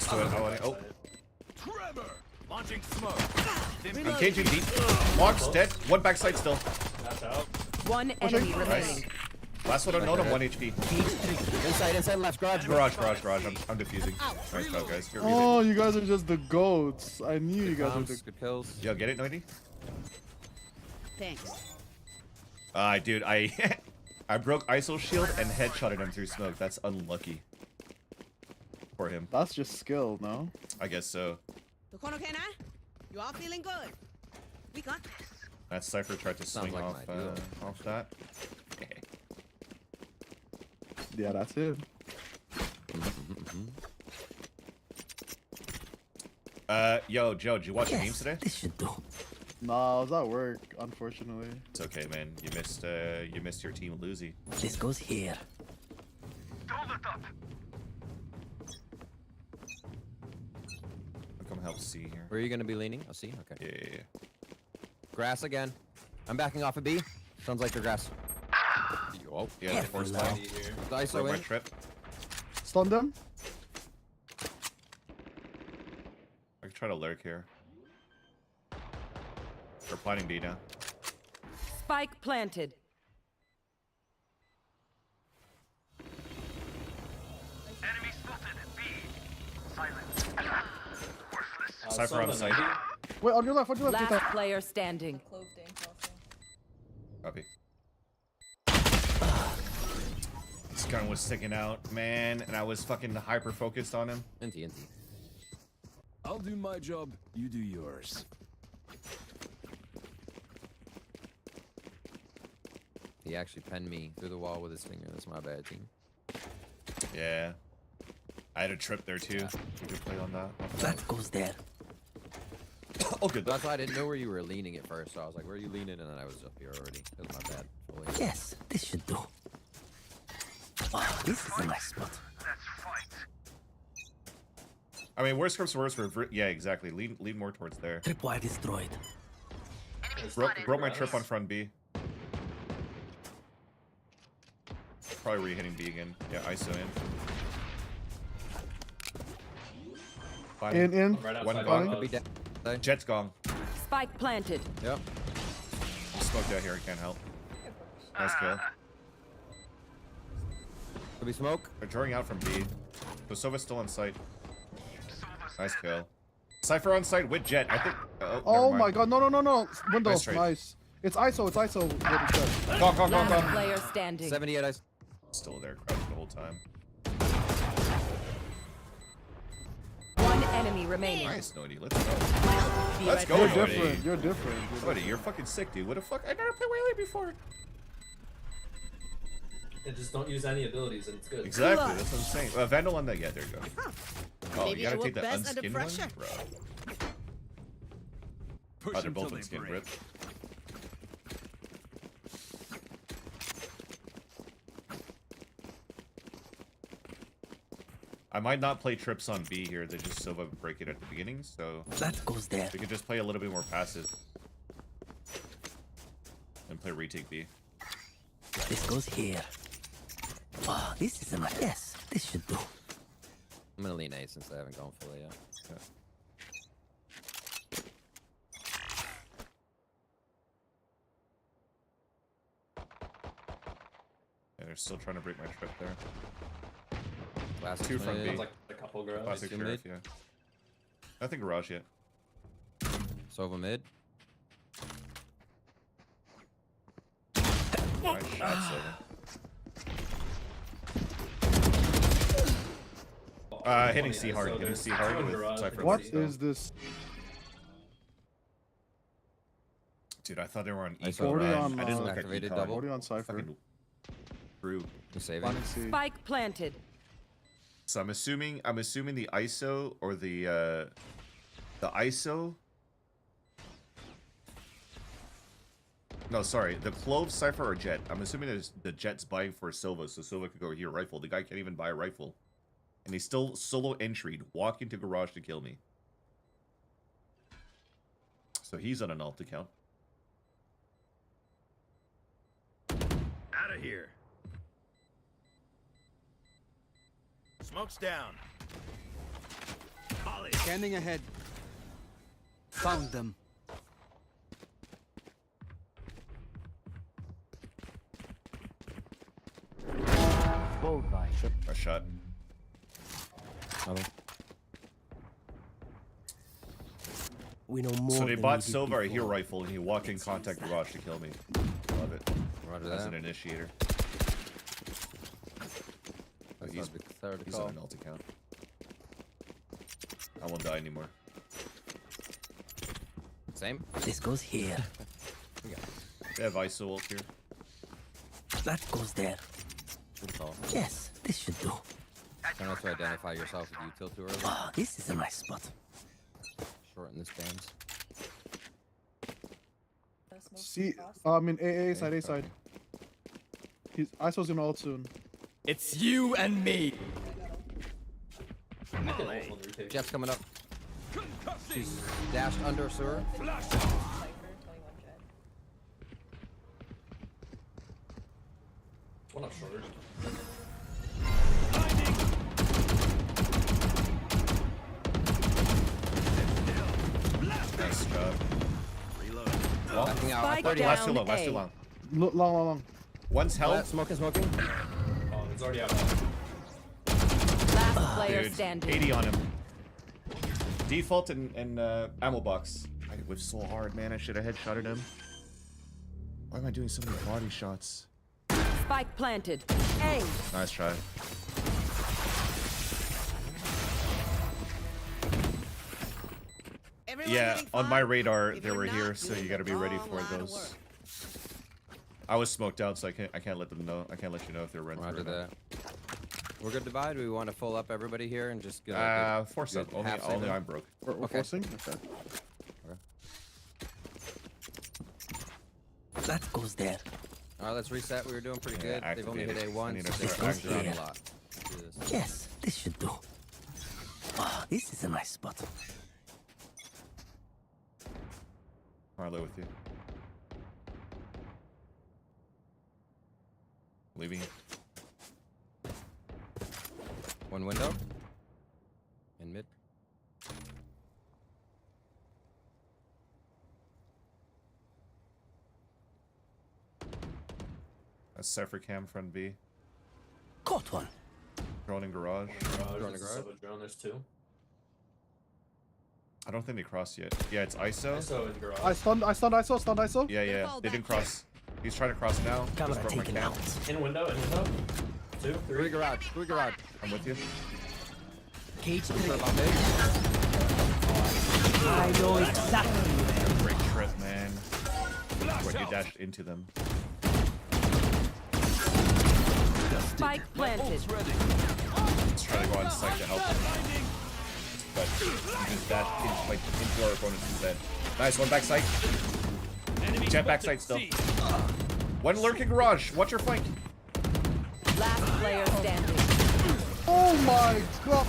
So, oh. Launching smoke. Engaging deep. Walks dead. One backside still. That's out. One enemy Nice. remaining. Last one unknown on 1 HP. Inside, left, garage. Garage. I'm diffusing. Nice job, guys. Good reading. Oh, you guys are just the goats. I knew you guys were the. Good kills. Yo, get it, Noity? Thanks. Dude, I broke ISO shield and headshotted him through smoke. That's unlucky. For him. That's just skill, no? I guess so. okay now? You all feeling good? We got this. That Cypher tried to Sounds swing like off, my duo. off that. Yeah, that's it. Yo, Joe, did you watch the games today? This should do. Nah, I was at work, unfortunately. It's okay, man. You missed your team losing. This goes here. I'll come help C here. Where are you gonna be leaning? I'll see. Okay. Yeah. Grass again. I'm backing off a B. Sounds like they're grass. Oh, yeah, of course. Broke ISO my in. trip. Stun them? I can try to lurk here. We're planning B now. Spike planted. Enemy spotted. B. Silence. Cypher on site. Wait, on your left, Last JTech. player standing. Copy. This gun was sticking out, man, and I was fucking hyper focused on him. NT. I'll do my job. You do yours. He actually penned me through the wall with his finger. That's my bad, team. Yeah. I had a trip there too. We could play on that. That goes there. Oh, good. That's why I didn't know where you were leaning at first. So I was like, where are you leaning? And then I was up here already. That was my bad. Fully. Yes, this should do. Oh, this is a nice spot. I mean, worst comes to worst, yeah, exactly. Lean more towards there. Tripwire destroyed. Broke my trip on front B. Probably re-hitting B again. Yeah, ISO in. In. One Could gong. be dead. Jet's gong. Spike planted. Yep. Smoked out here, I can't help. Nice kill. Could be smoke. They're drawing out from B. Kosova's still on site. Nice kill. Cypher on site with Jet. I think. Oh never my mind. god, no. Window, Nice trade. nice. It's ISO. What he said. Gong. Last player standing. 78 ice. Still there, crouched the whole time. One enemy remaining. Nice, Noity. Let's go. Let's go, You're Noity. different. You're different. Noity, you're fucking sick, dude. What the fuck? I never played Waylay before. And just don't use any abilities and it's good. Exactly, that's what I'm saying. Vandal on that, yeah, there you go. Oh, Maybe you gotta it take work that best under unskin one? pressure. Bro. Oh, they're both unskin, rip. I might not play trips on B here, they just Silva break it at the beginning, so... That goes there. We could just play a little bit more passive. And play retake B. This goes here. Oh, this is a nice. Yes, this should do. I'm gonna lean A since I haven't gone fully yet. Yeah. Yeah, they're still trying to break my trip there. Classic Two from B. Sounds like a couple garage. Classic Two sheriff, mid. yeah. Nothing garage yet. Sova mid. Nice shot, Silva. Hitting C hard. Hitting C hard with Cypher. What is this? Dude, I thought they were on E. 40 on I didn't look at activated econ. double. 40 on Cypher. KRU. You saving? Spike planted. So I'm assuming the ISO or the ISO. No, sorry, the Clove, Cypher, or Jet. I'm assuming there's the Jet's buying for Silva, so Silva could go here rifle. The guy can't even buy a rifle, and he's still solo entryed, walking to garage to kill me. So he's on an alt account. Out of here. Smoke's down. Molly. Scanning ahead. Found them. A shot. We know more. So they than bought we did Silva a before. here rifle, and he walked in contact garage to kill me. Love it. Roger As that. an initiator. Oh, he's on an alt account. I won't die anymore. Same. This goes here. They have ISO ult here. That goes there. Good call. Yes, this should do. Try not to identify yourself if you tilt too early. Oh, this is a nice spot. Shorten this band. See, I mean A side, A side. He's ISO's gonna ult soon. It's you and me. Jet's coming up. She's dashed under sewer. One up short. Nice job. Well, Backing out. Spike 30, last too down long, last A. too long. Long. One's held. Smoking. Oh, it's already out. Last player Dude, standing. 80 on him. Default and ammo box. I whiffed so hard, man. I should have headshotted him. Why am I doing so many body shots? Spike planted. A. Nice try. Yeah, on my radar they were here, so you gotta be ready for those. I was smoked out, so I can't let them know. I can't let you know if they're running Roger through or that. We're good to buy. Do we want to full up everybody here and just go? not. Force up. Only half I'm broke. We're Okay. forcing? Okay. That goes there. All right, let's reset. We were doing pretty Yeah, good. They've only hit activated. A1. I need to So start they're activating. down a lot. Let's do this. Yes, this should do. Oh, this is a nice spot. Marlo with you. Leaving. One window. In mid. That's Cypher Cam front B. Caught one. Drone in garage. Drone in garage. Drone, there's two. I don't think they crossed yet. Yeah, it's ISO. ISO in garage. I stunned ISO. Yeah. They didn't cross. He's trying to cross now. Camera Just broke my taken cam. out. In window. 2, 3. Three garage. I'm with you. Cage 3. I know exactly. Great trip, man. When you dashed into them. Spike planted. Let's try to go on site to help them. But you just dashed into our opponents instead. Nice, one back site. Jet back site still. One lurking garage. Watch your flank. Last player standing. Oh my god.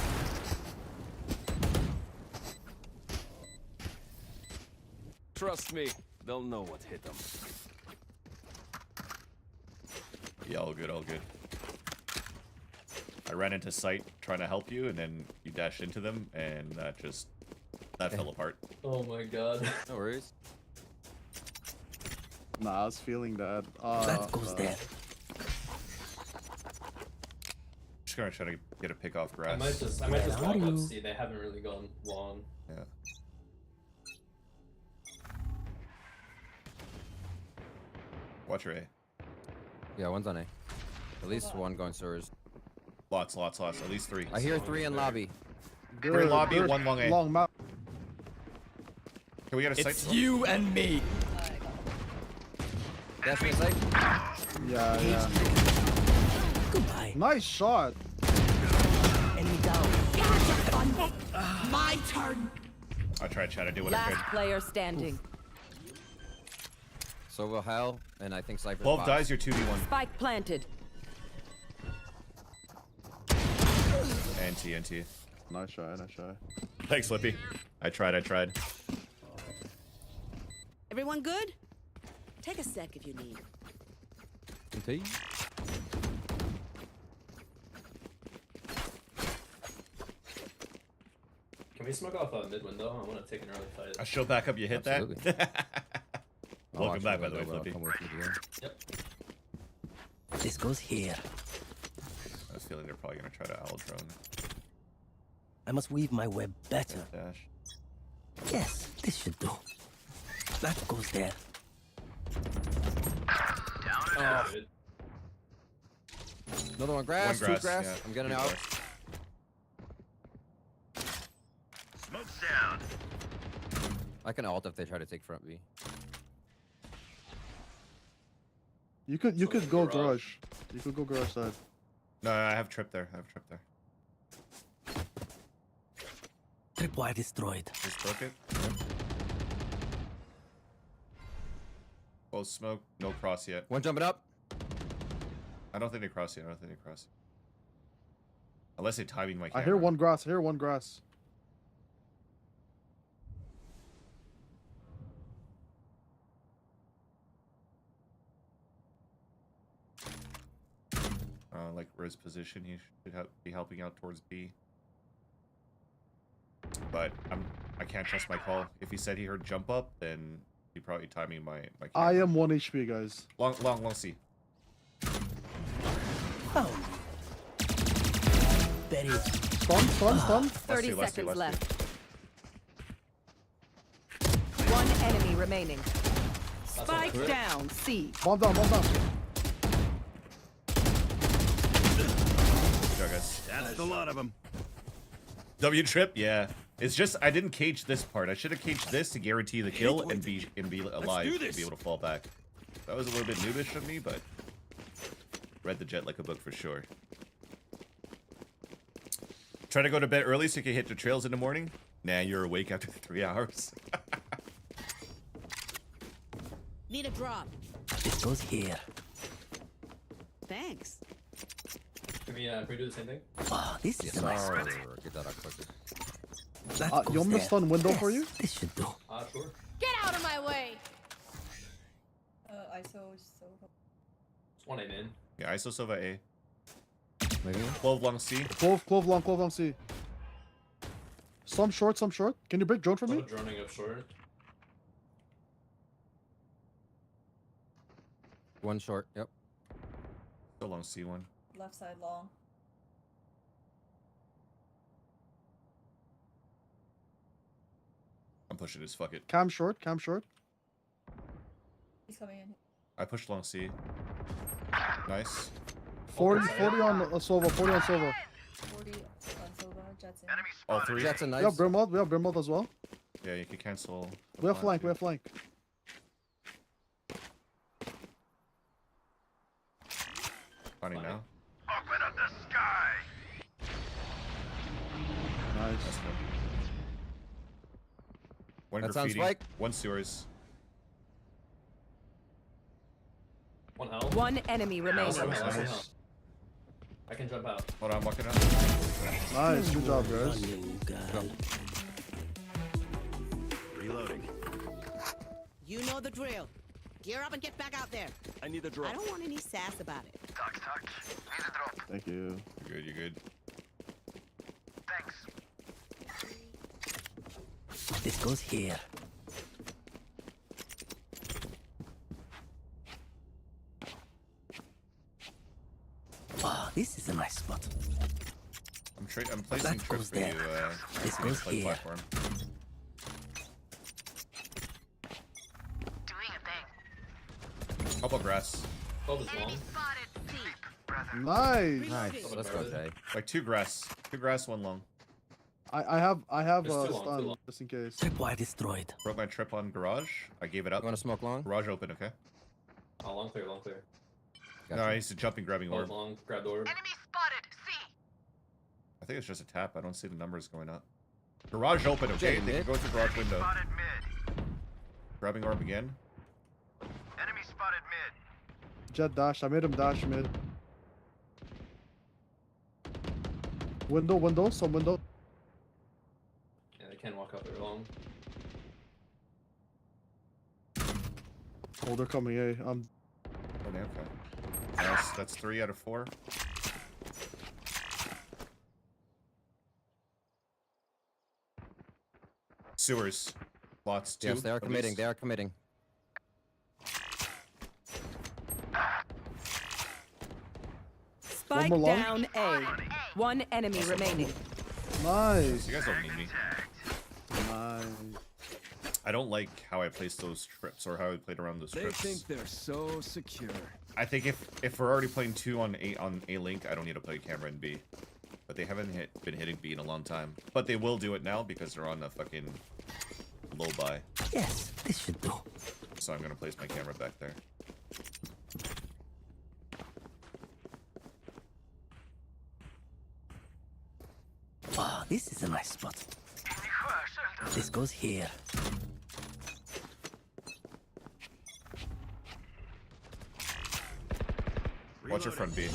Trust me, they'll know what hit them. Yeah, all good, all good. I ran into site trying to help you, and then you dashed into them, and that fell apart. Oh my god. No worries. Nah, I was feeling that. That goes there. Just gonna try to get a pick off grass. I might just walk up C. They haven't really gone long. Yeah. Watch your A. Yeah, one's on A. At least one going sewers. Lots. At least 3. I hear 3 in lobby. Good, 3 lobby, good. 1 long A. Long map. Can we get a site? It's you and me. Dash me a site. Yeah. Goodbye. Nice shot. Enemy down. My turn. I tried to do what I Last could. player standing. Sova Hell, and I think Cypher. 12 dies, you're 2v1. Spike planted. NT. Nice shot. Thanks, Lippy. I tried. Everyone good? Take a sec if you need. NT. Can we smoke off a mid window? I want to take an early fight. I show back up, you hit Absolutely. that? Welcome back, by the way, Flippy. Yep. This goes here. I have a feeling they're probably gonna try to owl drone. I must weave my web better. Dash. Yes, this should do. That goes there. Oh. Another one grass, One grass, two grass. yeah. I'm getting Two out. grass. Smoke's down. I can ult if they try to take front B. You could go garage. You could go garage side. No, I have trip there. Tripwire destroyed. Just broke it. Close smoke. No cross yet. One jumping up. I don't think they cross yet. Unless they timing my camera. I hear one grass. Like where his position, he should be helping out towards B. But I can't trust my call. If he said he heard jump up, then he probably timing my camera. I am 1 HP, guys. Long C. Oh. Betty. Stun. 30 seconds left. One enemy remaining. Spike down, C. Bomb down. That's a lot of them. W trip, yeah. It's just I didn't cage this part. I should have caged this to guarantee the kill and be alive to be able to fall back. That was a little bit noobish of me, but read the jet like a book for sure. Try to go to bed early so you can hit the trails in the morning. Nah, you're awake after 3 hours. Need a drop. This goes here. Thanks. Can we do the same thing? Oh, this is nice. Get that out quickly. You want me to stun window for you? This should do. Sure. Get out of my way! ISO Sova. Just one aim in. Yeah, ISO Sova A. Maybe. 12 long C. Clove long C. Some short. Can you break drone for me? Droning up short. One short. Yep. Still long C1. Left side long. I'm pushing this. Fuck it. Cam short. He's coming in. I pushed long C. Nice. 40 on Sova. 40 on Sova. 40 on Sova. Jets All three. That's a nice. We have Brim mode. We have Brim mode as well. Yeah, you can cancel. We have flank. We have flank. Funny now. Open up the sky. Nice. That's good. One That's on graffiti. spike. One sewers. One hell. One enemy remaining. Nice. I can jump out. Hold on, I'm walking out. Nice. Good job, guys. Reloading. You know the drill. Gear up and get back out there. I need a drop. I don't want any sass about it. Talk. Need a drop. Thank you. You're good, you're good. Thanks. This goes here. Oh, this is a nice spot. I'm placing That trip goes for you. there. This for goes play here. platform. Doing a thing. Couple grass. Hold this long. Nice. Nice. Let's go, Jay. Like two grass. Two grass, one long. I have It's too long, too stun long. just in case. Tripwire destroyed. Broke my trip on garage. I gave it up. You want to smoke long? Garage open, okay? Oh, long clear, long clear. No, I used to jumping, grabbing Hold orb. long, grab the orb. Enemy spotted. C. I think it's just a tap. I don't see the numbers going up. Garage open, okay? Jay, They can mid. go through garage window. Spotted mid. Grabbing orb again. Enemy spotted mid. Jet dash. I made him dash mid. Window. Some window. Yeah, they can walk up there long. Oh, they're coming. Hey, Oh, damn, okay. That's 3 out of 4. Sewers. Lots. 2. Yes, they are at committing. least. They are committing. Spike more long. down A. One enemy remaining. nice. You guys don't need me. Nice. I don't like how I placed those trips or how I played around those They trips. think they're so secure. I think if we're already playing 2 on A link, I don't need to play camera in B. But they haven't been hitting B in a long time. But they will do it now because they're on a fucking low buy. Yes, this should do. So I'm gonna place my camera back there. Oh, this is a nice spot. This goes here. Watch your front B.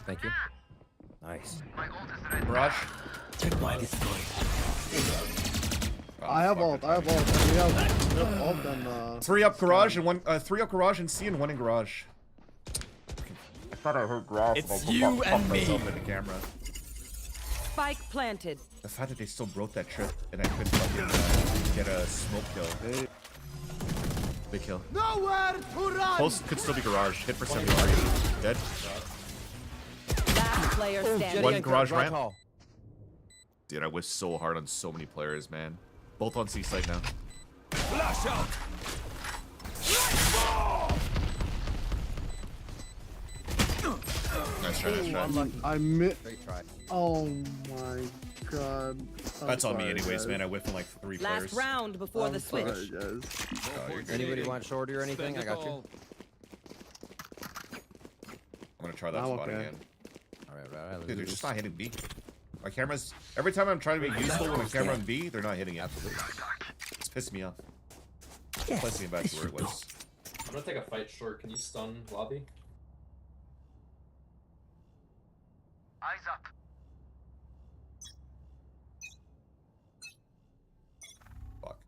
Thank you. Nice. Barrage. Tripwire destroyed. Oh, I have fuck ult. it. I have ult. We have ult and 3 up garage and 3 up garage and C and 1 in garage. I thought I heard grass. It's you and me. Myself in the camera. Spike planted. The fact that they still broke that trip and I couldn't fucking get a smoke kill. Hey. Big kill. Nowhere to run. Post could still be garage. Hit for 71. Dead. Last player standing. One garage Garage ramp. hall. Dude, I wish so hard on so many players, man. Both on C site now. Flash out. Nice try, nice try. I missed. Great try. Oh my god. I'm That's on me sorry, anyways, guys. man. I whiffed on like 3 Last players. round before I'm the switch. sorry, guys. Oh, you're good. Anybody want shorty or anything? I got you. I'm gonna try that I'm spot okay. again. All right. Dude, they're just not hitting B. My camera's... Every time I'm trying to be useful with my camera on B, they're not hitting it. Absolutely. It's pissed me off. Yes, Placing it back this to where it should do. was. I'm gonna take a fight short. Can you stun lobby? Eyes up. Fuck.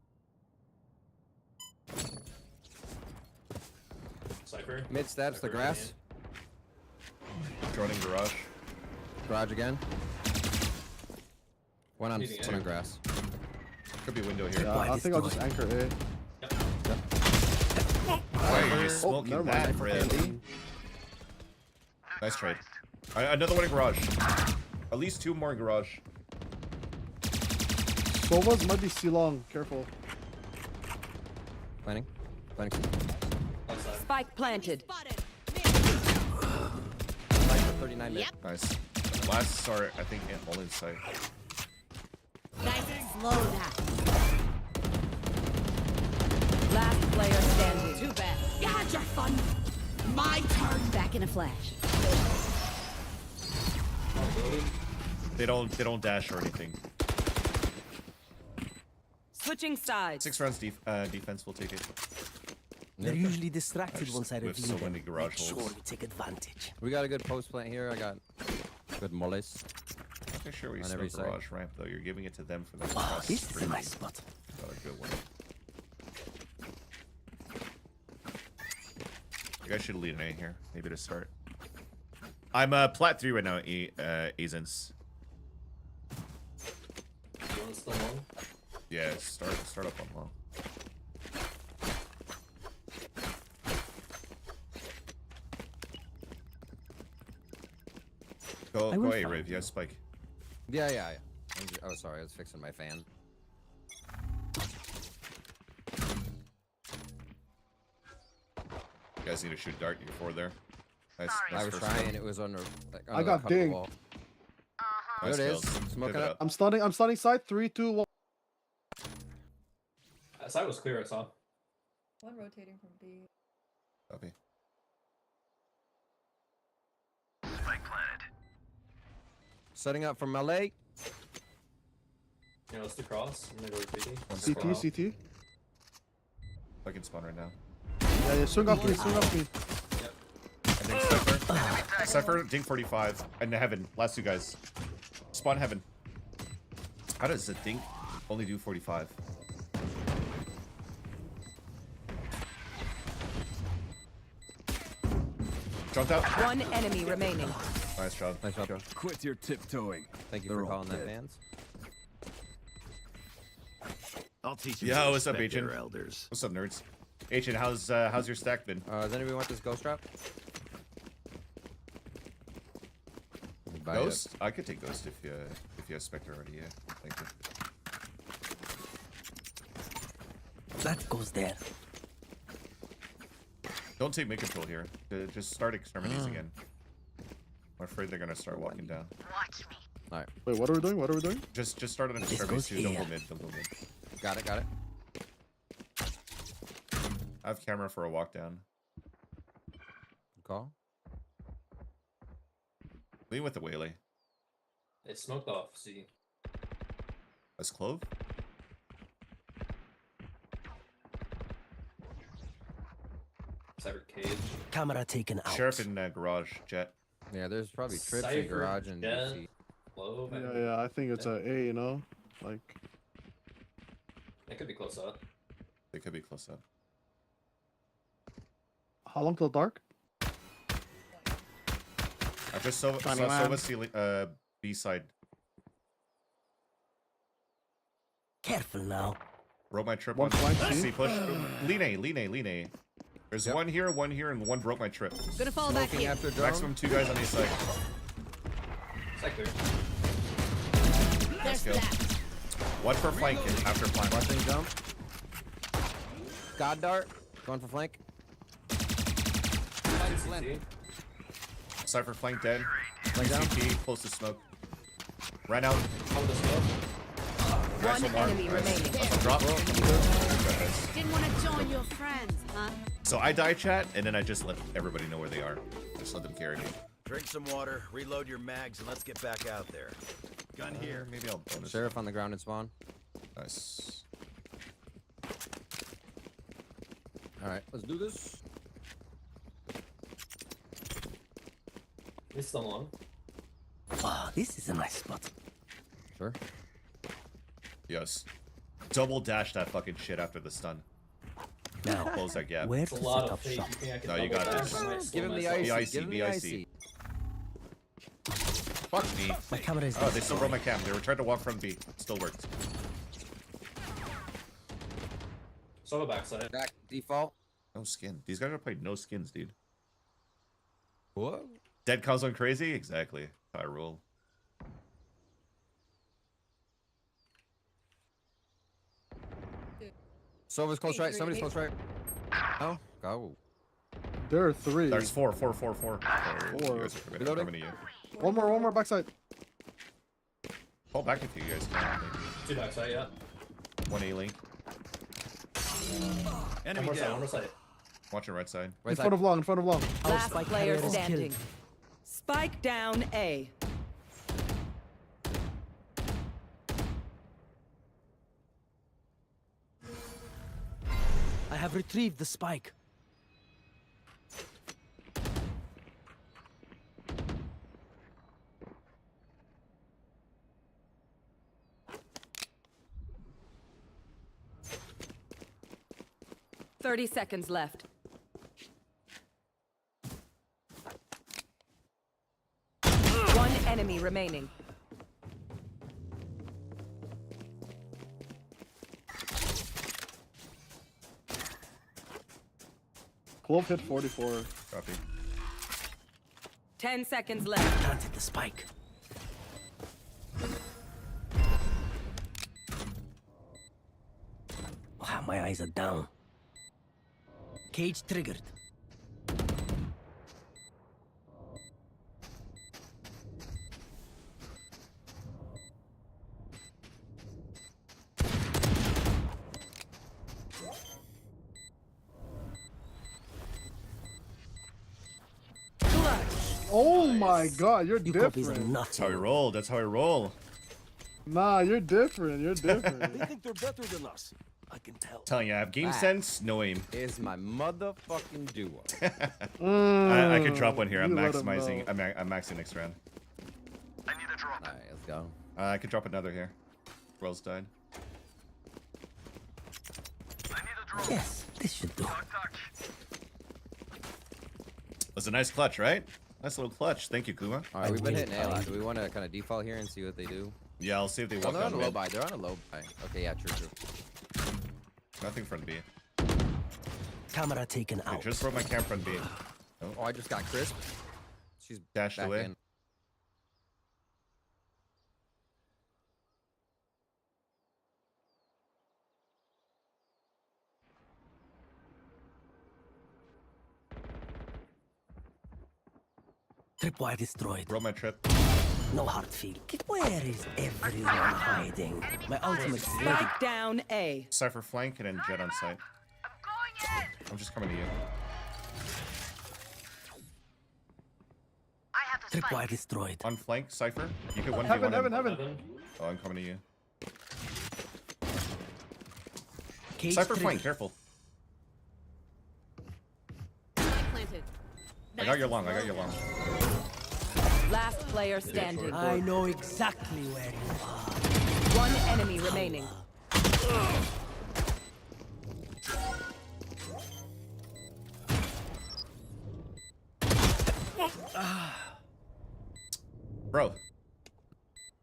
Cypher. Mid stabs the Cypher grass. Joining garage. Garage again. One on Leading one on A. grass. Could be a window here. Yeah, I think I'll just anchor A. Why are you smoking never that, mind. Fred? Nice trade. Another one in garage. At least 2 more in garage. Sovas might be C long. Careful. Planning. Planning. Spike planted. Like for 39 mid. Nice. Last are, I think, all inside. Nice slow that. Last player standing. Too bad. You had your fun. My turn. Back in a flash. They don't dash or anything. Switching sides. 6 rounds defense. We'll take it. They're usually distracted once I We have reveal so many them. garage Make sure holes. we take advantage. We got a good post plant here. I got good mollies. Make sure we on smoke every side. garage ramp though. You're giving it to them for the Oh, this is a nice spot. Got a good one. You guys should lead an A here, maybe to start. I'm plat 3 right now, Azens. You want still long? Yeah, start up on long. Go A, Riv. You have spike. Yeah. Oh, sorry. I was fixing my fan. You guys need to shoot dart. You're 4 there. Nice. I was trying. It was under. Like, I got dinged. Nice There it is. kills. Smoke it Pivot up. I'm stunning side. 3, 2, 1. That side was clear, I saw. One rotating from B. Copy. Setting up from melee. Yeah, let's do cross. I'm gonna go with CT. I can spawn right now. Yeah, swing off me. I think Cypher. Cypher, Ding 45. And Heaven. Last 2 guys. Spawn Heaven. How does a Ding only do 45? Jumped out. One enemy remaining. Nice job. Nice job. Quit your tiptoeing. Thank you They're for all calling that, dead. fans. I'll teach you. Yo, to what's up, respect Agent? your elders. What's up, nerds? Agent, how's your stack been? Does anybody want this ghost drop? Buy Ghost? I could take Ghost if you have Spectre already. Yeah, thank you. That goes there. Don't take mid control here. Just start exterminates again. I'm afraid they're gonna start walking down. Watch me. All right. Wait, what are we doing? Just start an exterminates too. Don't go mid. Don't go mid. Got it. I have camera for a walk down. Call. Lean with the Waylay. It smoked off, see. That's Clove. Cyber cage. Camera taken out. Sheriff in garage. Jet. Yeah, there's probably trips in Cypher, garage and Jet, DC. Clove. Yeah, I think it's a A, you know? Like, It could be close up. They could be close up. how long till dark? I just saw ceiling, B side. Careful now. Broke my trip One on flank, C push. Lean A. There's one here, and one broke my trip. Gonna fall back Smoking here. after drone. Maximum 2 guys on each side. Sector. Let's go. One for flank and after flank. Watching jump. God dart. Going for flank. Cypher flank dead. Flank down. CT, close to smoke. Ran out. Hold the smoke. One enemy remaining. Drop. Didn't want to join your friends, huh? So I die chat, and then I just let everybody know where they are. Just let them carry me. Drink some water, reload your mags, and let's get back out there. Gun here. Maybe I'll bonus. Sheriff on the ground and spawn. Nice. All right, let's do this. It's still long. Oh, this is a nice spot. Sure. Yes. Double dash that fucking shit after the stun. Now, Close that gap. where It's to a lot set of up fate. shop? You think I can No, you double got dash? this. I might slow Give him the myself. icy. icy, Give him the the icy. icy. Fuck me. My camera is Oh, they still broke my cam. They were trying to walk from B. Still worked. Solo backside. Back default. No skin. These guys are playing no skins, dude. What? Dead comes on crazy? Exactly. I rule. Sova's close right. Somebody's close right. Oh, go. There are 3. There's 4. Oh, Four. you guys are coming to you. One more backside. Fall back with you guys. Two backside, yeah. One A link. Enemy One more side, down. one more side. Watching right side. In front of long. Last player standing. Spike down A. I have retrieved the spike. Thirty seconds left. One enemy remaining. Clove hit 44. Copy. 10 seconds left. Planted the spike. Wow, my eyes are down. Cage triggered. Oh my god, you're You copies are different. That's how I roll. That's how I roll. Nah, you're different. You're different. They think they're better than us. I can tell. Telling you, I have game That sense, no aim. Is my motherfucking duo. I could drop one here. I'm You let 'em maximizing. know. I'm maxing next round. Alright, let's go. I could drop another here. Wells died. Yes, this should do. That's a nice clutch, right? Nice little clutch. Thank you, Kuma. Alright, we've been hitting A a lot. Do we want to kind of default here and see what they do? Yeah, I'll see if they Oh, walk they're on on a low mid. buy. They're on a low buy. Okay, yeah, true. Nothing front B. Camera taken I out. just broke my cam front B. Oh, I just got crisp. She's Dashed back away. in. Tripwire destroyed. Broke my trip. No hard feel. Where is everyone hiding? My ultimate is ready. Spike down A. Cypher flank and then Jet on site. I'm just coming to you. Tripwire destroyed. On flank, Cypher. You could 1v1 Heaven, him. heaven. Oh, I'm coming to you. Cage Cypher triggered. flank, careful. Planted. I got your long. I got your long. Last player standing. I know exactly where you are. One enemy remaining. Bro.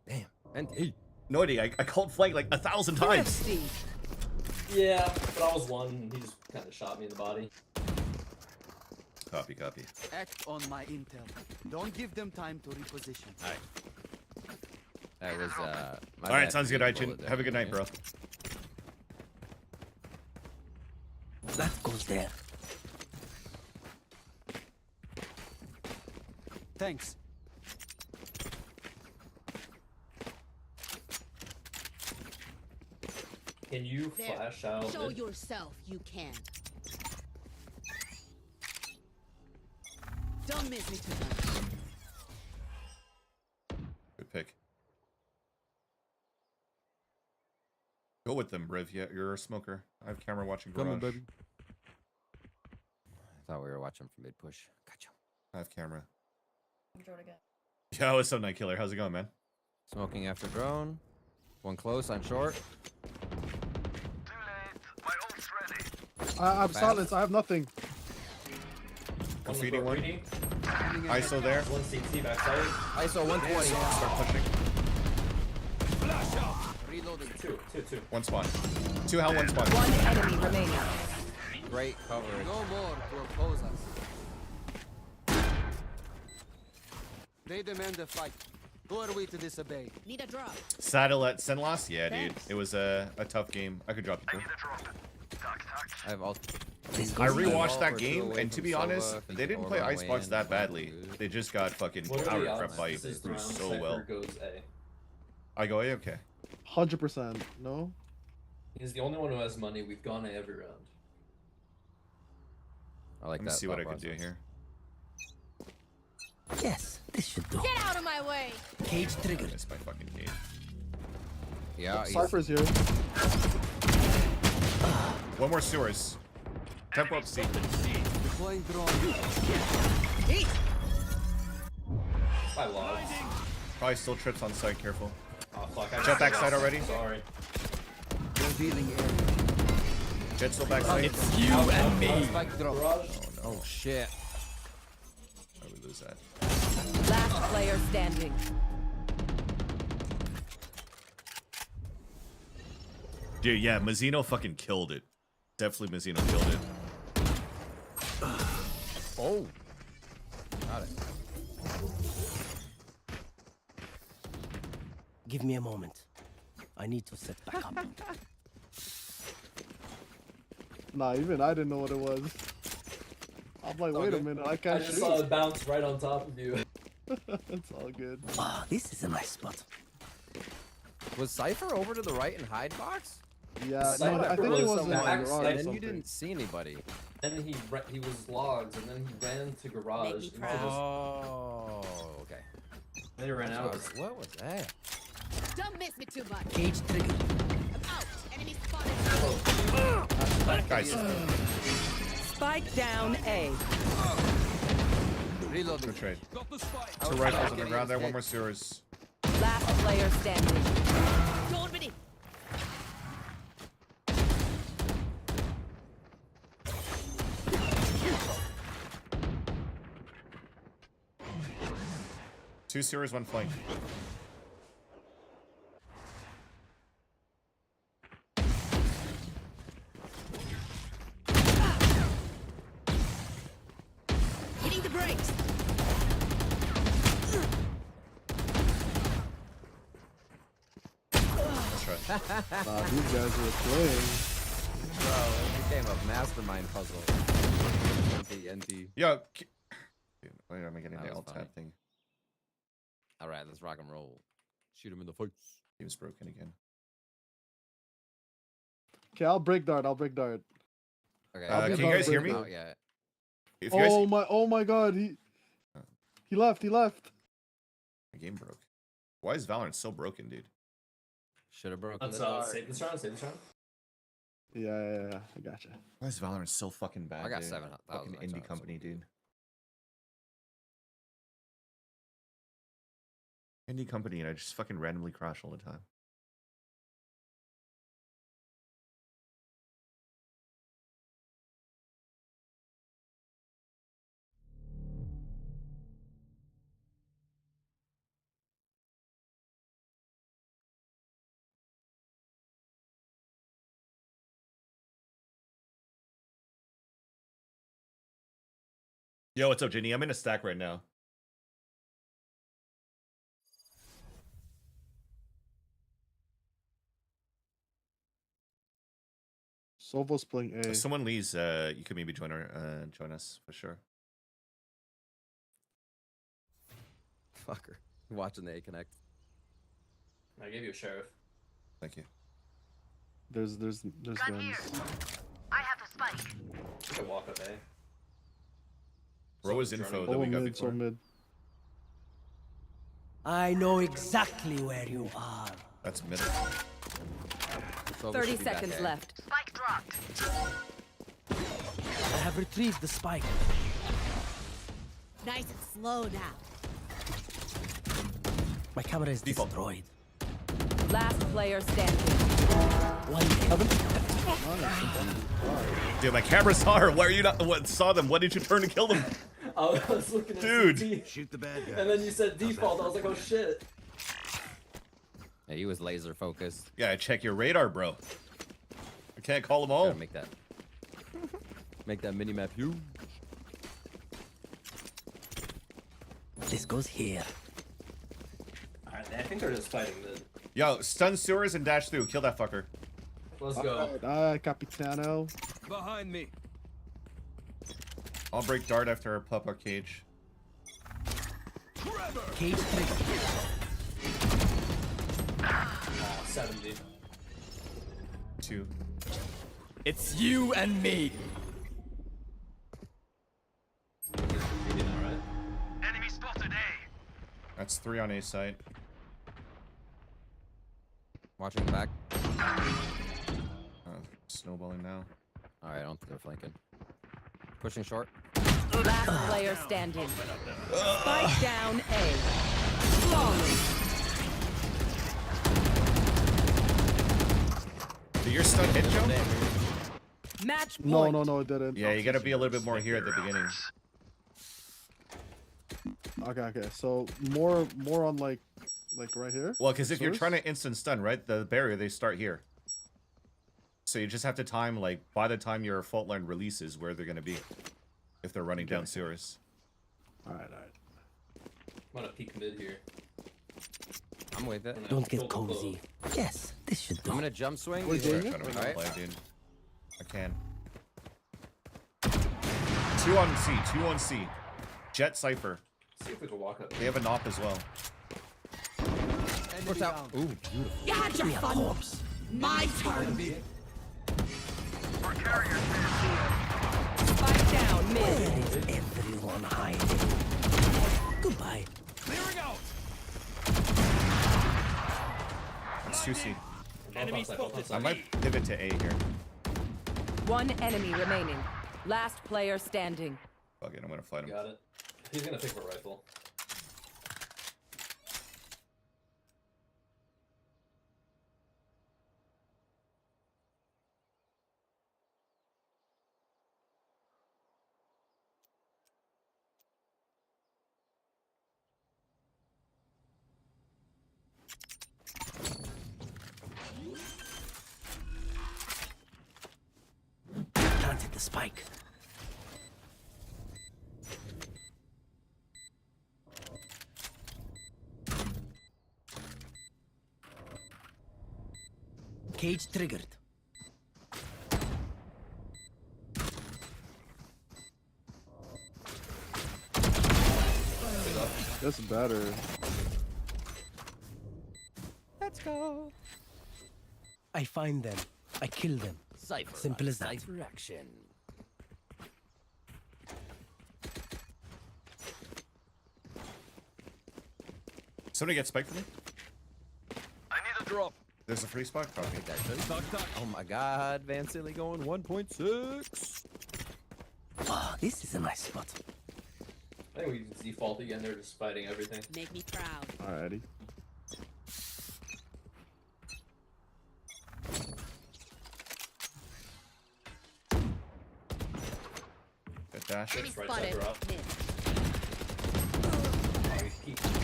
Damn. And hey. No idea. I called flank like 1,000 times. Yeah, but I was one. He just kind of shot me in the body. Copy, copy. Act on my intel. Don't give them time to reposition. Alright. That was my Alright, bad sounds for good, eating Aichin. bullet there. Have a good night, bro. That goes there. Thanks. Can you There. flash out? Show mid? yourself you can. Don't miss me too much. Good pick. Go with them, Riv. Yeah, you're a smoker. I have camera watching garage. Coming, baby. I thought we were watching from mid push. Gotcha. I have camera. Yo, what's up, Night Killer? How's it going, man? Smoking after drone. One close on short. I'm silent. I have nothing. I'm feeding one. Greedy. ISO there. One CT backside. ISO 120. Start pushing. Reloading. Two. One spawn. 2 hell, 1 spawn. One enemy remaining. Great coverage. No more to oppose us. They demand a fight. Who are we to disobey? Need a drop. Saddle at SEN loss? Yeah, dude. It was a tough game. I could drop you. I have all. I rewatched that game, and to be honest, they didn't play Icebox that badly. They just got fucking power crept by through so well. Goes A. I go A, okay. 100%. No. He's the only one who has money. We've gone A every round. I like Let me that see what I thought can do here. Yes, this should do. Get out of my way! Cage trigger. It's my fucking cage. Yeah, Cypher's here. One more sewers. Tempo up C. Deploying drone. I lost. Probably still trips on site, careful. Oh fuck! Jet back side already? Sorry. Revealing area. Jet still back side. It's you and me. Spike drop. Oh shit. I would lose that. Last player standing. Dude, yeah, Mazzino fucking killed it. Definitely Mazzino killed it. Oh. Got it. Give me a moment. I need to set back up. Nah, even I didn't know what it was. I'm like, wait a minute, I can't just shoot. saw it bounce right on top of you. It's all good. Ah, this is a nice spot. Was Cypher over to the right in hide box? Yeah, no, I think he was in back, garage or And then you something. didn't see anybody. Then he was logs, and then he ran to garage. Make me proud. Oh, okay. Then he ran out. What was that? Don't miss me too much. Cage trigger. I'm out. Enemy spotted. Guys, Spike down A. Reloading. good trade. Two rifles on the ground there, one more sewers. Last player standing. Don't be. Two sewers, one flank. Hitting the brakes. Let's try. These guys were playing. Bro, it became a mastermind puzzle. NT. Yo, dude, wait, am I getting That the was alt funny. tab thing? All right, let's rock and roll. Shoot him in the face. Game's broken again. Okay, I'll break dart. Okay. Can you guys hear me? Out yet. If you guys, Oh my god, he left. the game broke. Why is Valorant so broken, dude? Should have broken Let's the dart. save this round. Save this round. Yeah, I gotcha. Why is Valorant so fucking bad? I got dude? 7,000 Fucking likes on indie it, company, so- dude. Indie company, and I just fucking randomly crash all the time. Yo, what's up, Jenny? I'm in a stack right now. Sovo's playing A. If someone leaves, you could maybe join us for sure. Fucker. Watching the A connect. I gave you a sheriff. Thank you. There's guns. I have the spike. You can walk up A. Bro is info that Oh, we got mid, before. so mid. I know exactly where you are. That's mid. 30 seconds left. Spike dropped. I have retrieved the spike. Nice and slow now. My camera is destroyed. Last player standing. One heaven. Dude, my camera saw her. Why are you not? What saw them? Why did you turn to kill them? I was looking at Dude. CT, Shoot the bad guy. and then you said default. I was like, oh shit. Yeah, he was laser focused. Yeah, check your radar, bro. I can't call them all. Gotta make that mini map huge. This goes here. Alright, I think they're just fighting mid. Yo, stun sewers and dash through. Kill that fucker. Let's go. Capitano. Behind me. I'll break dart after our pop our cage. Cage 70. 2. It's you and me. Enemy spotted A. That's 3 on A side. Watching back. Snowballing now. All right, I don't think they're flanking. Pushing short. Last player standing. Spike down A. Flawless. Did your stun hit, Joe? Match point. No, it didn't. Yeah, you gotta be a little bit more here at the beginning. Okay. So more on like right here. Well, because if you're trying to instant stun, right, the barrier, they start here. So you just have to time, like, by the time your fault line releases, where they're gonna be. If they're running down sewers. Alright. I'm gonna peek mid here. I'm with it. Don't get cozy. Yes, this should do. I'm gonna jump swing. Wait, I'm Jamie? trying to play, dude. I can. 2 on C, 2 on C. Jet Cypher. See if we can walk up. They have a knock as well. Push out. Ooh, beautiful. You had your fun. My turn. Spike down mid. Where is everyone hiding? Goodbye. Clearing out. It's 2C. Enemy spotted. I might pivot to A here. One enemy remaining. Last player standing. Fuck it, I'm gonna fight him. Got it. He's gonna pick a rifle. Planted the spike. Cage triggered. That's better. Let's go. I find them. I kill them. Cypher. Simple as that. Cypher action. Somebody get spiked for me? I need a drop. There's a free spot. Copy. Oh my god, Van Silly going 1.6. Oh, this is a nice spot. I think we just default again. They're just fighting everything. Make me proud. Alrighty. Good dash. Enemy Right spotted. side, up. Mid.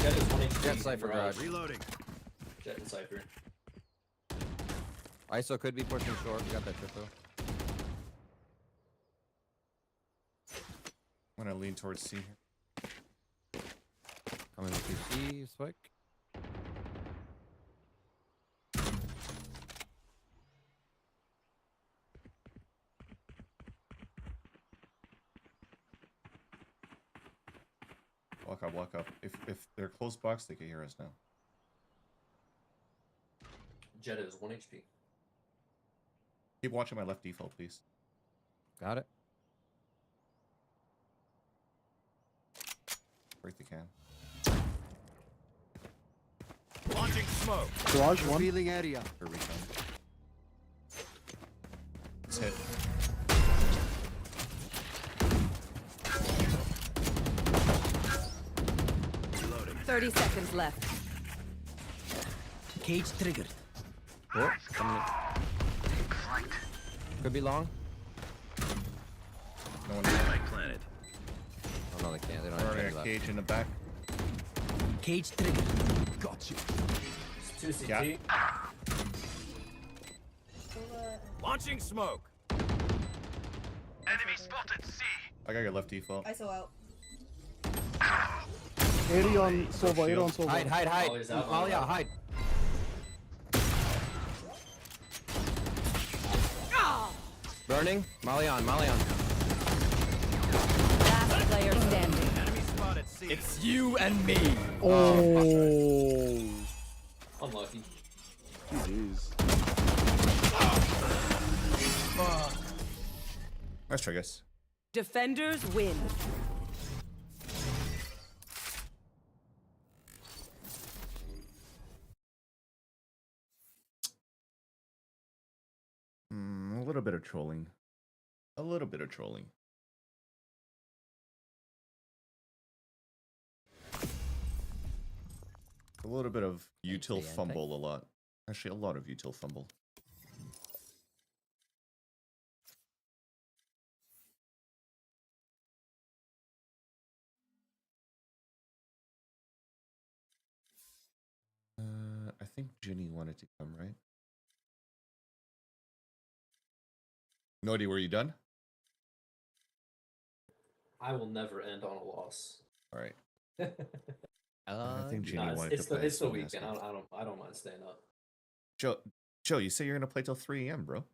Jet is 1 HP. Jet Cypher garage. Reloading. Jet and Cypher. ISO could be pushing short. We got that triple. I'm gonna lean towards C here. Coming with QC, spike. Walk up. If they're close box, they can hear us now. Jet is 1 HP. Keep watching my left default, please. Got it. Break the can. Launching smoke. Garage one. Revealing area. For recon. Let's hit. Reloading. 30 seconds left. Cage triggered. Oh, coming in. Could be long. No one. Spike planted. Oh no, they can't. They don't have Already any a left. cage in the back. Cage triggered. Got you. 2 CT. Yeah. Launching smoke. Enemy spotted C. I got your left default. ISO out. 80 on Silva, 80 on Silva. Hide. Molly's out. Molly out, hide. Burning. Molly on. player standing. Enemy spotted C. It's you and me. Oh. Unlucky. GG's. Nice try, guys. Defenders win. A little bit of trolling. A little bit of trolling. A little bit of util fumble a lot. Actually, a lot of util fumble. I think Ginny wanted to come, right? Nodi, were you done? I will never end on a loss. All right. I think Ginny No, wanted to play. it's the weekend. I don't mind staying up. Joe, you say you're gonna play till 3 a.m., bro.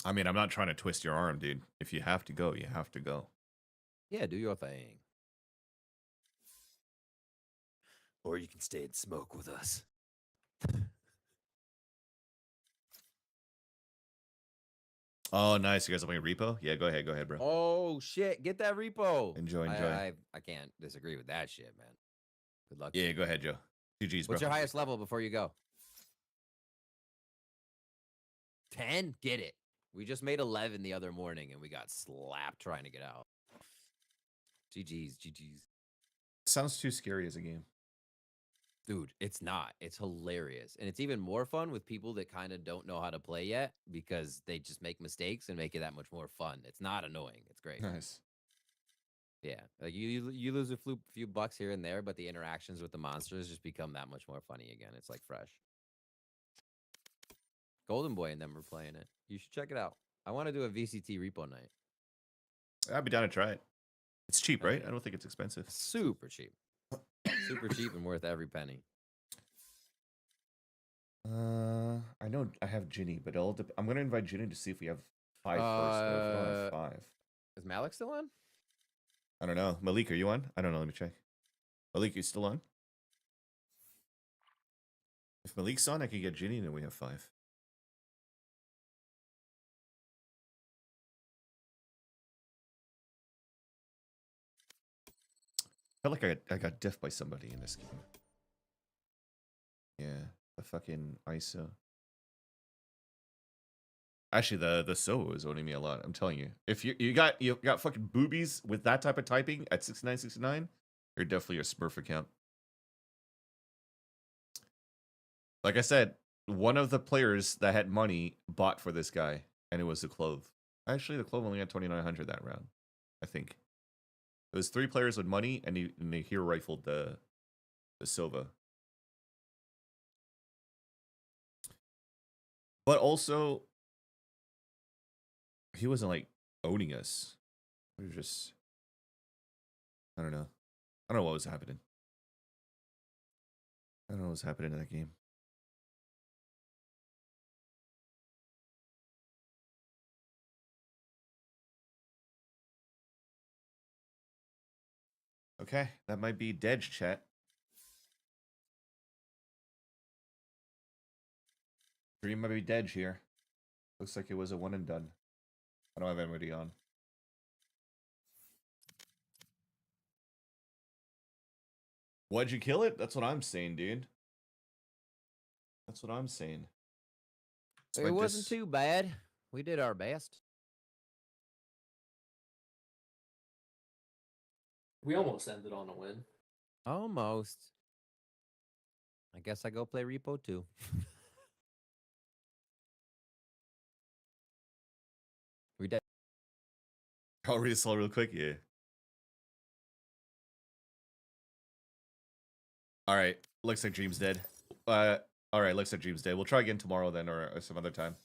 I mean, I'm not trying to twist your arm, dude. If you have to go, you have to go. Yeah, do your thing. Or you can stay and smoke with us. Oh, nice. You guys are playing repo? Yeah, go ahead, bro. Oh shit, get that repo. Enjoy. I can't disagree with that shit, man. Good luck. Yeah, go ahead, Joe. 2Gs, bro. What's your highest level before you go? 10? Get it. We just made 11 the other morning and we got slapped trying to get out. GG's. Sounds too scary as a game. Dude, it's not. It's hilarious. And it's even more fun with people that kind of don't know how to play yet because they just make mistakes and make it that much more fun. It's not annoying. It's great. Nice. Yeah. Like you lose a few bucks here and there, but the interactions with the monsters just become that much more funny again. It's like fresh. Golden Boy and them were playing it. You should check it out. I want to do a VCT repo night. I'd be down to try it. It's cheap, right? I don't think it's expensive. Super cheap. Super cheap and worth every penny. I know I have Ginny, but I'm gonna invite Ginny to see if we have 5 first. Or if we don't have 5. Is Malik still on? I don't know. Malik, are you on? I don't know. Let me check. Malik, you still on? If Malik's on, I can get Ginny, and then we have 5. I feel like I got diffed by somebody in this game. Yeah, the fucking ISO. Actually, the Sova is owning me a lot. I'm telling you. If you got fucking boobies with that type of typing at 6969, you're definitely a Smurf account. Like I said, one of the players that had money bought for this guy, and it was the Clove. Actually, the Clove only had 2,900 that round, I think. It was 3 players with money, and they hero rifled the Sova. But also, he wasn't like owning us. We were just, I don't know. I don't know what was happening. I don't know what was happening in that game. Okay, that might be Dedge, chat. Dream might be Dedge here. Looks like it was a one and done. I don't have anybody on. Why'd you kill it? That's what I'm saying, dude. That's what I'm saying. It wasn't too bad. We did our best. We almost ended on a win. Almost. I guess I go play repo too. We did. I'll read this all real quick, yeah. All right, looks like Dream's dead. All right, looks like Dream's dead. We'll try again tomorrow then, or some other time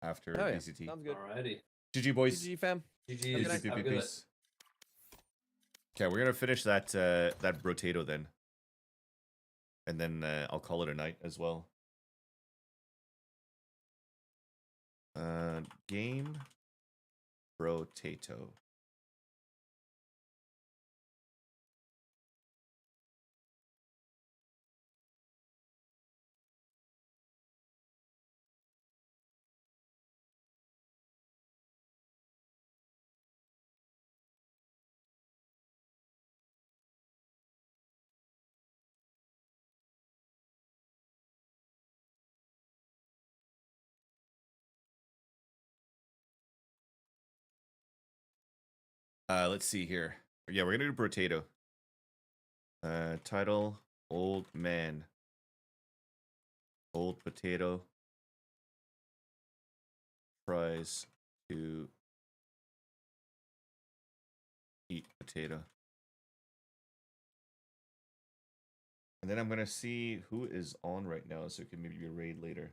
after Oh, yeah. VCT. Sounds good. Alrighty. GG boys. GG fam. GG. Have a good night. Peace. Okay, we're gonna finish that that rotato then, and then I'll call it a night as well. Game rotato. Let's see here. Yeah, we're gonna do rotato. Title: Old Man. Old potato tries to eat potato. And then I'm gonna see who is on right now, so it can maybe be a raid later.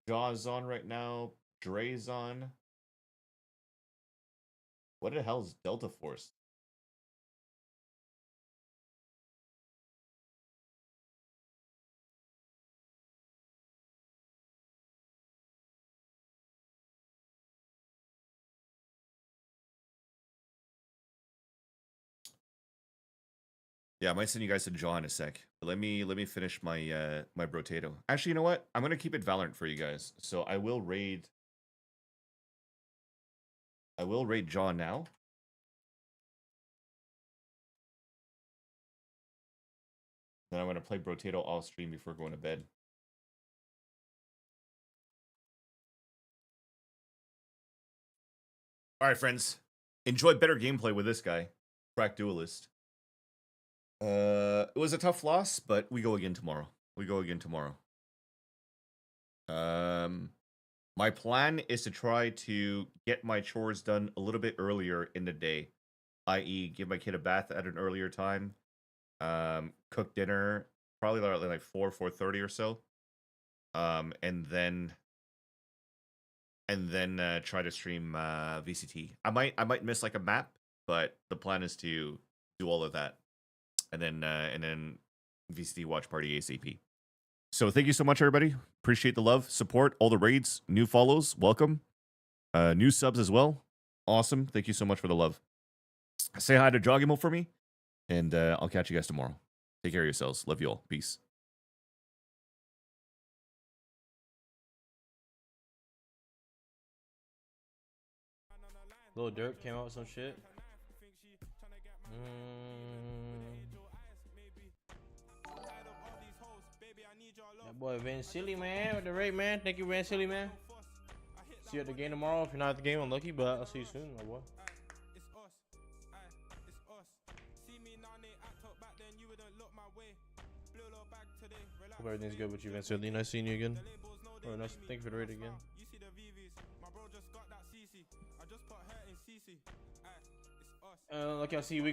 Jaw's on right now. Dre's on. What the hell is Delta Force? Yeah, I might send you guys to Jaw in a sec. But let me finish my my brotato. Actually, you know what? I'm gonna keep it Valorant for you guys. So I will raid Jaw now. Then I'm gonna play brotato off stream before going to bed. All right, friends. Enjoy better gameplay with this guy, Crack Duelist. It was a tough loss, but we go again tomorrow. My plan is to try to get my chores done a little bit earlier in the day, i.e., give my kid a bath at an earlier time, cook dinner probably like 4:30 or so, and then try to stream VCT. I might miss like a map, but the plan is to do all of that, and then VCT watch party ASAP. So thank you so much, everybody. Appreciate the love, support, all the raids, new follows, welcome, new subs as well. Awesome. Thank you so much for the love. Say hi to Joggimo for me, and I'll catch you guys tomorrow. Take care of yourselves. Love you all. Peace. Lil Durk came out with some shit. That boy Van Silly, man, with the raid, man. Thank you, Van Silly, man. See you at the game tomorrow. If you're not at the game, unlucky, but I'll see you soon, my boy. Hope everything's good with you, Van Silly. Nice seeing you again. Or nice. Thank you for the raid again. Like I see, we